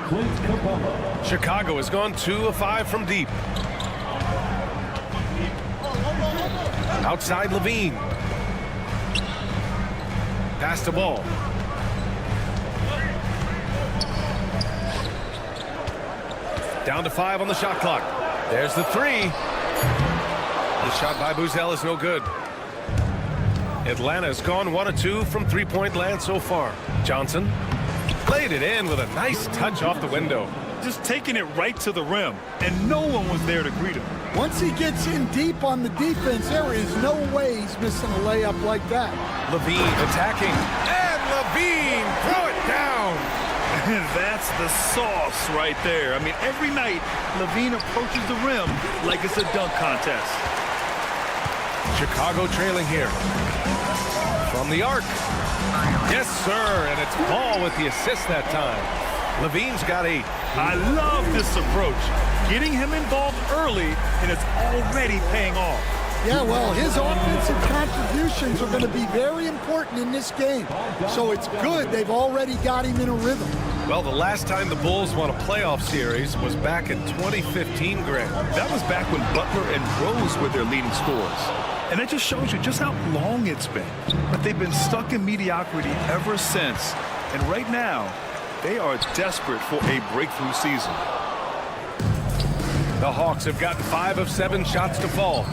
S10: Clint Capella.
S7: Chicago has gone 2 of 5 from deep. Outside Levine. Pass the ball. Down to 5 on the shot clock. There's the 3. The shot by Buzel is no good. Atlanta's gone 1 of 2 from three-point land so far. Johnson played it in with a nice touch off the window.
S8: Just taking it right to the rim, and no one was there to greet him.
S2: Once he gets in deep on the defense, there is no way he's missing a layup like that.
S7: Levine attacking. And Levine throw it down.
S8: And that's the sauce right there. I mean, every night, Levine approaches the rim like it's a dunk contest.
S7: Chicago trailing here. From the arc. Yes, sir. And it's Ball with the assist that time. Levine's got 8.
S8: I love this approach. Getting him involved early, and it's already paying off.
S2: Yeah, well, his offensive contributions are going to be very important in this game. So it's good they've already got him in a rhythm.
S7: Well, the last time the Bulls won a playoff series was back in 2015, Grant.
S8: That was back when Butler and Rose were their leading scorers. And that just shows you just how long it's been. But they've been stuck in mediocrity ever since. And right now, they are desperate for a breakthrough season.
S7: The Hawks have gotten 5 of 7 shots to fall.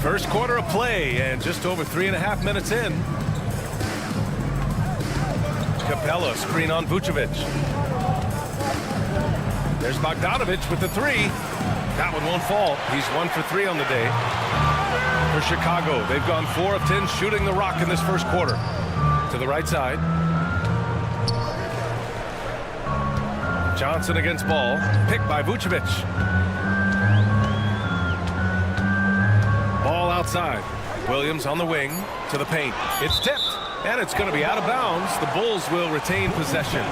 S7: First quarter of play, and just over 3.5 minutes in. Capella screen on Vucevic. There's Bogdanovic with the 3. That one won't fall. He's 1 for 3 on the day. For Chicago, they've gone 4 of 10 shooting the rock in this first quarter. To the right side. Johnson against Ball. Picked by Vucevic. Ball outside. Williams on the wing to the paint. It's tipped. And it's going to be out of bounds. The Bulls will retain possession.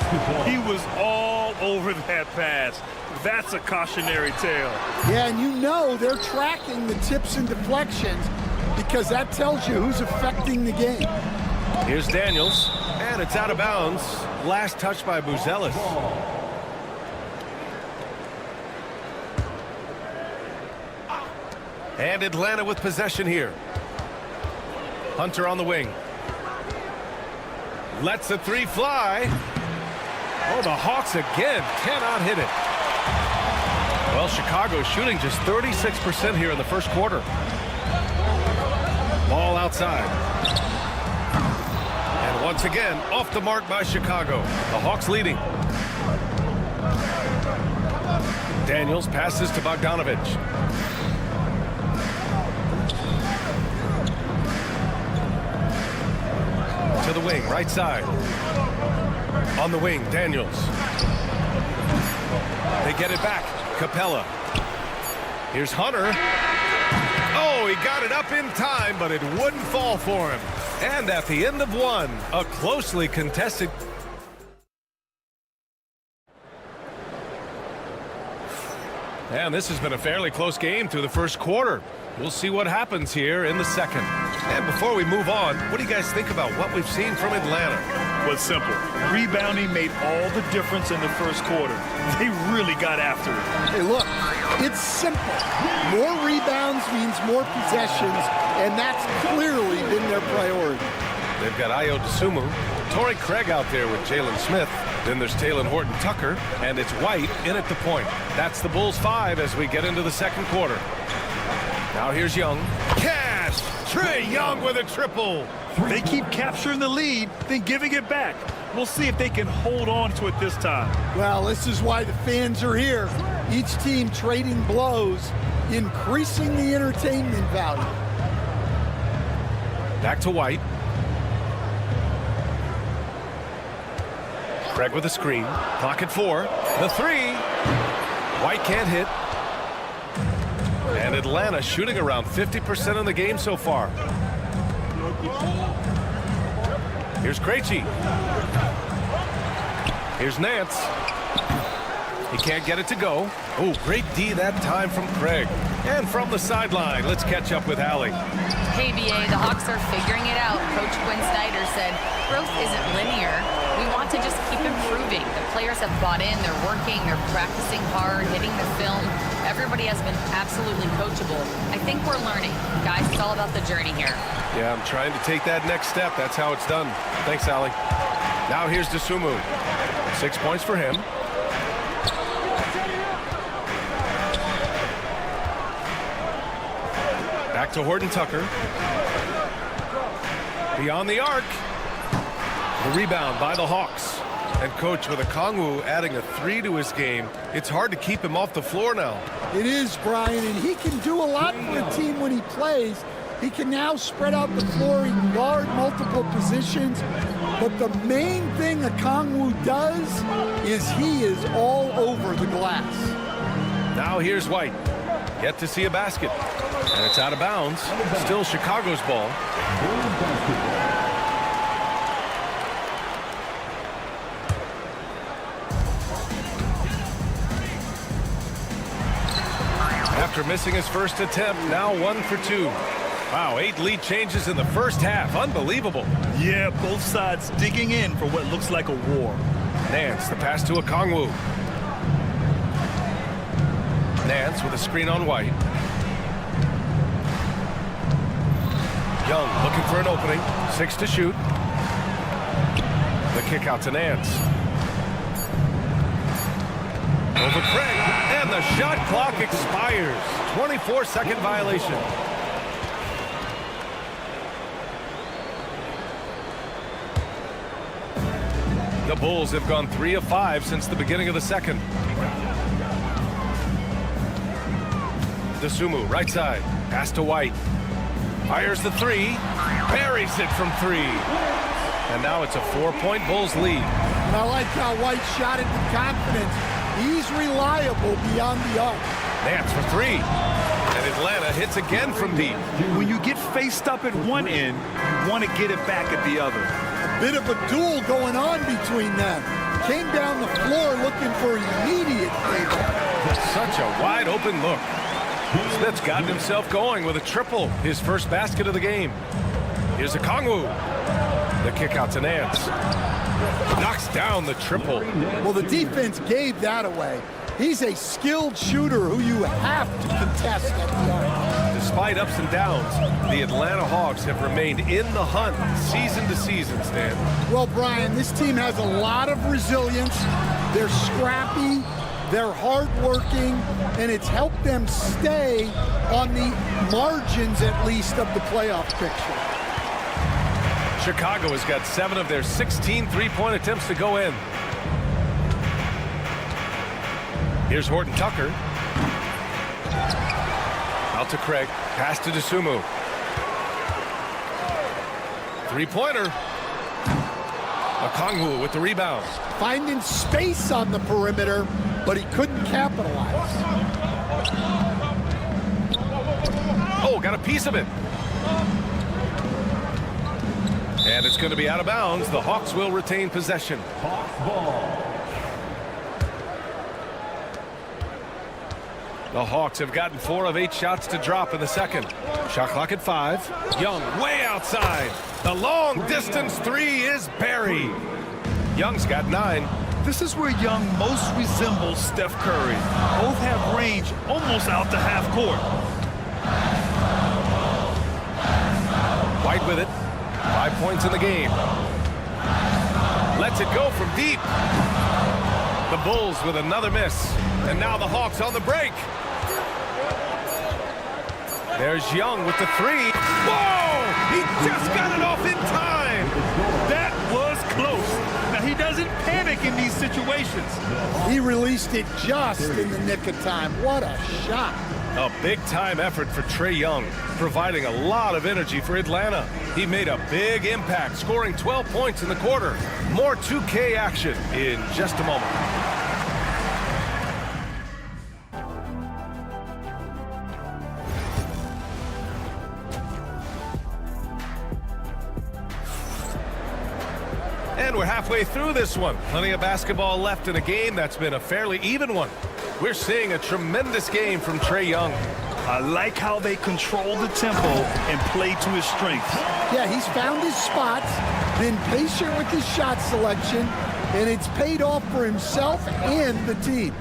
S8: He was all over that pass. That's a cautionary tale.
S2: Yeah, and you know they're tracking the tips and deflections because that tells you who's affecting the game.
S7: Here's Daniels, and it's out of bounds. Last touch by Buzelis. And Atlanta with possession here. Hunter on the wing. Lets the 3 fly. Oh, the Hawks again cannot hit it. Well, Chicago shooting just 36% here in the first quarter. Ball outside. And once again, off the mark by Chicago. The Hawks leading. Daniels passes to Bogdanovic. To the wing, right side. On the wing, Daniels. They get it back. Capella. Here's Hunter. Oh, he got it up in time, but it wouldn't fall for him. And at the end of 1, a closely contested. And this has been a fairly close game through the first quarter. We'll see what happens here in the second. And before we move on, what do you guys think about what we've seen from Atlanta?
S8: Well, it's simple. Rebounding made all the difference in the first quarter. They really got after it.
S2: Hey, look, it's simple. More rebounds means more possessions, and that's clearly been their priority.
S7: They've got Ayo Dosunmu, Torrey Craig out there with Jalen Smith. Then there's Taylor Horton-Tucker, and it's White in at the point. That's the Bulls 5 as we get into the second quarter. Now here's Young. Cash! Trae Young with a triple.
S8: They keep capturing the lead, then giving it back. We'll see if they can hold on to it this time.
S2: Well, this is why the fans are here. Each team trading blows, increasing the entertainment value.
S7: Back to White. Craig with a screen. Clock at 4. The 3. White can't hit. And Atlanta shooting around 50% in the game so far. Here's Krejci. Here's Nance. He can't get it to go. Oh, great D that time from Craig. And from the sideline, let's catch up with Allie.
S9: Hey, BA, the Hawks are figuring it out. Coach Quinn Snyder said, growth isn't linear. We want to just keep improving. The players have bought in, they're working, they're practicing hard, hitting the film. Everybody has been absolutely coachable. I think we're learning. Guys, it's all about the journey here.
S7: Yeah, I'm trying to take that next step. That's how it's done. Thanks, Allie. Now here's Dosunmu. 6 points for him. Back to Horton-Tucker. Beyond the arc. The rebound by the Hawks. And Coach, with Okongwu adding a 3 to his game, it's hard to keep him off the floor now.
S2: It is, Brian, and he can do a lot for a team when he plays. He can now spread out the floor. He can guard multiple positions. But the main thing Okongwu does is he is all over the glass.
S7: Now here's White. Yet to see a basket. And it's out of bounds. Still Chicago's ball. After missing his first attempt, now 1 for 2. Wow, 8 lead changes in the first half. Unbelievable.
S8: Yeah, both sides digging in for what looks like a war.
S7: Nance, the pass to Okongwu. Nance with a screen on White. Young looking for an opening. 6 to shoot. The kick out to Nance. Over Craig, and the shot clock expires. 24-second violation. The Bulls have gone 3 of 5 since the beginning of the second. Dosunmu, right side. Pass to White. Fires the 3. Buries it from 3. And now it's a 4-point Bulls lead.
S2: And I like how White shot it with confidence. He's reliable beyond the arc.
S7: Nance for 3. And Atlanta hits again from deep.
S8: When you get faced up at one end, you want to get it back at the other.
S2: A bit of a duel going on between them. Came down the floor looking for immediate payback.
S7: Such a wide open look. Smith's gotten himself going with a triple, his first basket of the game. Here's Okongwu. The kick out to Nance. Knocks down the triple.
S2: Well, the defense gave that away. He's a skilled shooter who you have to contest at the arc.
S7: Despite ups and downs, the Atlanta Hawks have remained in the hunt season to season, Stan.
S2: Well, Brian, this team has a lot of resilience. They're scrappy. They're hardworking, and it's helped them stay on the margins, at least, of the playoff picture.
S7: Chicago has got 7 of their 16 three-point attempts to go in. Here's Horton Tucker. Out to Craig. Pass to Dosunmu. Three-pointer. Okongwu with the rebound.
S2: Finding space on the perimeter, but he couldn't capitalize.
S7: Oh, got a piece of it. And it's going to be out of bounds. The Hawks will retain possession.
S10: Hawks ball.
S7: The Hawks have gotten 4 of 8 shots to drop in the second. Shot clock at 5. Young way outside. The long distance 3 is buried. Young's got 9.
S8: This is where Young most resembles Steph Curry. Both have range almost out to half court.
S7: White with it. 5 points in the game. Lets it go from deep. The Bulls with another miss. And now the Hawks on the break. There's Young with the 3. Whoa! He just got it off in time.
S8: That was close. Now, he doesn't panic in these situations.
S2: He released it just in the nick of time. What a shot.
S7: A big-time effort for Trae Young, providing a lot of energy for Atlanta. He made a big impact, scoring 12 points in the quarter. More 2K action in just a moment. And we're halfway through this one. Plenty of basketball left in a game that's been a fairly even one. We're seeing a tremendous game from Trae Young.
S8: I like how they control the tempo and play to his strengths.
S2: Yeah, he's found his spots, been patient with his shot selection, and it's paid off for himself and the team.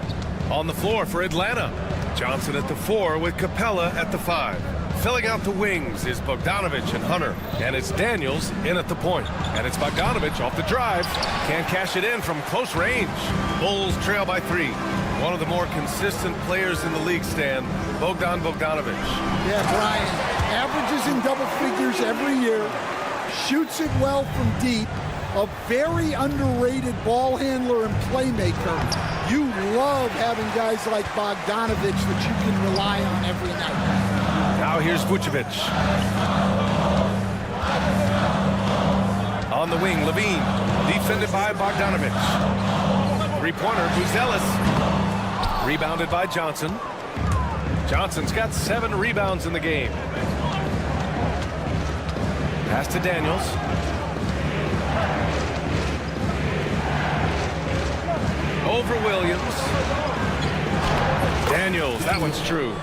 S7: On the floor for Atlanta. Johnson at the 4 with Capella at the 5. Filling out the wings is Bogdanovich and Hunter. And it's Daniels in at the point. And it's Bogdanovich off the drive. Can't cash it in from close range. Bulls trail by 3. One of the more consistent players in the league, Stan, Bogdanovich.
S2: Yeah, Brian, averages in double figures every year, shoots it well from deep, a very underrated ball handler and playmaker. You love having guys like Bogdanovich that you can rely on every night.
S7: Now here's Vucevic. On the wing, Levine, defended by Bogdanovich. Three-pointer, Buzelis. Rebounded by Johnson. Johnson's got 7 rebounds in the game. Pass to Daniels. Over Williams. Daniels, that one's true.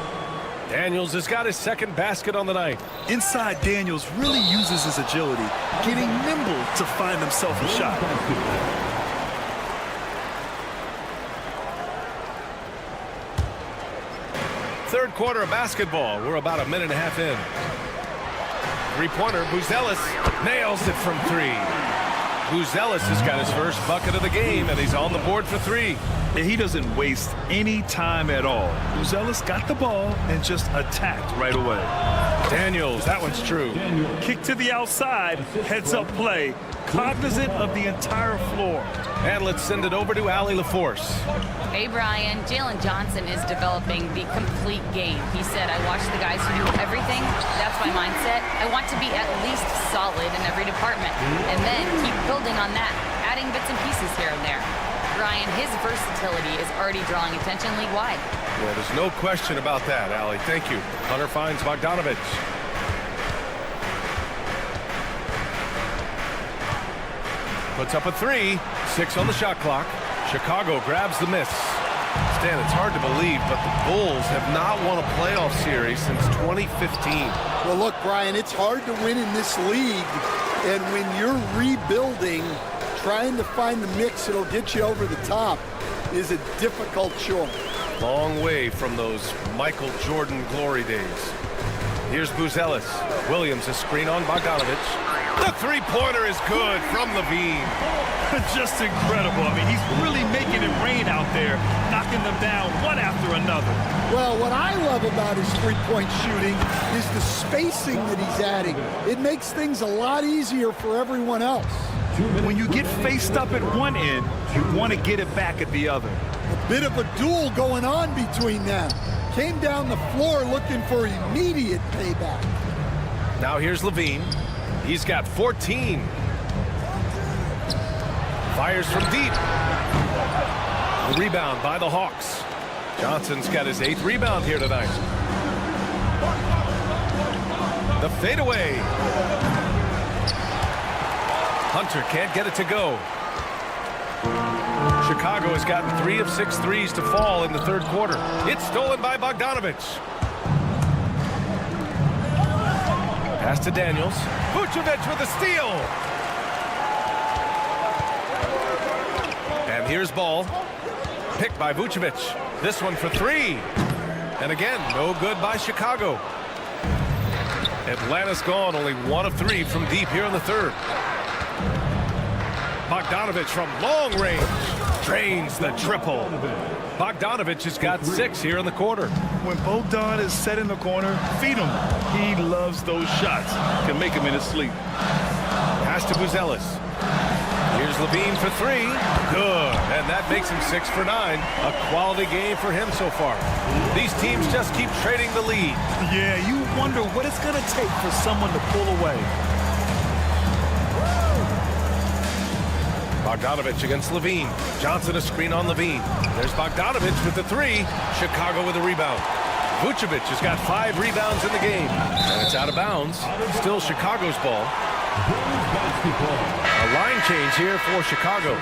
S7: Daniels has got his second basket on the night.
S8: Inside, Daniels really uses his agility, getting nimble to find himself a shot.
S7: Third quarter of basketball. We're about a minute and a half in. Three-pointer, Buzelis nails it from 3. Buzelis has got his first bucket of the game, and he's on the board for 3.
S8: And he doesn't waste any time at all. Buzelis got the ball and just attacked right away.
S7: Daniels, that one's true.
S8: Kick to the outside, heads-up play, cognizant of the entire floor.
S7: And let's send it over to Allie LaForce.
S9: Hey, Brian. Jalen Johnson is developing the complete game. He said, I watch the guys who do everything. That's my mindset. I want to be at least solid in every department and then keep building on that, adding bits and pieces here and there. Brian, his versatility is already drawing attention league-wide.
S7: Yeah, there's no question about that, Allie. Thank you. Hunter finds Bogdanovich. Puts up a 3. 6 on the shot clock. Chicago grabs the miss. Stan, it's hard to believe, but the Bulls have not won a playoff series since 2015.
S2: Well, look, Brian, it's hard to win in this league. And when you're rebuilding, trying to find the mix that'll get you over the top is a difficult chore.
S7: Long way from those Michael Jordan glory days. Here's Buzelis. Williams, a screen on Bogdanovich. The three-pointer is good from Levine.
S8: Just incredible. I mean, he's really making it rain out there, knocking them down one after another.
S2: Well, what I love about his three-point shooting is the spacing that he's adding. It makes things a lot easier for everyone else.
S8: When you get faced up at one end, you want to get it back at the other.
S2: A bit of a duel going on between them. Came down the floor looking for immediate payback.
S7: Now here's Levine. He's got 14. Fires from deep. The rebound by the Hawks. Johnson's got his 8th rebound here tonight. The fadeaway. Hunter can't get it to go. Chicago has gotten 3 of 6 threes to fall in the third quarter. It's stolen by Bogdanovich. Pass to Daniels. Vucevic with a steal. And here's Ball. Picked by Vucevic. This one for 3. And again, no good by Chicago. Atlanta's gone only 1 of 3 from deep here in the third. Bogdanovich from long range. Drains the triple. Bogdanovich has got 6 here in the quarter.
S8: When Bogdan is set in the corner, feed him. He loves those shots. Can make him in his sleep.
S7: Pass to Buzelis. Here's Levine for 3. Good. And that makes him 6 for 9. A quality game for him so far. These teams just keep trading the lead.
S8: Yeah, you wonder what it's going to take for someone to pull away.
S7: Bogdanovich against Levine. Johnson a screen on Levine. There's Bogdanovich with the 3. Chicago with a rebound. Vucevic has got 5 rebounds in the game. And it's out of bounds. Still Chicago's ball. A line change here for Chicago.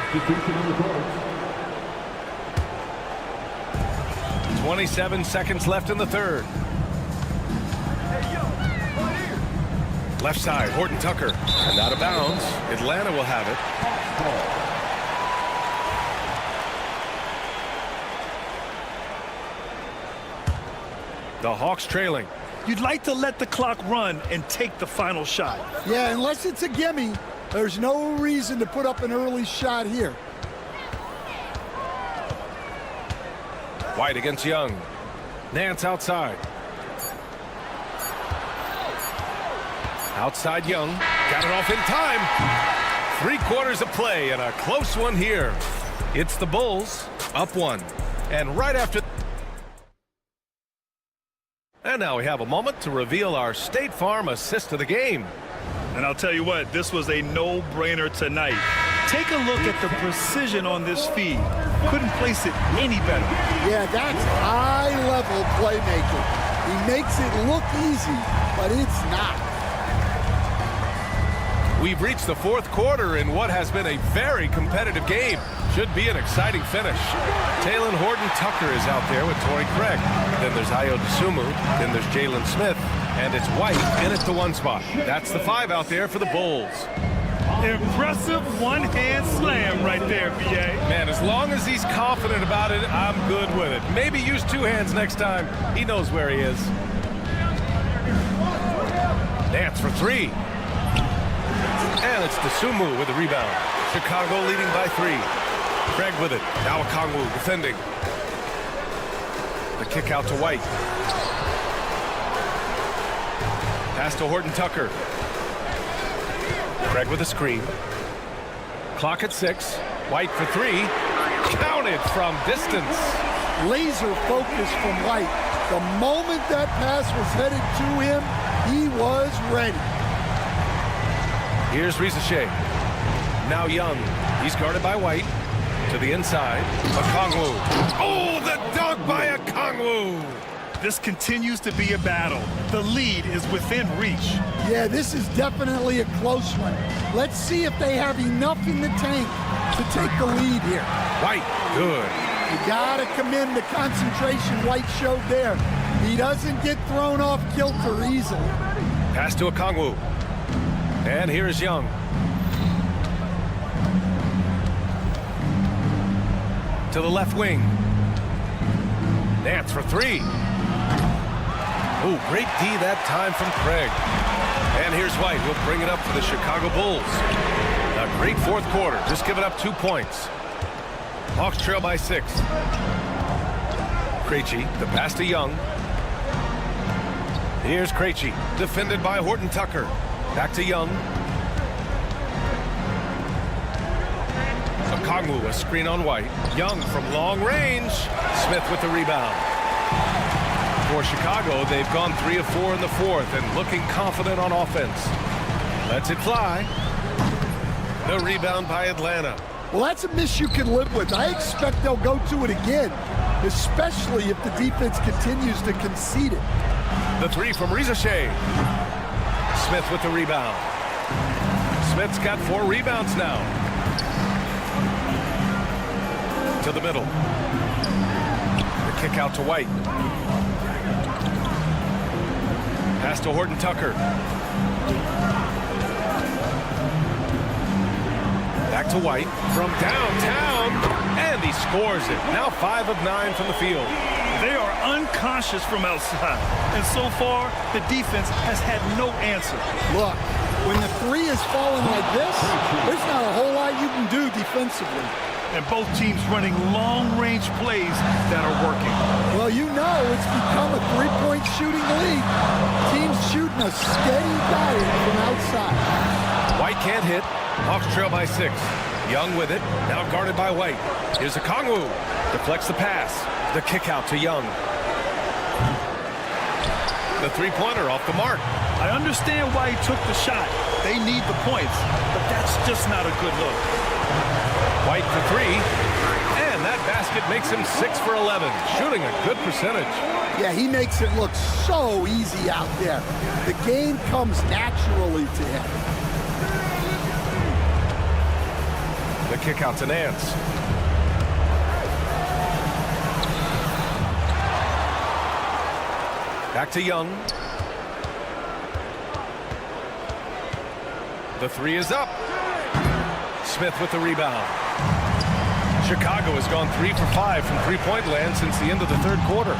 S7: 27 seconds left in the third. Left side, Horton Tucker. And out of bounds. Atlanta will have it. The Hawks trailing.
S8: You'd like to let the clock run and take the final shot.
S2: Yeah, unless it's a gimme, there's no reason to put up an early shot here.
S7: White against Young. Nance outside. Outside Young. Got it off in time. 3/4 of play and a close one here. It's the Bulls up 1. And right after. And now we have a moment to reveal our State Farm assist of the game.
S8: And I'll tell you what, this was a no-brainer tonight. Take a look at the precision on this feed. Couldn't place it any better.
S2: Yeah, that's high-level playmaking. He makes it look easy, but it's not.
S7: We've reached the 4th quarter in what has been a very competitive game. Should be an exciting finish. Taylor Horton-Tucker is out there with Torrey Craig. Then there's Ayo Dosunmu. Then there's Jalen Smith. And it's White in at the 1 spot. That's the 5 out there for the Bulls.
S8: Impressive one-hand slam right there, B.A.
S7: Man, as long as he's confident about it, I'm good with it. Maybe use 2 hands next time. He knows where he is. Nance for 3. And it's Dosunmu with the rebound. Chicago leading by 3. Craig with it. Now Okongwu defending. The kick out to White. Pass to Horton-Tucker. Craig with a screen. Clock at 6. White for 3. Counted from distance.
S2: Laser focus from White. The moment that pass was headed to him, he was ready.
S7: Here's Rizachet. Now Young. He's guarded by White. To the inside. Okongwu. Oh, the dunk by Okongwu.
S8: This continues to be a battle. The lead is within reach.
S2: Yeah, this is definitely a close one. Let's see if they have enough in the tank to take the lead here.
S7: White, good.
S2: You gotta commend the concentration White showed there. He doesn't get thrown off kilter easily.
S7: Pass to Okongwu. And here's Young. To the left wing. Nance for 3. Oh, great D that time from Craig. And here's White. He'll bring it up for the Chicago Bulls. A great 4th quarter. Just giving up 2 points. Hawks trail by 6. Krejci, the pass to Young. Here's Krejci, defended by Horton-Tucker. Back to Young. Okongwu, a screen on White. Young from long range. Smith with the rebound. For Chicago, they've gone 3 of 4 in the 4th and looking confident on offense. Lets it fly. The rebound by Atlanta.
S2: Well, that's a miss you can live with. I expect they'll go to it again, especially if the defense continues to concede it.
S7: The 3 from Rizachet. Smith with the rebound. Smith's got 4 rebounds now. To the middle. The kick out to White. Pass to Horton-Tucker. Back to White from downtown, and he scores it. Now 5 of 9 from the field.
S8: They are unconscious from outside, and so far, the defense has had no answer.
S2: Look, when the 3 is falling like this, there's not a whole lot you can do defensively.
S8: And both teams running long-range plays that are working.
S2: Well, you know it's become a 3-point shooting league. Teams shooting a steady diet from outside.
S7: White can't hit. Hawks trail by 6. Young with it. Now guarded by White. Here's Okongwu. Deflects the pass. The kick out to Young. The 3-pointer off the mark.
S8: I understand why he took the shot. They need the points, but that's just not a good look.
S7: White for 3. And that basket makes him 6 for 11. Shooting a good percentage.
S2: Yeah, he makes it look so easy out there. The game comes naturally to him.
S7: The kick out to Nance. Back to Young. The 3 is up. Smith with the rebound. Chicago has gone 3 for 5 from 3-point land since the end of the 3rd quarter.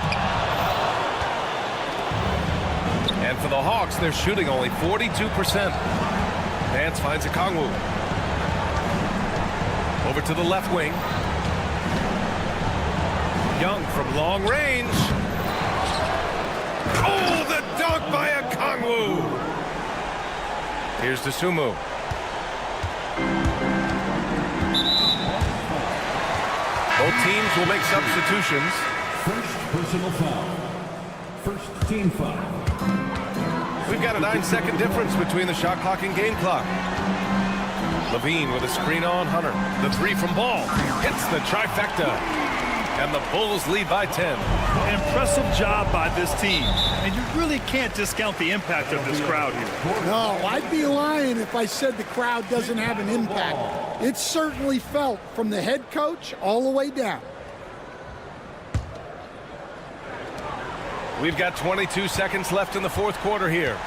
S7: And for the Hawks, they're shooting only 42%. Nance finds Okongwu. Over to the left wing. Young from long range. Oh, the dunk by Okongwu. Here's Dosunmu. Both teams will make substitutions.
S10: First personal foul. First team foul.
S7: We've got a 9-second difference between the shot clock and game clock. Levine with a screen on Hunter. The three from Ball. Hits the trifecta. And the Bulls lead by 10.
S8: Impressive job by this team. And you really can't discount the impact of this crowd here.
S2: No, I'd be lying if I said the crowd doesn't have an impact. It's certainly felt from the head coach all the way down.
S7: We've got 22 seconds left in the fourth quarter here.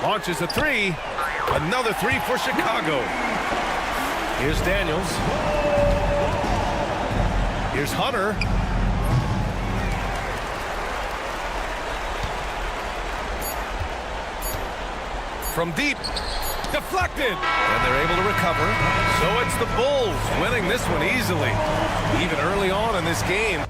S7: Launches a three. Another three for Chicago. Here's Daniels. Here's Hunter. From deep. Deflected. And they're able to recover. So it's the Bulls winning this one easily. Even early on in this game.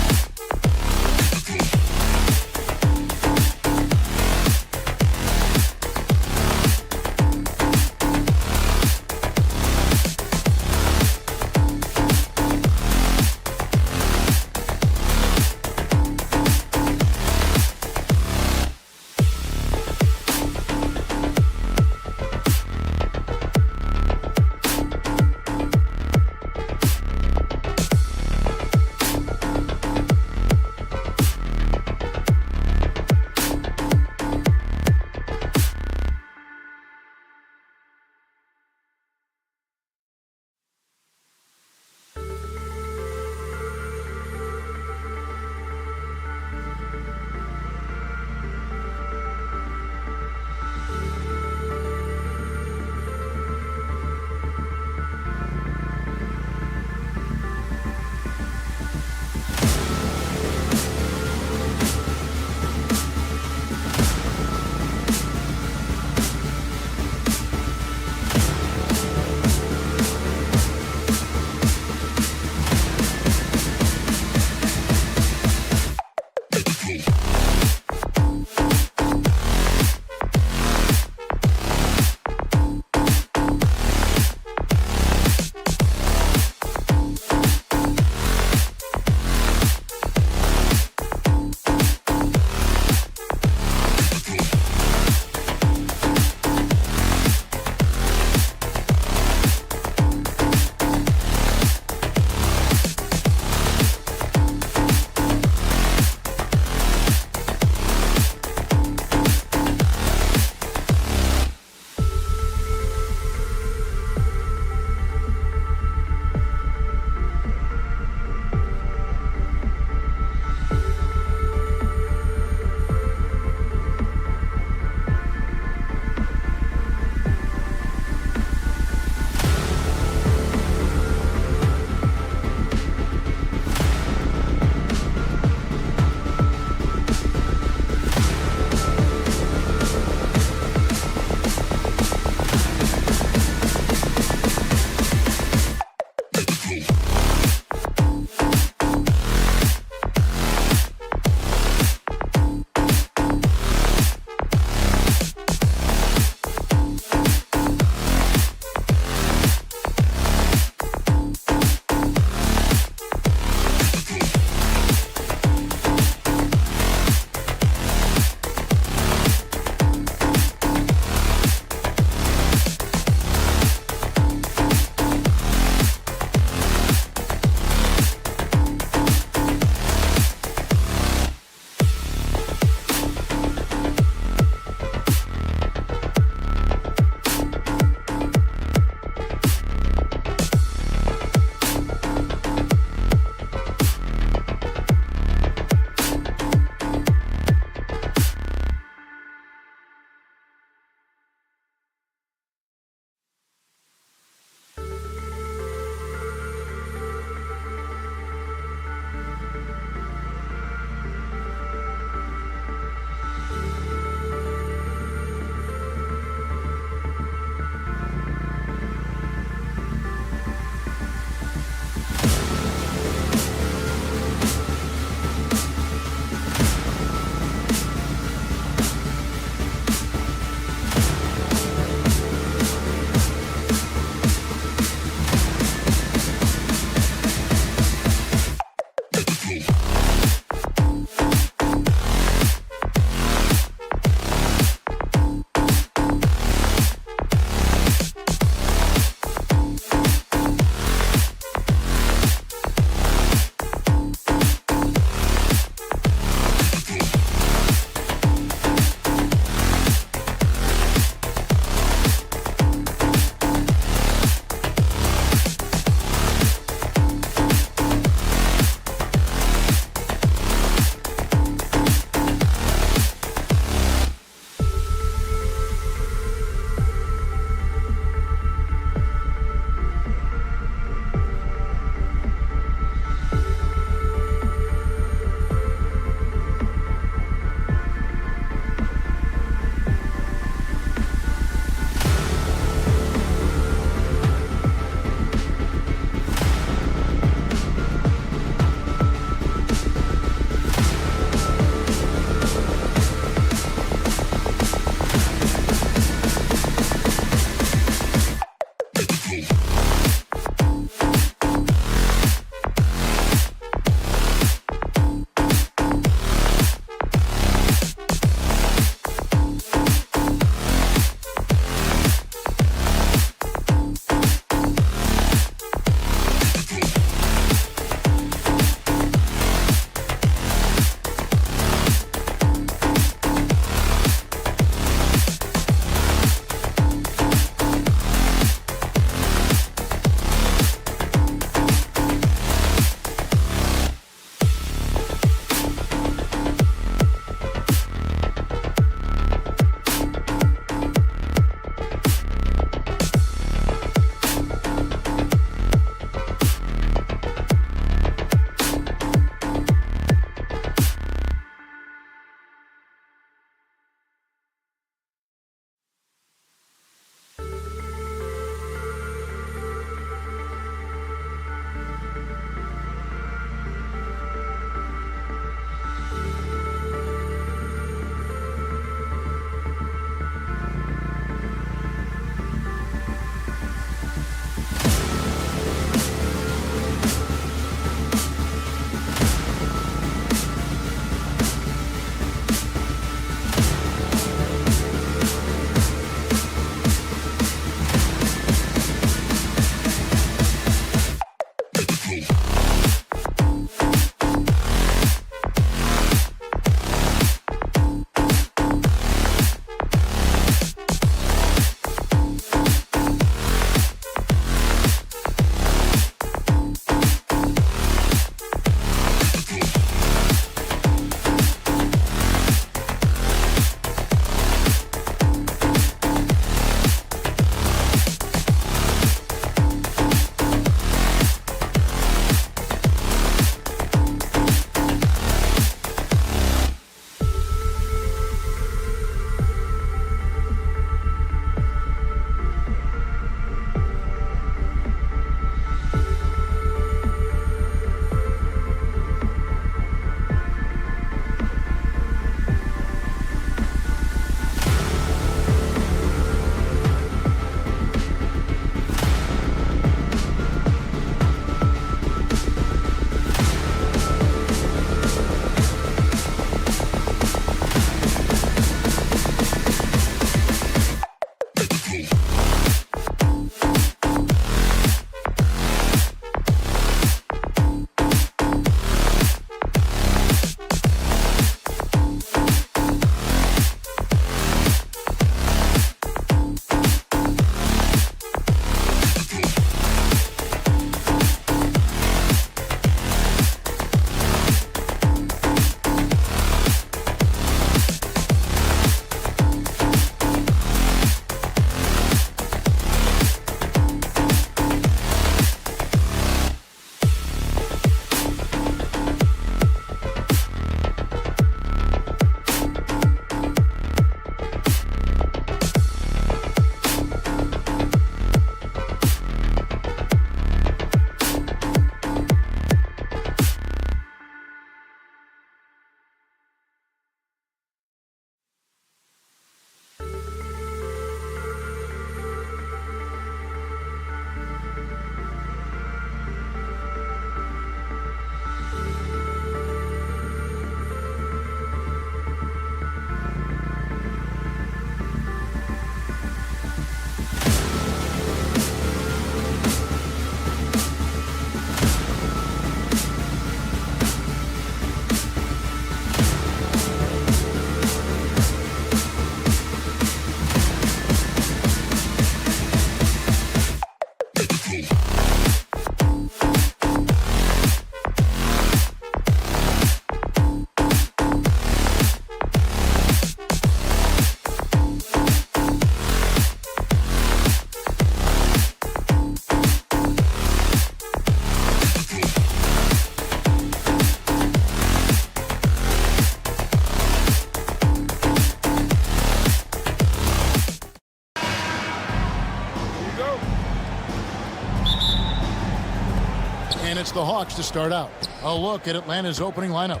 S1: It's the Hawks to start out. A look at Atlanta's opening lineup.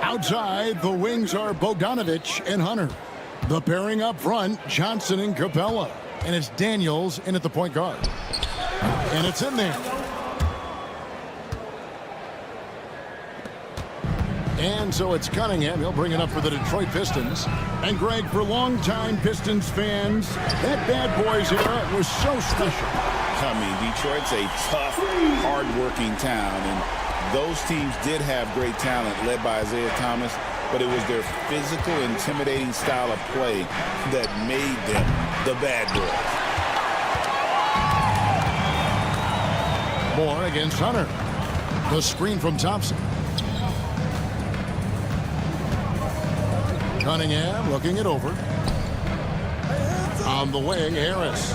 S1: Outside, the wings are Bogdanovich and Hunter. The pairing up front, Johnson and Capella. And it's Daniels in at the point guard. And it's in there. And so it's Cunningham. He'll bring it up for the Detroit Pistons. And Greg, for longtime Pistons fans, that bad boys era was so special.
S3: I mean, Detroit's a tough, hard-working town, and those teams did have great talent led by Isaiah Thomas, but it was their physical, intimidating style of play that made them the bad boys.
S1: Moore against Hunter. The screen from Thompson. Cunningham looking it over. On the wing, Harris.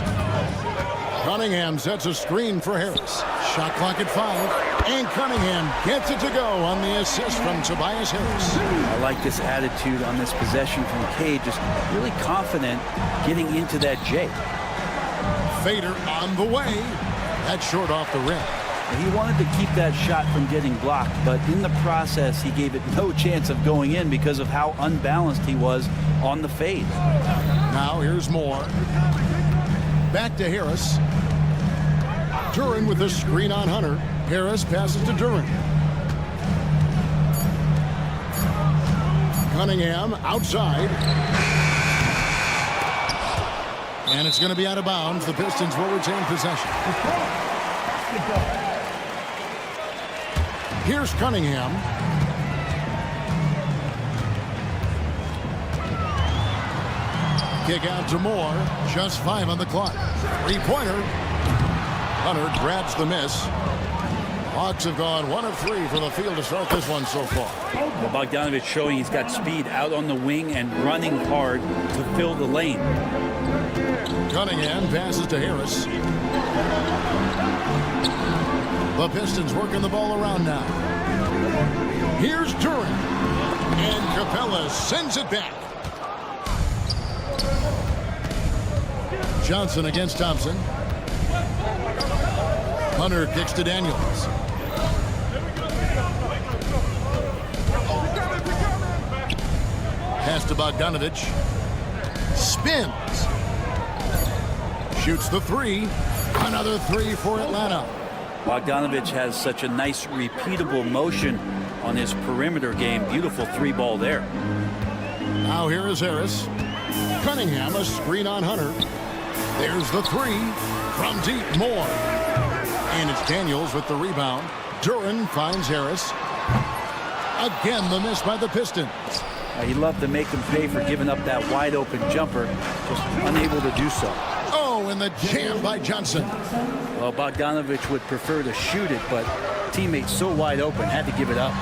S1: Cunningham sets a screen for Harris. Shot clock at 5. And Cunningham gets it to go on the assist from Tobias Harris.
S11: I like this attitude on this possession from Cade. Just really confident getting into that J.
S1: Fader on the way. That's short off the rim.
S11: He wanted to keep that shot from getting blocked, but in the process, he gave it no chance of going in because of how unbalanced he was on the fade.
S1: Now here's Moore. Back to Harris. Duren with a screen on Hunter. Harris passes to Duren. Cunningham outside. And it's going to be out of bounds. The Pistons will retain possession. Here's Cunningham. Kick out to Moore. Just 5 on the clock. Three-pointer. Hunter grabs the miss. Hawks have gone 1 of 3 from the field to start this one so far.
S11: Well, Bogdanovich showing he's got speed out on the wing and running hard to fill the lane.
S1: Cunningham passes to Harris. The Pistons working the ball around now. Here's Duren. And Capella sends it back. Johnson against Thompson. Hunter kicks to Daniels. Pass to Bogdanovich. Spins. Shoots the 3. Another 3 for Atlanta.
S11: Bogdanovich has such a nice repeatable motion on his perimeter game. Beautiful 3-ball there.
S1: Now here is Harris. Cunningham, a screen on Hunter. There's the 3 from deep. Moore. And it's Daniels with the rebound. Duren finds Harris. Again, the miss by the Pistons.
S11: He loved to make them pay for giving up that wide open jumper. Just unable to do so.
S1: Oh, and the jam by Johnson.
S11: Well, Bogdanovich would prefer to shoot it, but teammates so wide open had to give it up.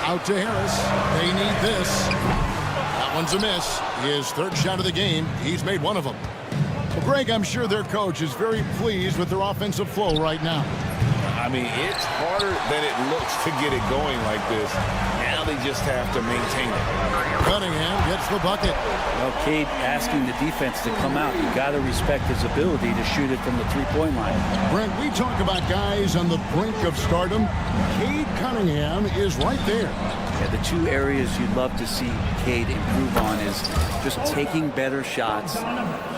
S1: Out to Harris. They need this. That one's a miss. His 3rd shot of the game. He's made 1 of them. Well, Greg, I'm sure their coach is very pleased with their offensive flow right now.
S3: I mean, it's harder than it looks to get it going like this. Now they just have to maintain it.
S1: Cunningham gets the bucket.
S11: Well, Cade asking the defense to come out. You got to respect his ability to shoot it from the 3-point line.
S1: Brent, we talk about guys on the brink of stardom. Cade Cunningham is right there.
S11: Yeah, the 2 areas you'd love to see Cade improve on is just taking better shots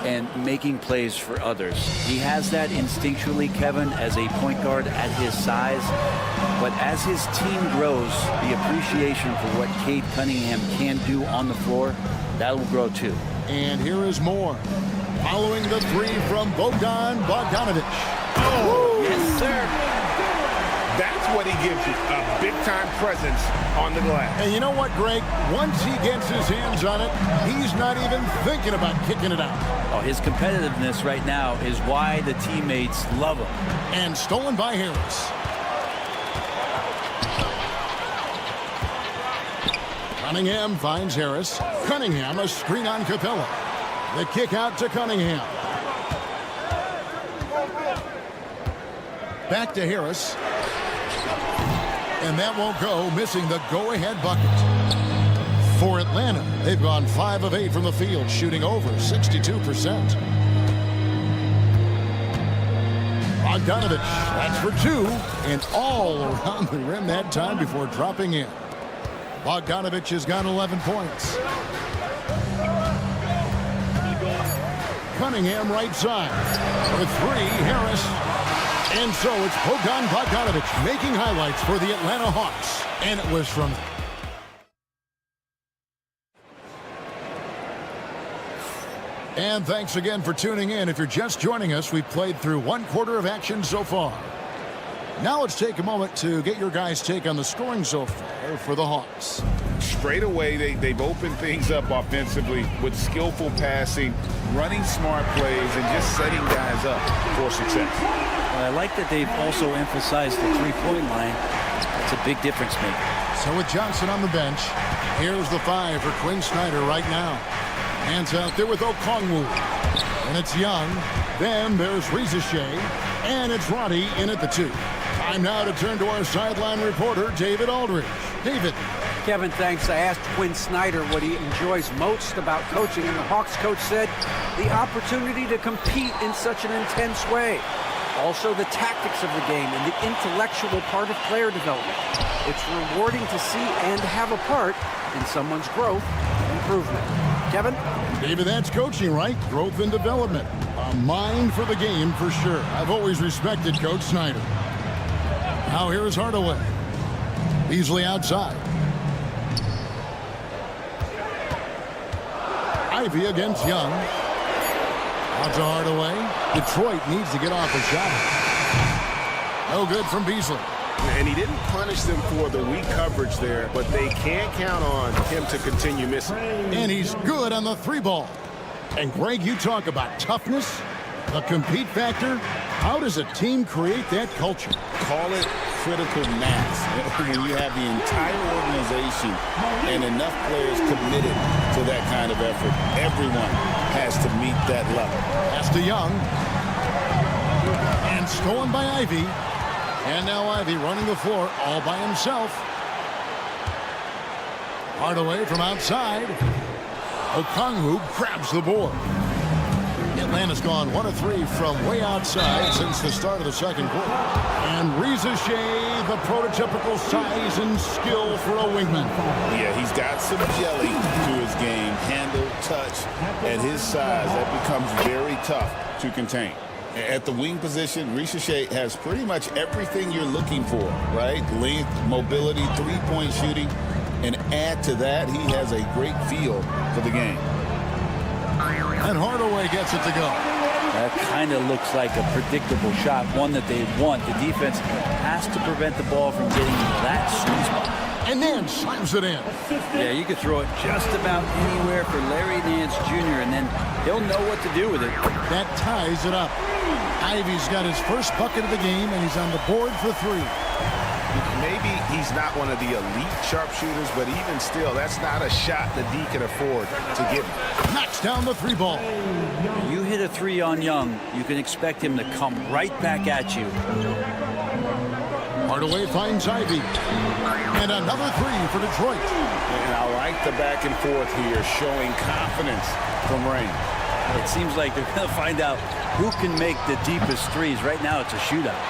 S11: and making plays for others. He has that instinctually, Kevin, as a point guard at his size. But as his team grows, the appreciation for what Cade Cunningham can do on the floor, that will grow too.
S1: And here is Moore. Following the 3 from Bogdanovich.
S3: Oh, yes, sir. That's what he gives you, a big-time presence on the glass.
S1: And you know what, Greg? Once he gets his hands on it, he's not even thinking about kicking it out.
S11: Oh, his competitiveness right now is why the teammates love him.
S1: And stolen by Harris. Cunningham finds Harris. Cunningham, a screen on Capella. The kick out to Cunningham. Back to Harris. And that won't go, missing the go-ahead bucket. For Atlanta, they've gone 5 of 8 from the field, shooting over 62%. Bogdanovich, that's for 2, and all around the rim that time before dropping in. Bogdanovich has got 11 points. Cunningham right side. For 3, Harris. And so it's Bogdanovich making highlights for the Atlanta Hawks. And it was from... And thanks again for tuning in. If you're just joining us, we've played through 1 quarter of action so far. Now let's take a moment to get your guys' take on the scoring so far for the Hawks.
S3: Straight away, they've opened things up offensively with skillful passing, running smart plays, and just setting guys up for success.
S11: I like that they've also emphasized the three-point line. It's a big difference maker.
S1: So with Johnson on the bench, here's the 5 for Quinn Snyder right now. Hands out there with Okongwu. And it's Young. Then there's Rizashea. And it's Roddy in at the 2. Time now to turn to our sideline reporter, David Aldridge. David.
S5: Kevin, thanks. I asked Quinn Snyder what he enjoys most about coaching, and the Hawks coach said the opportunity to compete in such an intense way. Also the tactics of the game and the intellectual part of player development. It's rewarding to see and have a part in someone's growth and improvement. Kevin?
S1: David, that's coaching, right? Growth and development. A mind for the game for sure. I've always respected Coach Snyder. Now here's Hardaway. Beasley outside. Ivy against Young. Out to Hardaway. Detroit needs to get off a shot. No good from Beasley.
S6: And he didn't punish them for the weak coverage there, but they can't count on him to continue missing.
S1: And he's good on the 3 ball. And Greg, you talk about toughness, the compete factor. How does a team create that culture?
S3: Call it critical mass. When you have the entire organization and enough players committed to that kind of effort, everyone has to meet that level.
S1: Pass to Young. And stolen by Ivy. And now Ivy running the floor all by himself. Hardaway from outside. Okongwu grabs the board. Atlanta's gone 1 of 3 from way outside since the start of the second quarter. And Rizashea, the prototypical size and skill for a wingman.
S3: Yeah, he's got some jelly to his game. Handle, touch. At his size, that becomes very tough to contain. At the wing position, Rizashea has pretty much everything you're looking for, right? Length, mobility, three-point shooting. And add to that, he has a great feel for the game.
S1: And Hardaway gets it to go.
S11: That kind of looks like a predictable shot, one that they want. The defense has to prevent the ball from getting into that sweet spot.
S1: And then slams it in.
S11: Yeah, you could throw it just about anywhere for Larry Nance Jr., and then he'll know what to do with it.
S1: That ties it up. Ivy's got his first bucket of the game, and he's on the board for 3.
S6: Maybe he's not one of the elite sharpshooters, but even still, that's not a shot that D can afford to get.
S1: Knocks down the 3 ball.
S11: You hit a 3 on Young, you can expect him to come right back at you.
S1: Hardaway finds Ivy. And another 3 for Detroit.
S3: And I like the back and forth here, showing confidence from Rain.
S11: It seems like they're going to find out who can make the deepest threes. Right now, it's a shootout.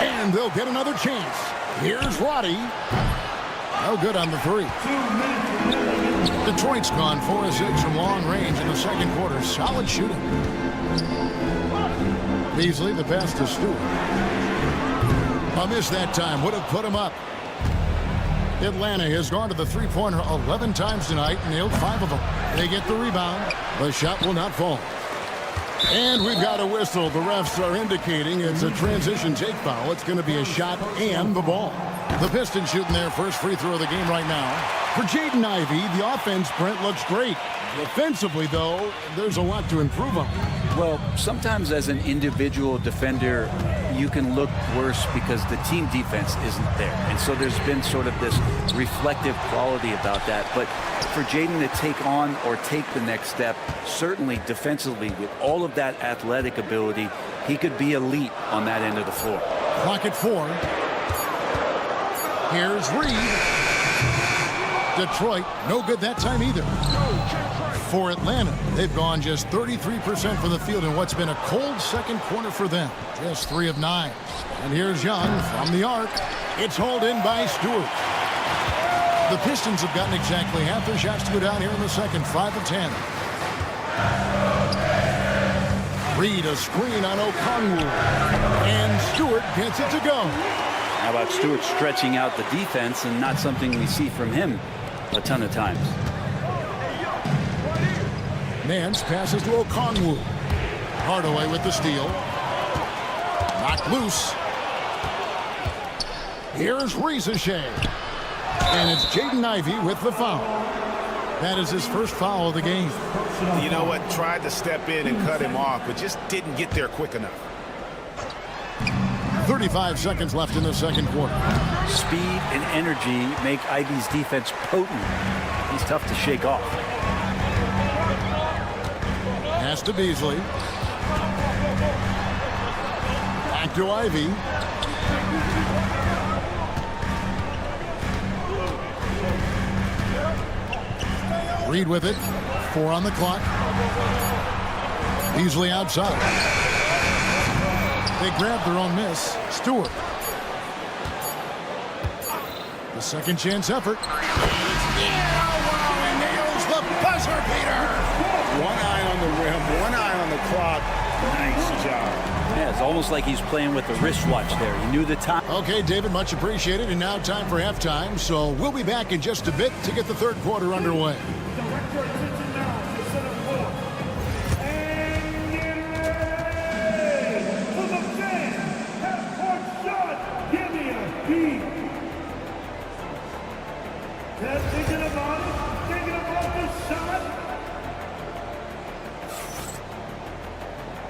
S1: And they'll get another chance. Here's Roddy. No good on the 3. Detroit's gone 4 of 6 from long range in the second quarter. Solid shooting. Beasley, the pass to Stewart. A miss that time. Would have put him up. Atlanta has gone to the 3-pointer 11 times tonight and nailed 5 of them. They get the rebound. The shot will not fall. And we've got a whistle. The refs are indicating it's a transition take foul. It's going to be a shot and the ball. The Pistons shooting their first free throw of the game right now. For Jaden Ivey, the offense, Brent, looks great. Defensively, though, there's a lot to improve on.
S11: Well, sometimes as an individual defender, you can look worse because the team defense isn't there. And so there's been sort of this reflective quality about that. But for Jaden to take on or take the next step, certainly defensively, with all of that athletic ability, he could be elite on that end of the floor.
S1: Clock at 4. Here's Reed. Detroit, no good that time either. For Atlanta, they've gone just 33% from the field in what's been a cold second quarter for them. Just 3 of 9. And here's Young from the arc. It's hauled in by Stewart. The Pistons have gotten exactly half their shots to go down here in the second, 5 of 10. Reed a screen on Okongwu. And Stewart gets it to go.
S11: How about Stewart stretching out the defense, and not something we see from him a ton of times.
S1: Nance passes to Okongwu. Hardaway with the steal. Knocked loose. Here's Ricochet. And it's Jaden Ivey with the foul. That is his first foul of the game.
S3: You know what? Tried to step in and cut him off, but just didn't get there quick enough.
S1: 35 seconds left in the second quarter.
S11: Speed and energy make Ivey's defense potent. He's tough to shake off.
S1: Pass to Beasley. Back to Ivey. Reed with it. 4 on the clock. Beasley outside. They grabbed their own miss. Stewart. The second chance effort. Yeah, wow, he nails the buzzer beater.
S3: One eye on the rim, one eye on the clock. Nice job.
S11: Yeah, it's almost like he's playing with the wristwatch there. He knew the time.
S1: Okay, David, much appreciated. And now time for halftime. So we'll be back in just a bit to get the third quarter underway.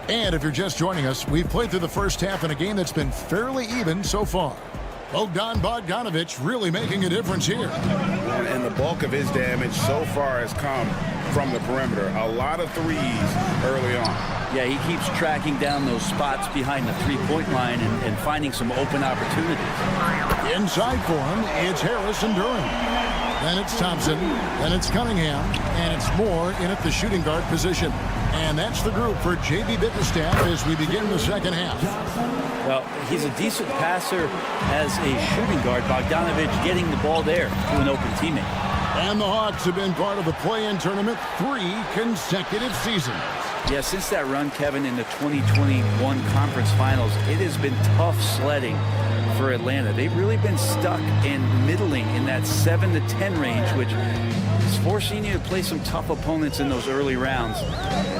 S1: And if you're just joining us, we've played through the first half in a game that's been fairly even so far. Bogdanović really making a difference here.
S3: And the bulk of his damage so far has come from the perimeter. A lot of threes early on.
S11: Yeah, he keeps tracking down those spots behind the three-point line and finding some open opportunities.
S1: Inside for him, it's Harris and Durant. Then it's Thompson, then it's Cunningham, and it's Moore in at the shooting guard position. And that's the group for J.B. Bickerstaff as we begin the second half.
S11: Well, he's a decent passer as a shooting guard. Bogdanović getting the ball there to an open teammate.
S1: And the Hawks have been part of the play-in tournament 3 consecutive seasons.
S11: Yeah, since that run, Kevin, in the 2021 conference finals, it has been tough sledding for Atlanta. They've really been stuck in middling in that 7 to 10 range, which is forcing you to play some tough opponents in those early rounds.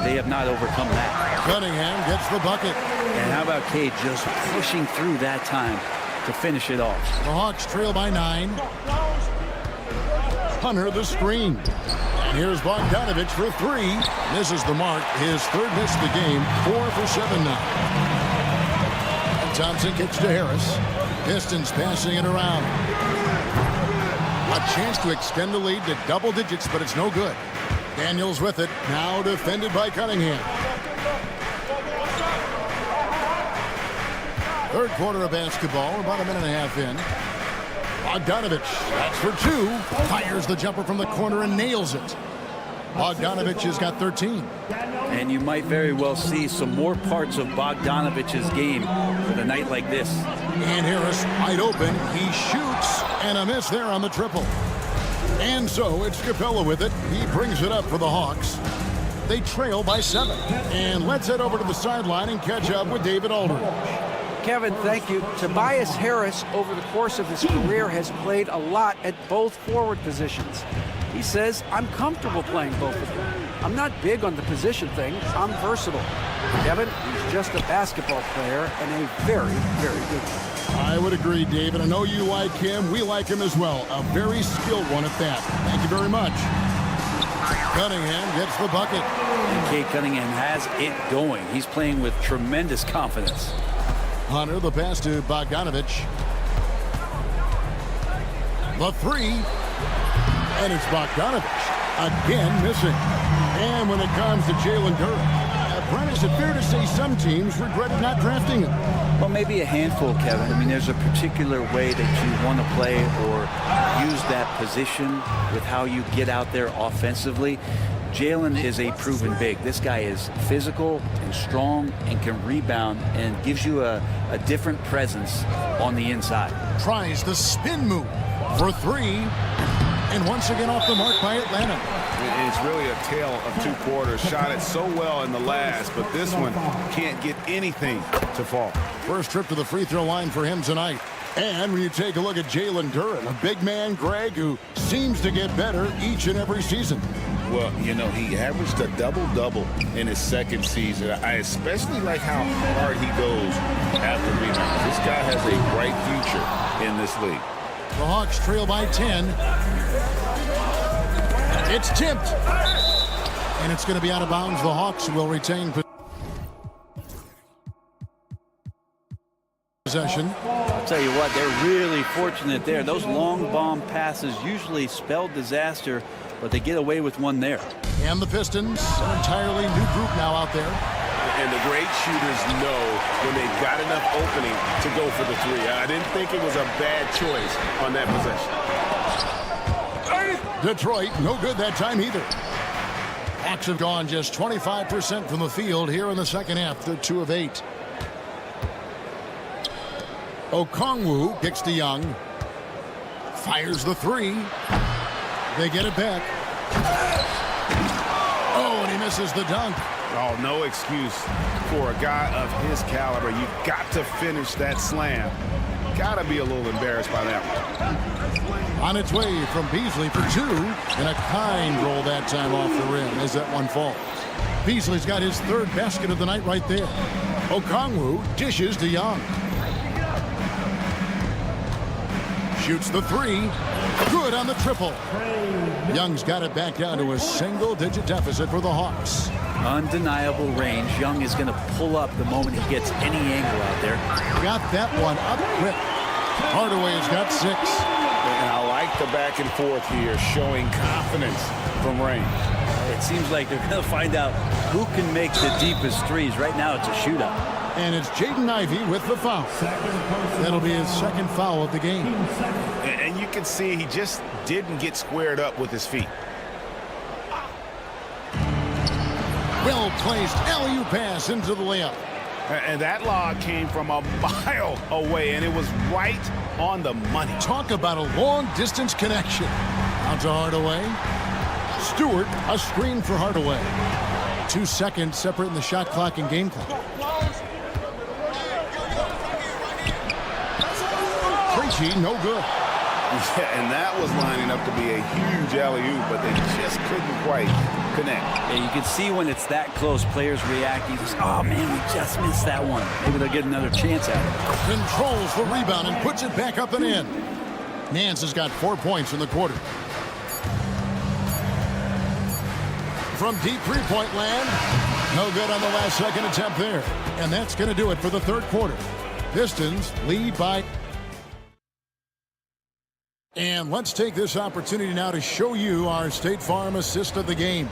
S11: They have not overcome that.
S1: Cunningham gets the bucket.
S11: And how about Cade just pushing through that time to finish it off?
S1: The Hawks trail by 9. Hunter the screen. And here's Bogdanović for 3. Misses the mark. His third miss of the game. 4 for 7 now. And Thompson kicks to Harris. Pistons passing it around. A chance to extend the lead to double digits, but it's no good. Daniels with it. Now defended by Cunningham. Third quarter of basketball. About a minute and a half in. Bogdanović, that's for 2. Fires the jumper from the corner and nails it. Bogdanović has got 13.
S11: And you might very well see some more parts of Bogdanović's game with a night like this.
S1: And Harris wide open. He shoots, and a miss there on the triple. And so it's Capella with it. He brings it up for the Hawks. They trail by 7. And let's head over to the sideline and catch up with David Aldridge.
S5: Kevin, thank you. Tobias Harris, over the course of his career, has played a lot at both forward positions. He says, I'm comfortable playing both of them. I'm not big on the position thing. I'm versatile. Kevin, he's just a basketball player and a very, very good one.
S1: I would agree, David. I know you like him. We like him as well. A very skilled one at that. Thank you very much. Cunningham gets the bucket.
S11: And Cade Cunningham has it going. He's playing with tremendous confidence.
S1: Hunter, the pass to Bogdanović. The 3. And it's Bogdanović again missing. And when it comes to Jalen Durant, a Brent, is it fair to say some teams regretted not drafting him?
S11: Well, maybe a handful, Kevin. I mean, there's a particular way that you want to play or use that position with how you get out there offensively. Jalen is a proven big. This guy is physical and strong and can rebound and gives you a different presence on the inside.
S1: Tries the spin move for three. And once again off the mark by Atlanta.
S3: It's really a tale of two quarters. Shot it so well in the last, but this one can't get anything to fall.
S1: First trip to the free throw line for him tonight. And when you take a look at Jalen Duren, a big man, Greg, who seems to get better each and every season.
S3: Well, you know, he averaged a double-double in his second season. I especially like how hard he goes after rebounds. This guy has a bright future in this league.
S1: The Hawks trail by 10. It's tipped. And it's going to be out of bounds. The Hawks will retain possession.
S11: I'll tell you what, they're really fortunate there. Those long bomb passes usually spell disaster, but they get away with one there.
S1: And the Pistons, an entirely new group now out there.
S6: And the great shooters know when they've got enough opening to go for the three. I didn't think it was a bad choice on that possession.
S1: Detroit, no good that time either. Hawks have gone just 25% from the field here in the second half. They're 2 of 8. Okongwu kicks to Young. Fires the three. They get it back. Oh, and he misses the dunk.
S3: Oh, no excuse for a guy of his caliber. You got to finish that slam. Got to be a little embarrassed by that one.
S1: On its way from Beasley for 2, and a kind roll that time off the rim as that one falls. Beasley's got his 3rd basket of the night right there. Okongwu dishes to Young. Shoots the 3. Good on the triple. Young's got it back down to a single-digit deficit for the Hawks.
S11: Undeniable range. Young is going to pull up the moment he gets any angle out there.
S1: Got that one up quick. Hardaway's got 6.
S3: And I like the back and forth here, showing confidence from range.
S11: It seems like they're going to find out who can make the deepest threes. Right now it's a shootout.
S1: And it's Jaden Ivey with the foul. That'll be his 2nd foul of the game.
S3: And you can see he just didn't get squared up with his feet.
S1: Well-placed alley-oop pass into the layup.
S3: And that lob came from a mile away, and it was right on the money.
S1: Talk about a long-distance connection. Out to Hardaway. Stewart, a screen for Hardaway. 2 seconds separating the shot clock and game clock. Krejci, no good.
S3: Yeah, and that was lining up to be a huge alley-oop, but they just couldn't quite connect.
S11: Yeah, you can see when it's that close, players reacting. Just, oh, man, we just missed that one. Maybe they'll get another chance at it.
S1: Controls the rebound and puts it back up and in. Nance has got 4 points in the quarter. From deep three-point land, no good on the last second attempt there. And that's going to do it for the 3rd quarter. Pistons lead by... And let's take this opportunity now to show you our State Farm assist of the game.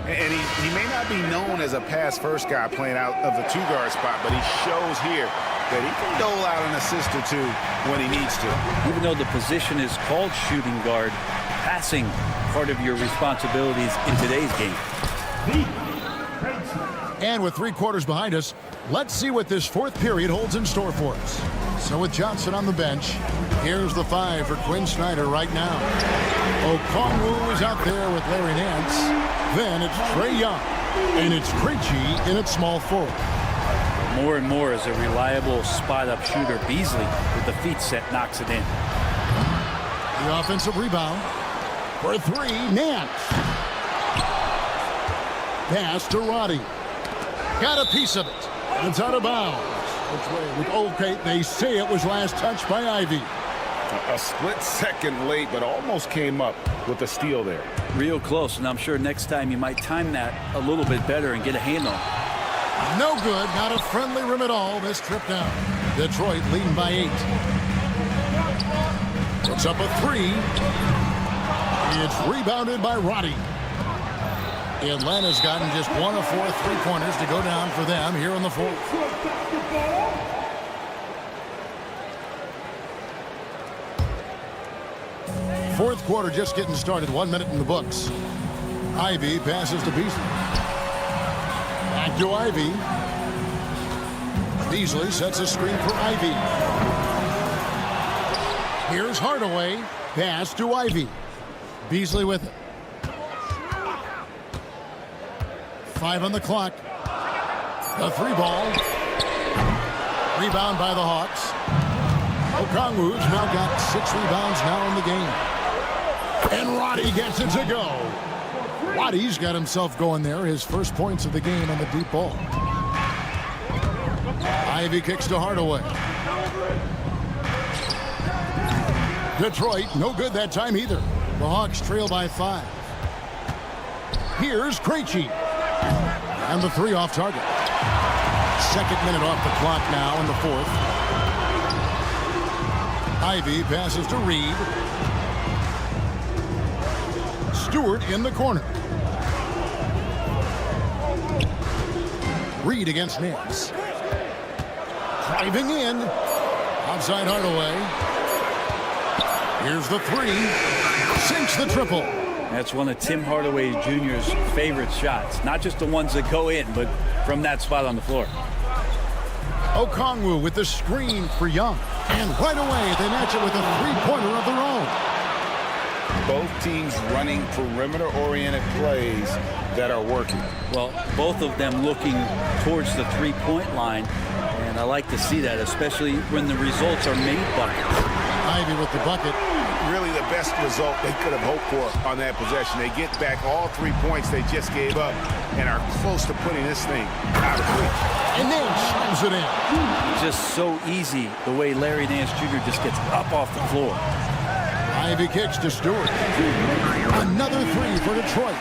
S3: And he may not be known as a pass-first guy playing out of the 2-guard spot, but he shows here that he can dole out an assist or 2 when he needs to.
S11: Even though the position is called shooting guard, passing part of your responsibilities in today's game.
S1: And with 3 quarters behind us, let's see what this 4th period holds in store for us. So with Johnson on the bench, here's the 5 for Quinn Snyder right now. Okongwu is out there with Larry Nance. Then it's Trae Young. And it's Krejci in at small forward.
S11: More and more as a reliable spot-up shooter, Beasley with the feet set knocks it in.
S1: The offensive rebound for 3, Nance. Pass to Roddy. Got a piece of it. It's out of bounds. Okay, they say it was last touched by Ivy.
S3: A split second late, but almost came up with a steal there.
S11: Real close, and I'm sure next time you might time that a little bit better and get a handle.
S1: No good, not a friendly rim at all this trip down. Detroit leading by 8. Puts up a 3. It's rebounded by Roddy. Atlanta's gotten just 1 of 4 3-pointers to go down for them here in the fourth. Fourth quarter just getting started. 1 minute in the books. Ivy passes to Beasley. Back to Ivy. Beasley sets a screen for Ivy. Here's Hardaway. Pass to Ivy. Beasley with it. 5 on the clock. The 3 ball. Rebound by the Hawks. Okongwu's now got 6 rebounds now in the game. And Roddy gets it to go. Roddy's got himself going there. His first points of the game on the deep ball. Ivy kicks to Hardaway. Detroit, no good that time either. The Hawks trail by 5. Here's Krejci. And the 3 off target. Second minute off the clock now in the fourth. Ivy passes to Reed. Stewart in the corner. Reed against Nance. Driving in. Outside Hardaway. Here's the 3. Sinks the triple.
S11: That's one of Tim Hardaway Jr.'s favorite shots. Not just the ones that go in, but from that spot on the floor.
S1: Okongwu with the screen for Young. And right away, they match it with a 3-pointer of their own.
S3: Both teams running perimeter-oriented plays that are working.
S11: Well, both of them looking towards the 3-point line. And I like to see that, especially when the results are made buckets.
S1: Ivy with the bucket.
S3: Really the best result they could have hoped for on that possession. They get back all 3 points they just gave up and are close to putting this thing out of reach.
S1: And then slams it in.
S11: Just so easy the way Larry Nance Jr. just gets up off the floor.
S1: Ivy kicks to Stewart. Another 3 for Detroit.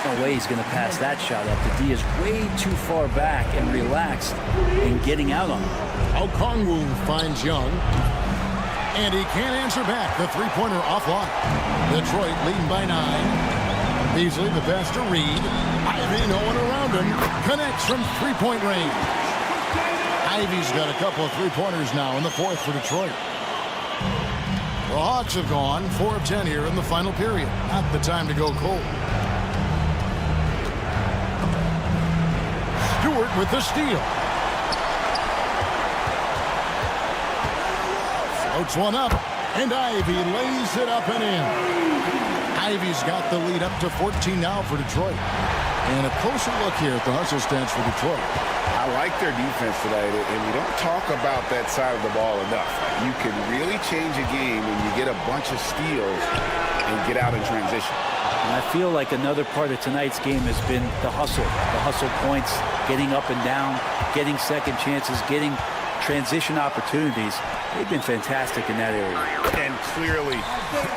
S11: No way he's going to pass that shot up. The D is way too far back and relaxed in getting out on it.
S1: Okongwu finds Young. And he can't answer back. The 3-pointer offline. Detroit leading by 9. Beasley the pass to Reed. Ivy, no one around him. Connects from 3-point range. Ivy's got a couple of 3-pointers now in the fourth for Detroit. The Hawks have gone 4 of 10 here in the final period. Not the time to go cold. Stewart with the steal. Floats one up, and Ivy lays it up and in. Ivy's got the lead up to 14 now for Detroit. And a closer look here at the hustle stats for Detroit.
S3: I like their defense tonight, and we don't talk about that side of the ball enough. You can really change a game when you get a bunch of steals and get out in transition.
S11: And I feel like another part of tonight's game has been the hustle points, getting up and down, getting second chances, getting transition opportunities. They've been fantastic in that area.
S3: And clearly,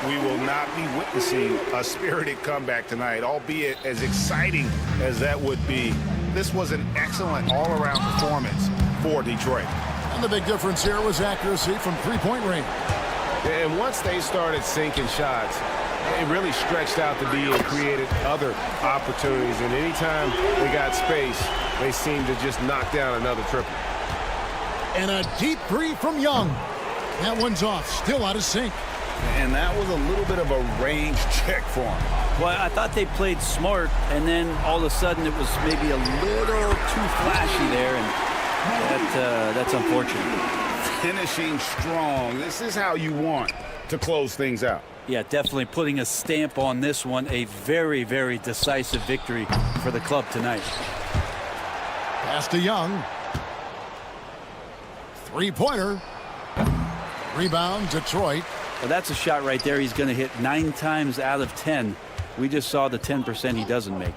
S3: we will not be witnessing a spirited comeback tonight, albeit as exciting as that would be. This was an excellent all-around performance for Detroit.
S1: And the big difference here was accuracy from 3-point range.
S6: And once they started sinking shots, it really stretched out the D and created other opportunities. And anytime they got space, they seemed to just knock down another triple.
S1: And a deep 3 from Young. That one's off, still out of sync.
S3: And that was a little bit of a range check for him.
S11: Well, I thought they played smart, and then all of a sudden it was maybe a little too flashy there, and that's unfortunate.
S3: Finishing strong. This is how you want to close things out.
S11: Yeah, definitely putting a stamp on this one. A very, very decisive victory for the club tonight.
S1: Pass to Young. 3-pointer. Rebound, Detroit.
S11: Well, that's a shot right there he's going to hit 9 times out of 10. We just saw the 10% he doesn't make.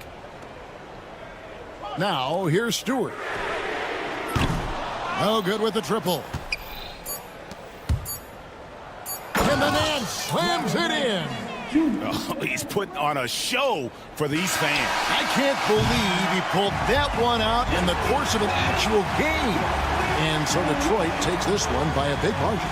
S1: Now, here's Stewart. No good with the triple. And the man slams it in.
S3: Oh, he's putting on a show for these fans.
S1: I can't believe he pulled that one out in the course of an actual game. And so Detroit takes this one by a big margin.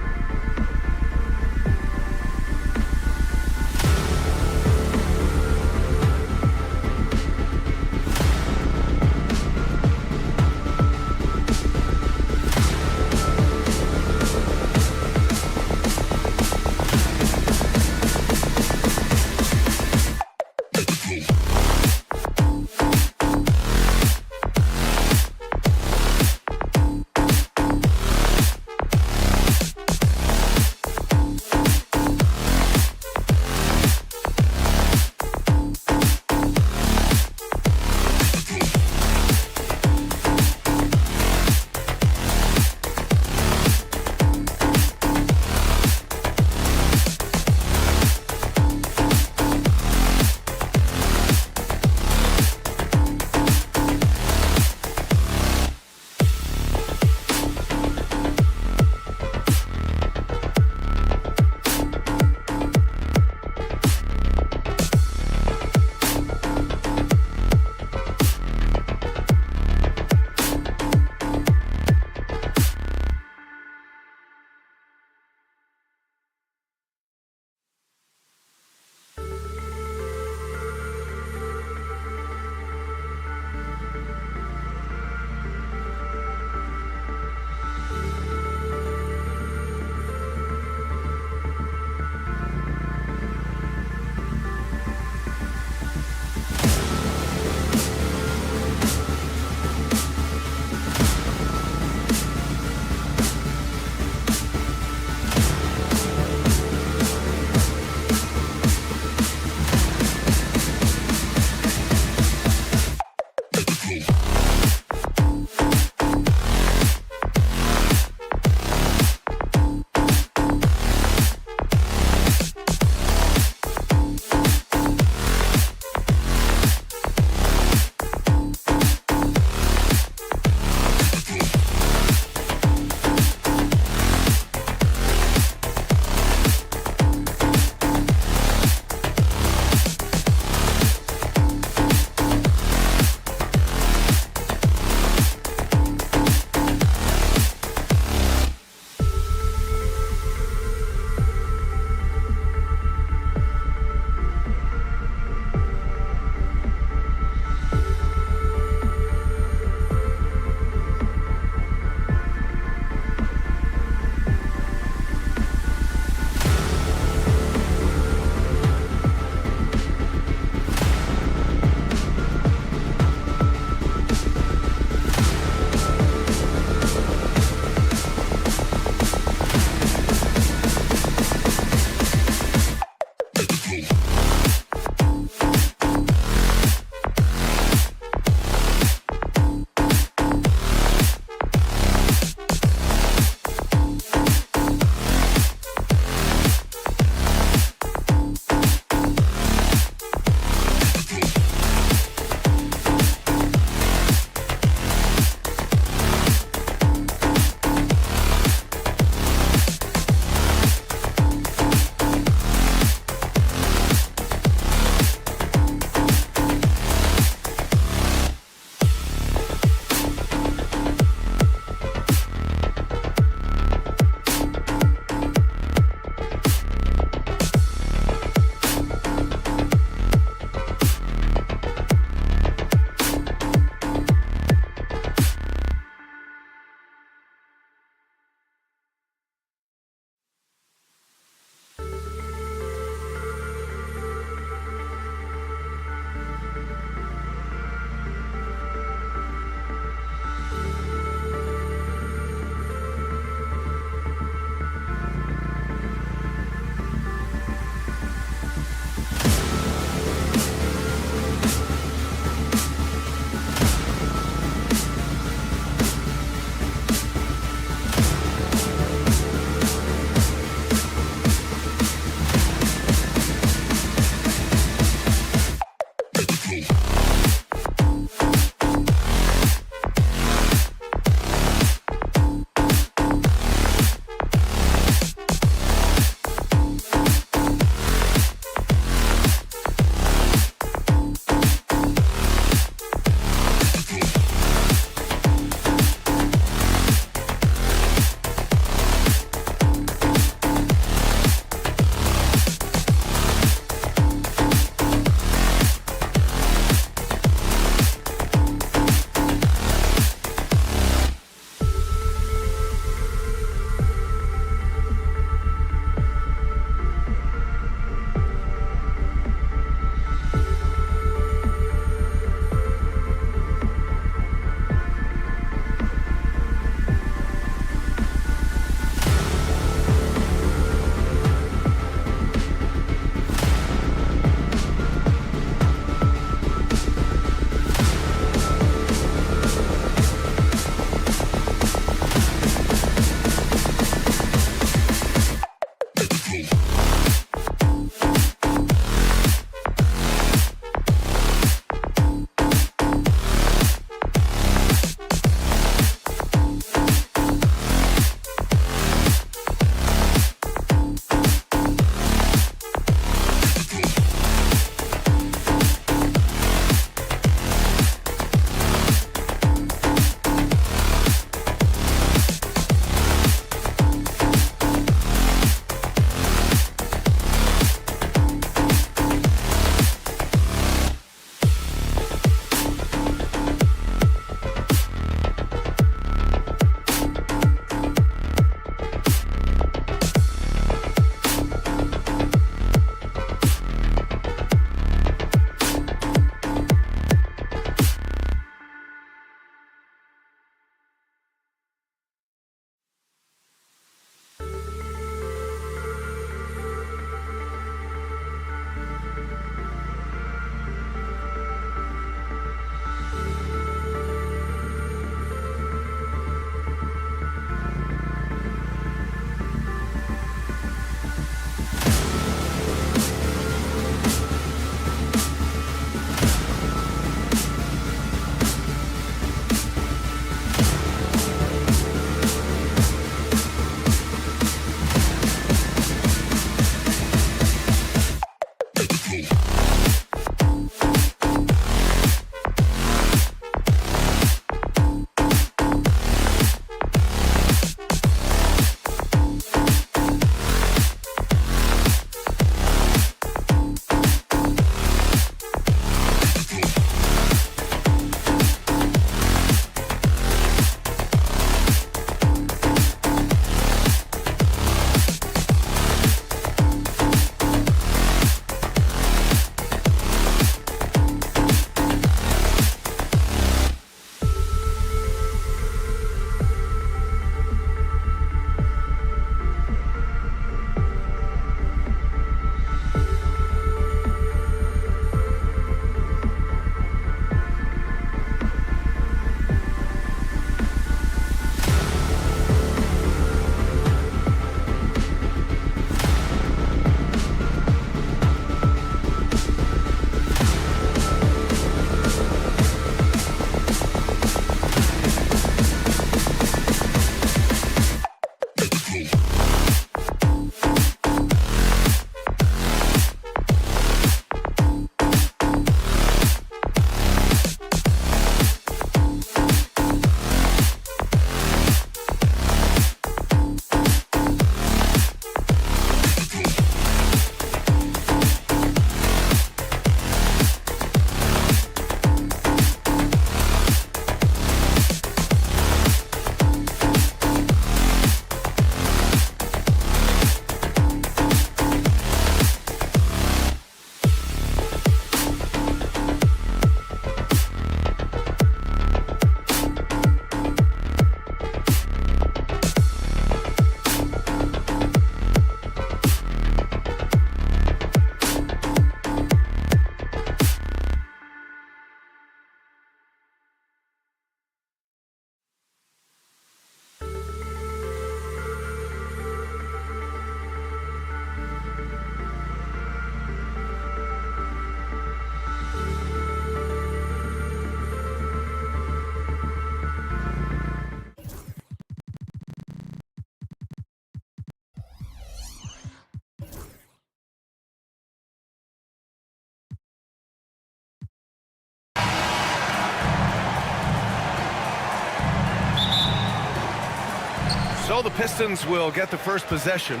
S7: So the Pistons will get the first possession.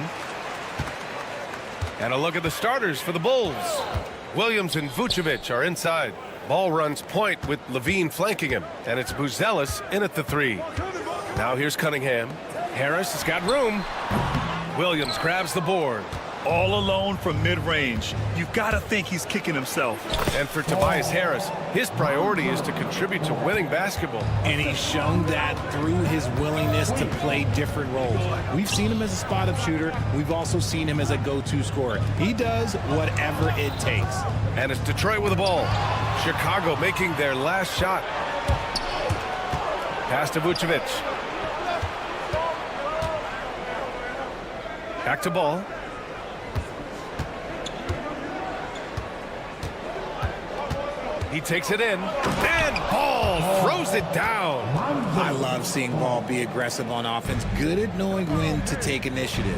S7: And a look at the starters for the Bulls. Williams and Vucevic are inside. Ball runs point with Levine flanking him. And it's Buzelis in at the 3. Now here's Cunningham. Harris has got room. Williams grabs the board.
S8: All alone from mid-range. You've got to think he's kicking himself.
S7: And for Tobias Harris, his priority is to contribute to winning basketball.
S12: And he's shown that through his willingness to play different roles. We've seen him as a spot-up shooter. We've also seen him as a go-to scorer. He does whatever it takes.
S7: And it's Detroit with the ball. Chicago making their last shot. Pass to Vucevic. Back to ball. He takes it in, and Ball throws it down.
S12: I love seeing Ball be aggressive on offense, good at knowing when to take initiative.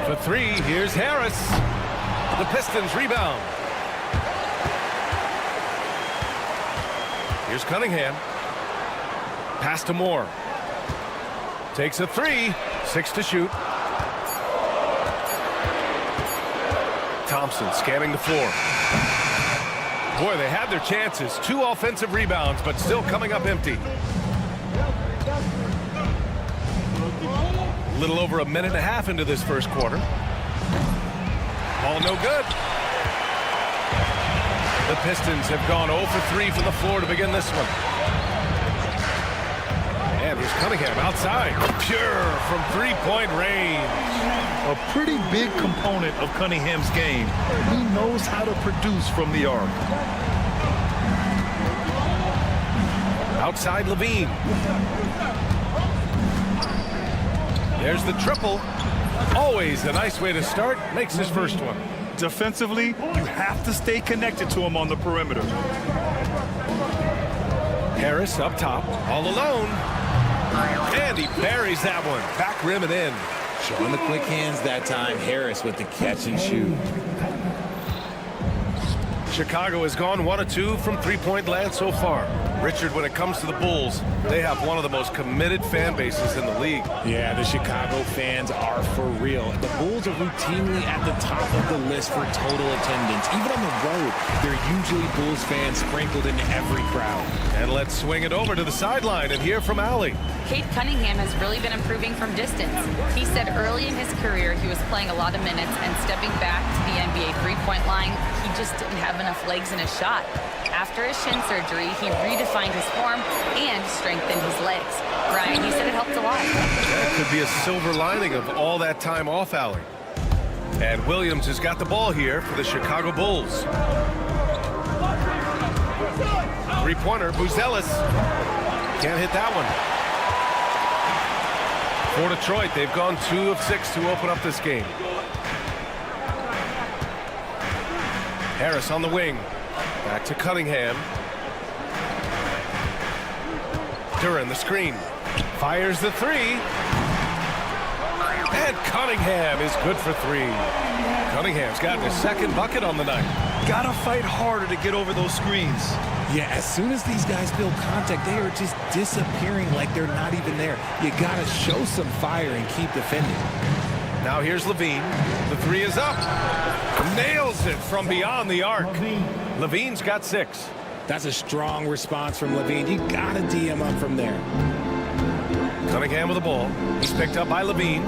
S7: For 3, here's Harris. The Pistons rebound. Here's Cunningham. Pass to Moore. Takes a 3, 6 to shoot. Thompson scanning the floor. Boy, they had their chances. 2 offensive rebounds, but still coming up empty. A little over a minute and a half into this first quarter. Ball no good. The Pistons have gone 0 for 3 from the floor to begin this one. And here's Cunningham outside. Pure from 3-point range.
S8: A pretty big component of Cunningham's game. He knows how to produce from the arc.
S7: Outside Levine. There's the triple. Always a nice way to start. Makes his first one.
S8: Defensively, you have to stay connected to him on the perimeter.
S7: Harris up top, all alone. And he buries that one. Back rim and in.
S12: Showing the quick hands that time. Harris with the catch and shoot.
S7: Chicago has gone 1 of 2 from 3-point land so far. Richard, when it comes to the Bulls, they have one of the most committed fan bases in the league.
S12: Yeah, the Chicago fans are for real. The Bulls are routinely at the top of the list for total attendance. Even on the road, there are usually Bulls fans sprinkled in every crowd.
S7: And let's swing it over to the sideline and hear from Allie.
S9: Cade Cunningham has really been improving from distance. He said early in his career he was playing a lot of minutes, and stepping back to the NBA three-point line, he just didn't have enough legs in his shot. After his shin surgery, he redefined his form and strengthened his legs. Ryan, he said it helped a lot.
S7: That could be a silver lining of all that time off, Allie. And Williams has got the ball here for the Chicago Bulls. Three-pointer, Buzelis. Can't hit that one. For Detroit, they've gone 2 of 6 to open up this game. Harris on the wing. Back to Cunningham. Duran the screen. Fires the 3. And Cunningham is good for 3. Cunningham's gotten his second bucket on the night.
S8: Gotta fight harder to get over those screens.
S12: Yeah, as soon as these guys feel contact, they are just disappearing like they're not even there. You gotta show some fire and keep defending.
S7: Now here's Levine. The 3 is up. Nails it from beyond the arc. Levine's got 6.
S12: That's a strong response from Levine. You gotta D him up from there.
S7: Cunningham with the ball. He's picked up by Levine.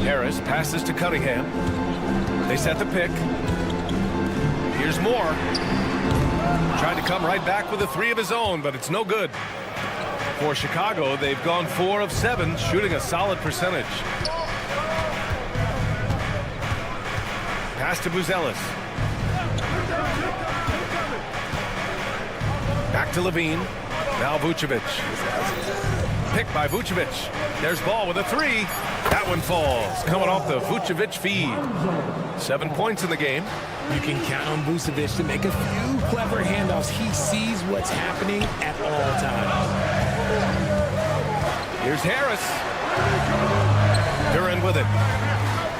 S7: Harris passes to Cunningham. They set the pick. Here's Moore. Trying to come right back with a 3 of his own, but it's no good. For Chicago, they've gone 4 of 7, shooting a solid percentage. Pass to Buzelis. Back to Levine. Now Vucevic. Picked by Vucevic. There's Ball with a 3. That one falls. Coming off the Vucevic feed. 7 points in the game.
S12: You can count on Vucevic to make a few clever handoffs. He sees what's happening at all times.
S7: Here's Harris. Duran with it.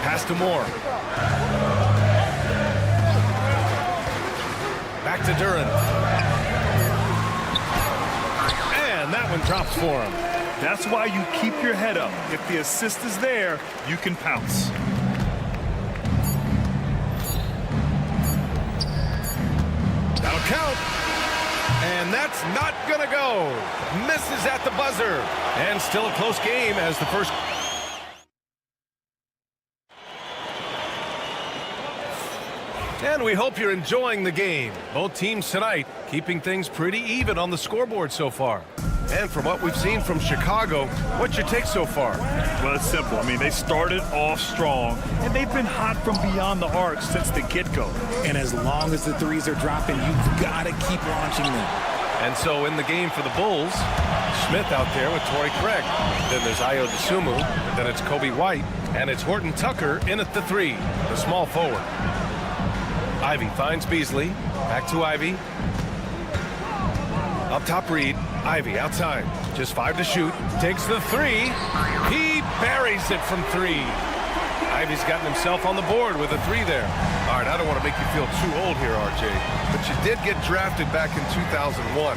S7: Pass to Moore. Back to Duran. And that one drops for him.
S8: That's why you keep your head up. If the assist is there, you can pounce.
S7: That'll count. And that's not going to go. Misses at the buzzer. And still a close game as the first. And we hope you're enjoying the game. Both teams tonight keeping things pretty even on the scoreboard so far. And from what we've seen from Chicago, what's your take so far?
S8: Well, it's simple. I mean, they started off strong, and they've been hot from beyond the arc since the get-go.
S12: And as long as the threes are dropping, you've got to keep launching them.
S7: And so in the game for the Bulls, Smith out there with Torrey Craig. Then there's Ayo Dosunmu. Then it's Kobe White. And it's Horton Tucker in at the 3, the small forward. Ivy finds Beasley. Back to Ivy. Up top Reed. Ivy outside. Just 5 to shoot. Takes the 3. He buries it from 3. Ivy's gotten himself on the board with a 3 there. All right, I don't want to make you feel too old here, RJ, but you did get drafted back in 2001.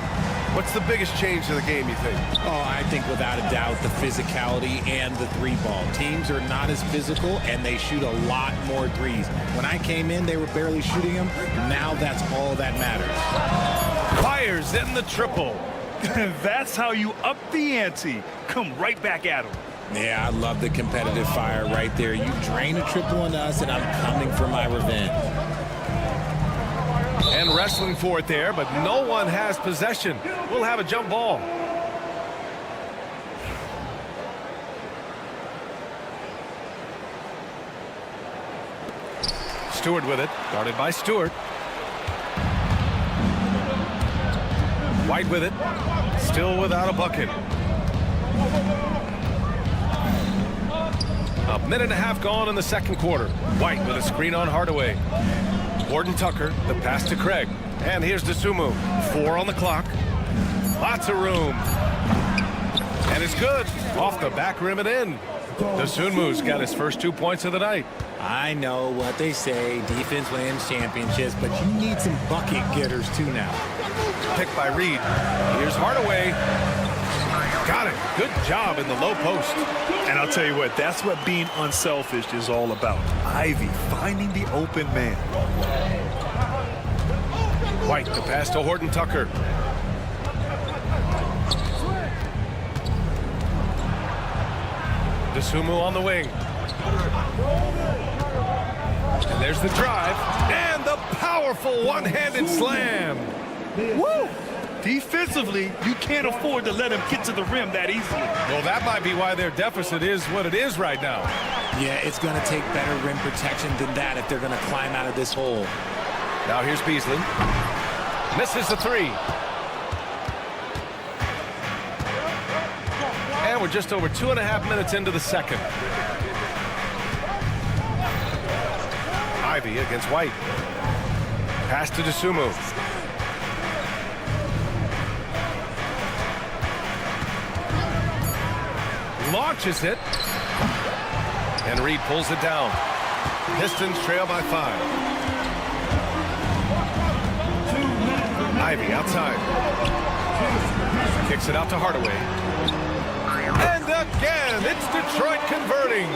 S7: What's the biggest change to the game, you think?
S12: Oh, I think without a doubt the physicality and the 3-ball. Teams are not as physical, and they shoot a lot more threes. When I came in, they were barely shooting them. Now that's all that matters.
S7: Fires in the triple.
S8: That's how you up the ante. Come right back at them.
S12: Yeah, I love the competitive fire right there. You drain a triple on us, and I'm coming for my revenge.
S7: And wrestling for it there, but no one has possession. We'll have a jump ball. Stewart with it, guarded by Stewart. White with it, still without a bucket. A minute and a half gone in the second quarter. White with a screen on Hardaway. Horton Tucker, the pass to Craig. And here's Dosunmu. 4 on the clock. Lots of room. And it's good. Off the back rim and in. Dosunmu's got his first 2 points of the night.
S12: I know what they say, defense wins championships, but you need some bucket getters too now.
S7: Picked by Reed. Here's Hardaway. Got it. Good job in the low post.
S8: And I'll tell you what, that's what being unselfish is all about. Ivy finding the open man.
S7: White, the pass to Horton Tucker. Dosunmu on the wing. And there's the drive. And the powerful one-handed slam.
S8: Woo! Defensively, you can't afford to let him get to the rim that easily.
S7: Well, that might be why their deficit is what it is right now.
S12: Yeah, it's going to take better rim protection than that if they're going to climb out of this hole.
S7: Now here's Beasley. Misses the 3. And we're just over 2.5 minutes into the second. Ivy against White. Pass to Dosunmu. Launches it. And Reed pulls it down. Pistons trail by 5. Ivy outside. Kicks it out to Hardaway. And again, it's Detroit converting.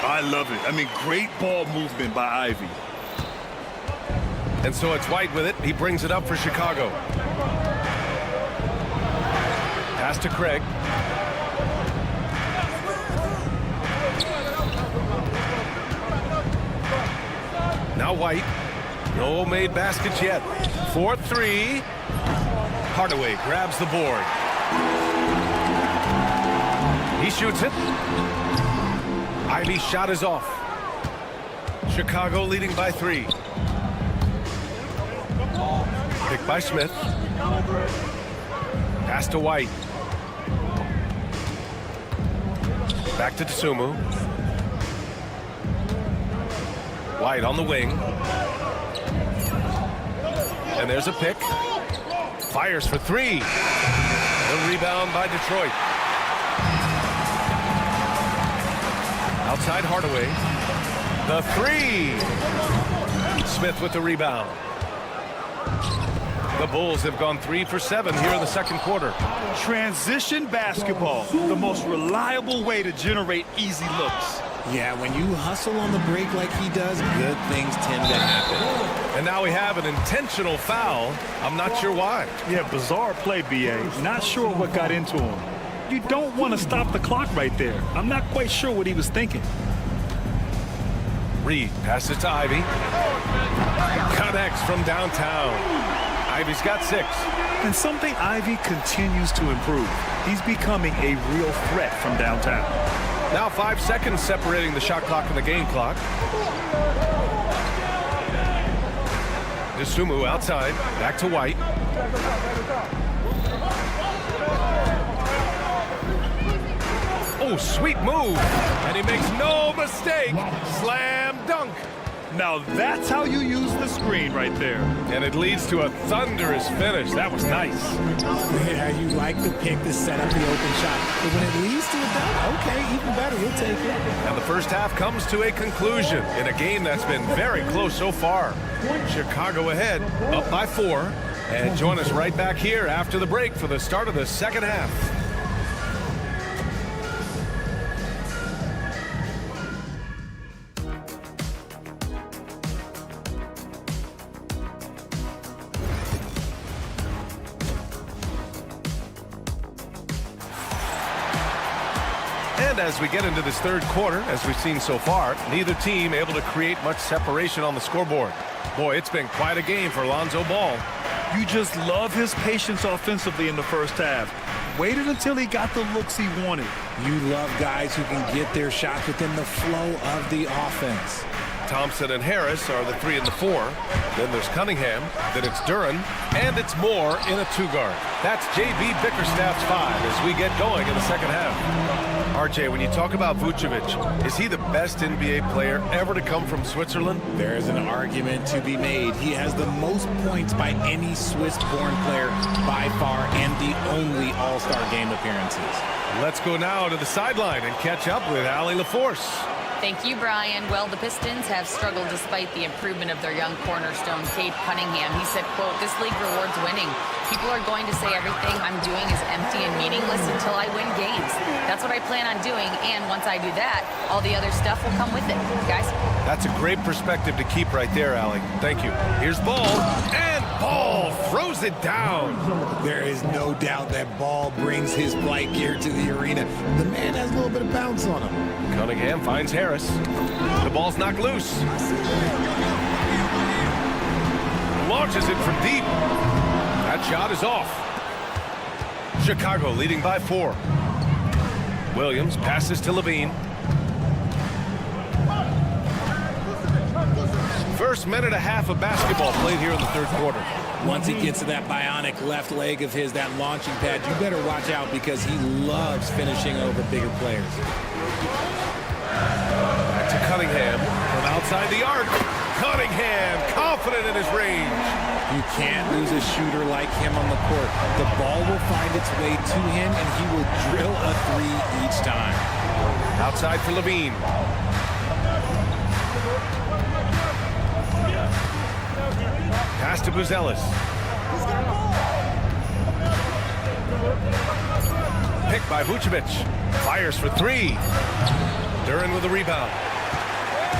S8: I love it. I mean, great ball movement by Ivy.
S7: And so it's White with it. He brings it up for Chicago. Pass to Craig. Now White. No made baskets yet. 4-3. Hardaway grabs the board. He shoots it. Ivy's shot is off. Chicago leading by 3. Picked by Smith. Pass to White. Back to Dosunmu. White on the wing. And there's a pick. Fires for 3. The rebound by Detroit. Outside Hardaway. The 3. Smith with the rebound. The Bulls have gone 3 for 7 here in the second quarter.
S8: Transition basketball, the most reliable way to generate easy looks.
S12: Yeah, when you hustle on the break like he does, good things tend to happen.
S7: And now we have an intentional foul. I'm not sure why.
S8: Yeah, bizarre play, B.A. Not sure what got into him. You don't want to stop the clock right there. I'm not quite sure what he was thinking.
S7: Reed passes to Ivy. Connects from downtown. Ivy's got 6.
S8: And something Ivy continues to improve. He's becoming a real threat from downtown.
S7: Now 5 seconds separating the shot clock and the game clock. Nasumu outside. Back to White. Oh, sweet move. And he makes no mistake. Slam dunk.
S8: Now that's how you use the screen right there.
S7: And it leads to a thunderous finish. That was nice.
S12: Yeah, you like the pick to set up the open shot. But when it leads to a dunk, okay, even better, we'll take it.
S7: And the first half comes to a conclusion in a game that's been very close so far. Chicago ahead, up by 4. And join us right back here after the break for the start of the second half. And as we get into this third quarter, as we've seen so far, neither team able to create much separation on the scoreboard. Boy, it's been quite a game for Lonzo Ball.
S8: You just love his patience offensively in the first half. Waited until he got the looks he wanted.
S12: You love guys who can get their shots within the flow of the offense.
S7: Thompson and Harris are the 3 and the 4. Then there's Cunningham. Then it's Duren. And it's Moore in a 2-guard. That's J.B. Bickerstaff's 5 as we get going in the second half. RJ, when you talk about Vucevic, is he the best NBA player ever to come from Switzerland?
S12: There's an argument to be made. He has the most points by any Swiss-born player by far and the only All-Star game appearances.
S7: Let's go now to the sideline and catch up with Allie LaForce.
S9: Thank you, Brian. Well, the Pistons have struggled despite the improvement of their young cornerstone, Cade Cunningham. He said, quote, "This league rewards winning. People are going to say everything I'm doing is empty and meaningless until I win games. That's what I plan on doing, and once I do that, all the other stuff will come with it." Guys?
S7: That's a great perspective to keep right there, Allie. Thank you. Here's Ball, and Ball throws it down.
S12: There is no doubt that Ball brings his flight gear to the arena. The man has a little bit of bounce on him.
S7: Cunningham finds Harris. The ball's knocked loose. Launches it from deep. That shot is off. Chicago leading by 4. Williams passes to Levine. First minute and a half of basketball played here in the third quarter.
S12: Once he gets to that bionic left leg of his, that launching pad, you better watch out because he loves finishing over bigger players.
S7: Back to Cunningham from outside the arc. Cunningham confident in his range.
S12: You can't lose a shooter like him on the court. The ball will find its way to him, and he will drill a 3 each time.
S7: Outside for Levine. Pass to Buzelis. Picked by Vucevic. Fires for 3. Duren with a rebound.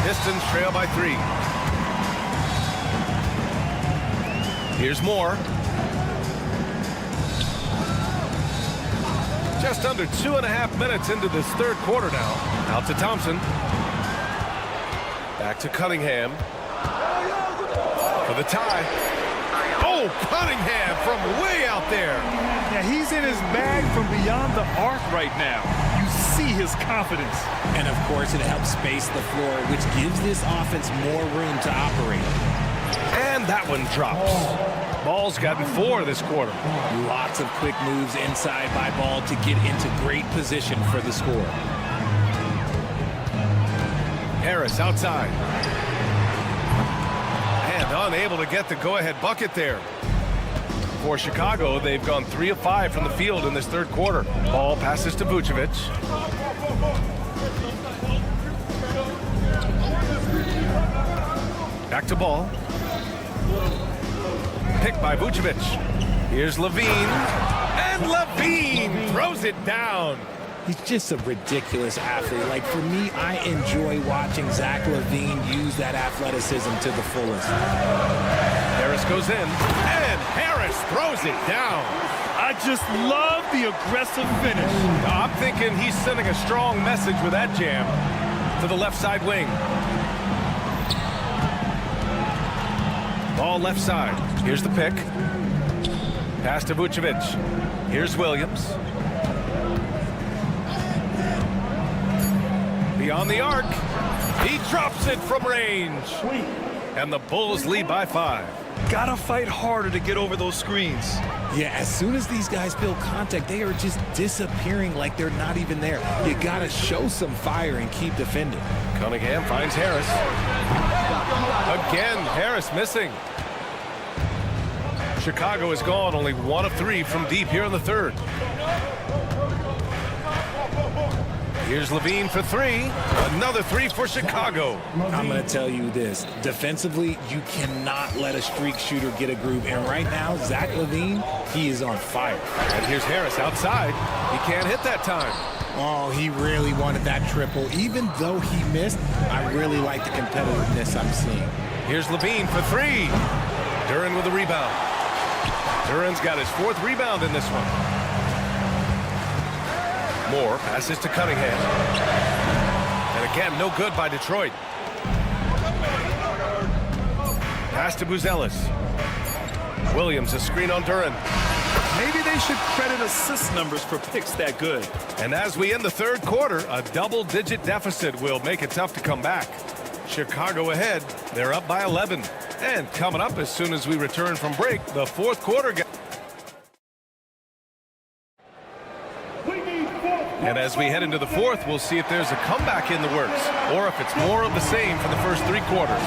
S7: Pistons trail by 3. Here's Moore. Just under 2.5 minutes into this third quarter now. Out to Thompson. Back to Cunningham. For the tie. Oh, Cunningham from way out there.
S8: Yeah, he's in his bag from beyond the arc right now. You see his confidence.
S12: And, of course, it helps space the floor, which gives this offense more room to operate.
S7: And that one drops. Ball's gotten 4 this quarter.
S12: Lots of quick moves inside by Ball to get into great position for the score.
S7: Harris outside. And unable to get the go-ahead bucket there. For Chicago, they've gone 3 of 5 from the field in this third quarter. Ball passes to Vucevic. Back to Ball. pick by Vucevic. Here's Levine. And Levine throws it down.
S12: He's just a ridiculous athlete. Like, for me, I enjoy watching Zach LaVine use that athleticism to the fullest.
S7: Harris goes in, and Harris throws it down.
S8: I just love the aggressive finish.
S7: I'm thinking he's sending a strong message with that jam to the left side wing. Ball left side. Here's the pick. Pass to Vucevic. Here's Williams. Beyond the arc. He drops it from range. And the Bulls lead by 5.
S8: Gotta fight harder to get over those screens.
S12: Yeah, as soon as these guys feel contact, they are just disappearing like they're not even there. You gotta show some fire and keep defending.
S7: Cunningham finds Harris. Again, Harris missing. Chicago is gone, only 1 of 3 from deep here in the third. Here's Levine for 3. Another 3 for Chicago.
S12: I'm going to tell you this. Defensively, you cannot let a streak shooter get a groove. And right now, Zach LaVine, he is on fire.
S7: And here's Harris outside. He can't hit that time.
S12: Oh, he really wanted that triple. Even though he missed, I really like the competitiveness I'm seeing.
S7: Here's Levine for 3. Duren with a rebound. Duren's got his 4th rebound in this one. Moore passes to Cunningham. And again, no good by Detroit. Pass to Buzelis. Williams, a screen on Duren.
S8: Maybe they should credit assist numbers for picks that good.
S7: And as we end the third quarter, a double-digit deficit will make it tough to come back. Chicago ahead. They're up by 11. And coming up as soon as we return from break, the fourth quarter. And as we head into the fourth, we'll see if there's a comeback in the works or if it's more of the same for the first 3 quarters.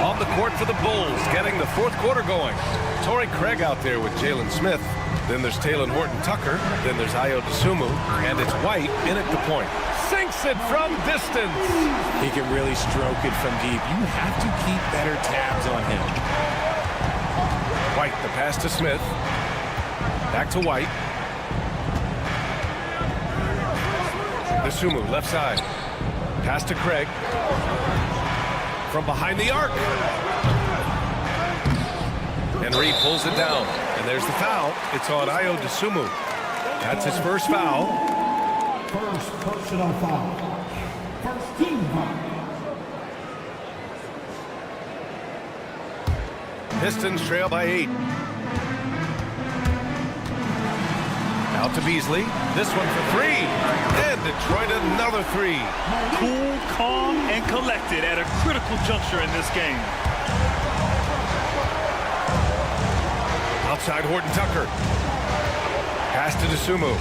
S7: On the court for the Bulls, getting the fourth quarter going. Torrey Craig out there with Jalen Smith. Then there's Talen Horton-Tucker. Then there's Ayo Dosunmu. And it's White in at the point. Sinks it from distance.
S12: He can really stroke it from deep. You have to keep better tabs on him.
S7: White, the pass to Smith. Back to White. Dosunmu, left side. Pass to Craig. From behind the arc. And Reed pulls it down. And there's the foul. It's on Ayo Dosunmu. That's his first foul.
S10: First personal foul. First team foul.
S7: Pistons trail by 8. Out to Beasley. This one for 3. And Detroit another 3.
S8: Cool, calm, and collected at a critical juncture in this game.
S7: Outside Horton-Tucker. Pass to Dosunmu.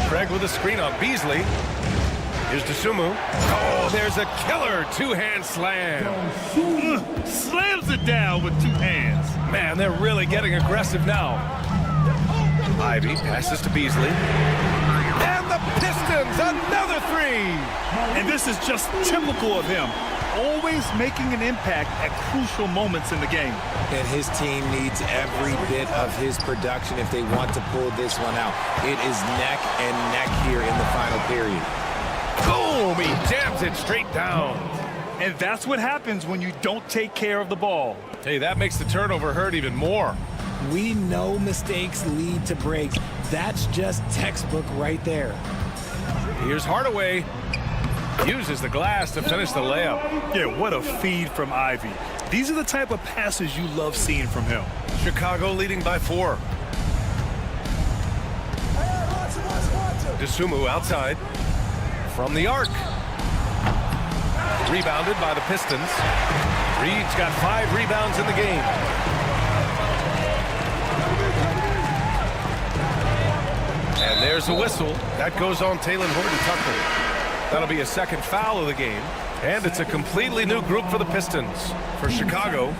S7: Craig with a screen on Beasley. Here's Dosunmu. Oh, there's a killer 2-hand slam.
S8: Slams it down with 2 hands.
S7: Man, they're really getting aggressive now. Ivy passes to Beasley. And the Pistons, another 3.
S8: And this is just typical of him. Always making an impact at crucial moments in the game.
S12: And his team needs every bit of his production if they want to pull this one out. It is neck and neck here in the final period.
S7: Boom! He jams it straight down.
S8: And that's what happens when you don't take care of the ball.
S7: Hey, that makes the turnover hurt even more.
S12: We know mistakes lead to breaks. That's just textbook right there.
S7: Here's Hardaway. Uses the glass to finish the layup.
S8: Yeah, what a feed from Ivy. These are the type of passes you love seeing from him.
S7: Chicago leading by 4. Dosunmu outside. From the arc. Rebounded by the Pistons. Reed's got 5 rebounds in the game. And there's a whistle. That goes on Talen Horton-Tucker. That'll be a second foul of the game. And it's a completely new group for the Pistons. For Chicago,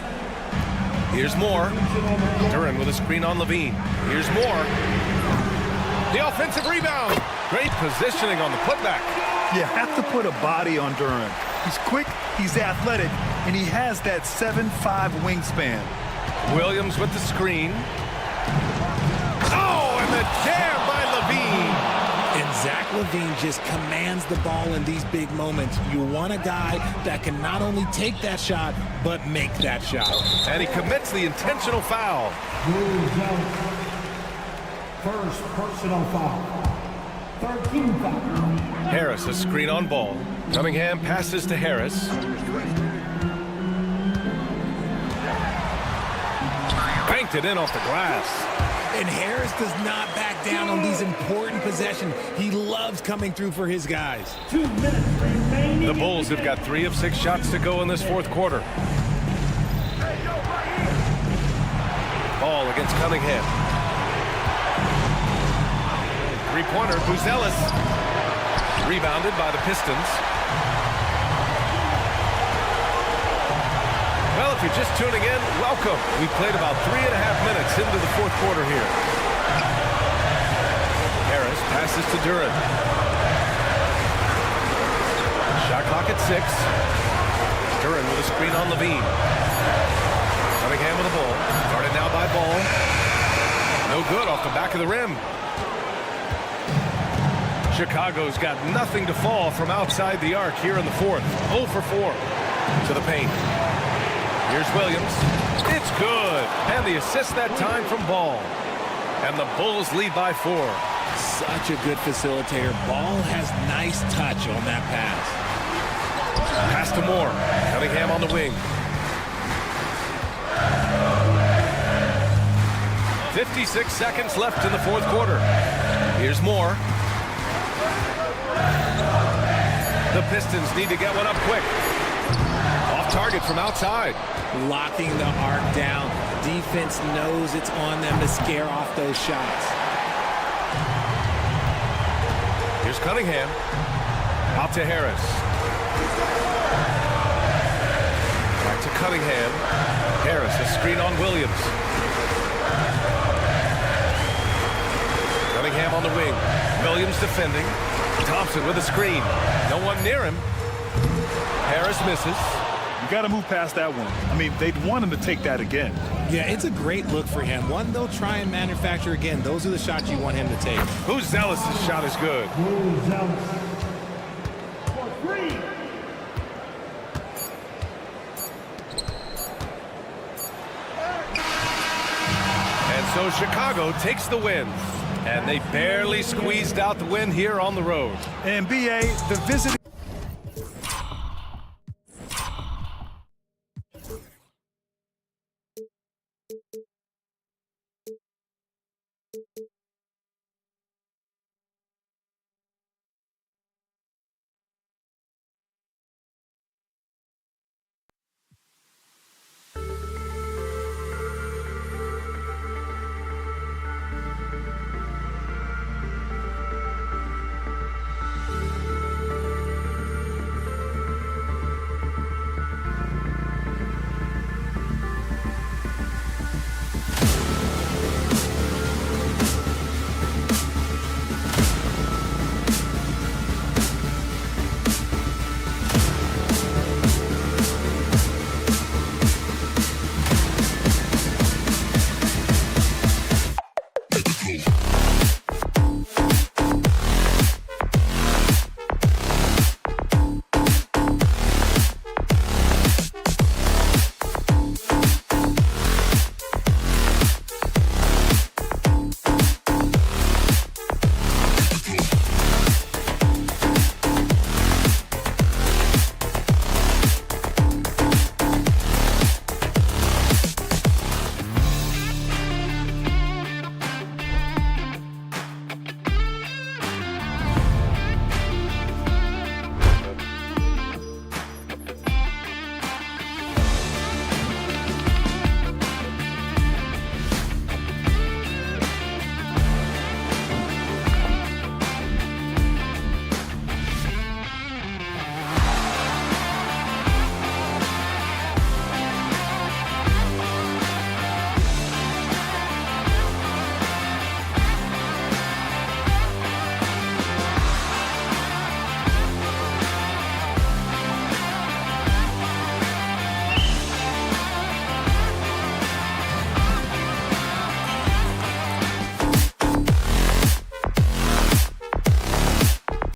S7: here's Moore. Duren with a screen on Levine. Here's Moore. The offensive rebound. Great positioning on the putback.
S8: You have to put a body on Duren. He's quick, he's athletic, and he has that 7'5" wingspan.
S7: Williams with the screen. Oh, and the jam by Levine.
S12: And Zach LaVine just commands the ball in these big moments. You want a guy that can not only take that shot, but make that shot.
S7: And he commits the intentional foul.
S10: First personal foul. 13 foul.
S7: Harris, a screen on ball. Cunningham passes to Harris. Banked it in off the glass.
S12: And Harris does not back down on these important possessions. He loves coming through for his guys.
S10: 2 minutes remaining.
S7: The Bulls have got 3 of 6 shots to go in this fourth quarter. Ball against Cunningham. Three-pointer, Buzelis. Rebounded by the Pistons. Well, if you're just tuning in, welcome. We played about 3.5 minutes into the fourth quarter here. Harris passes to Duren. Shot clock at 6. Duren with a screen on Levine. Cunningham with the ball. Guarded now by Ball. No good off the back of the rim. Chicago's got nothing to fall from outside the arc here in the fourth. 0 for 4 to the paint. Here's Williams. It's good. And the assist that time from Ball. And the Bulls lead by 4.
S12: Such a good facilitator. Ball has nice touch on that pass.
S7: Pass to Moore. Cunningham on the wing. 56 seconds left in the fourth quarter. Here's Moore. The Pistons need to get one up quick. Off target from outside.
S12: Locking the arc down. Defense knows it's on them to scare off those shots.
S7: Here's Cunningham. Out to Harris. Back to Cunningham. Harris, a screen on Williams. Cunningham on the wing. Williams defending. Thompson with a screen. No one near him. Harris misses.
S8: You got to move past that one. I mean, they'd want him to take that again.
S12: Yeah, it's a great look for him. One they'll try and manufacture again. Those are the shots you want him to take.
S7: Buzelis' shot is good.
S10: For 3.
S7: And so Chicago takes the win. And they barely squeezed out the win here on the road.
S8: And B.A., the visiting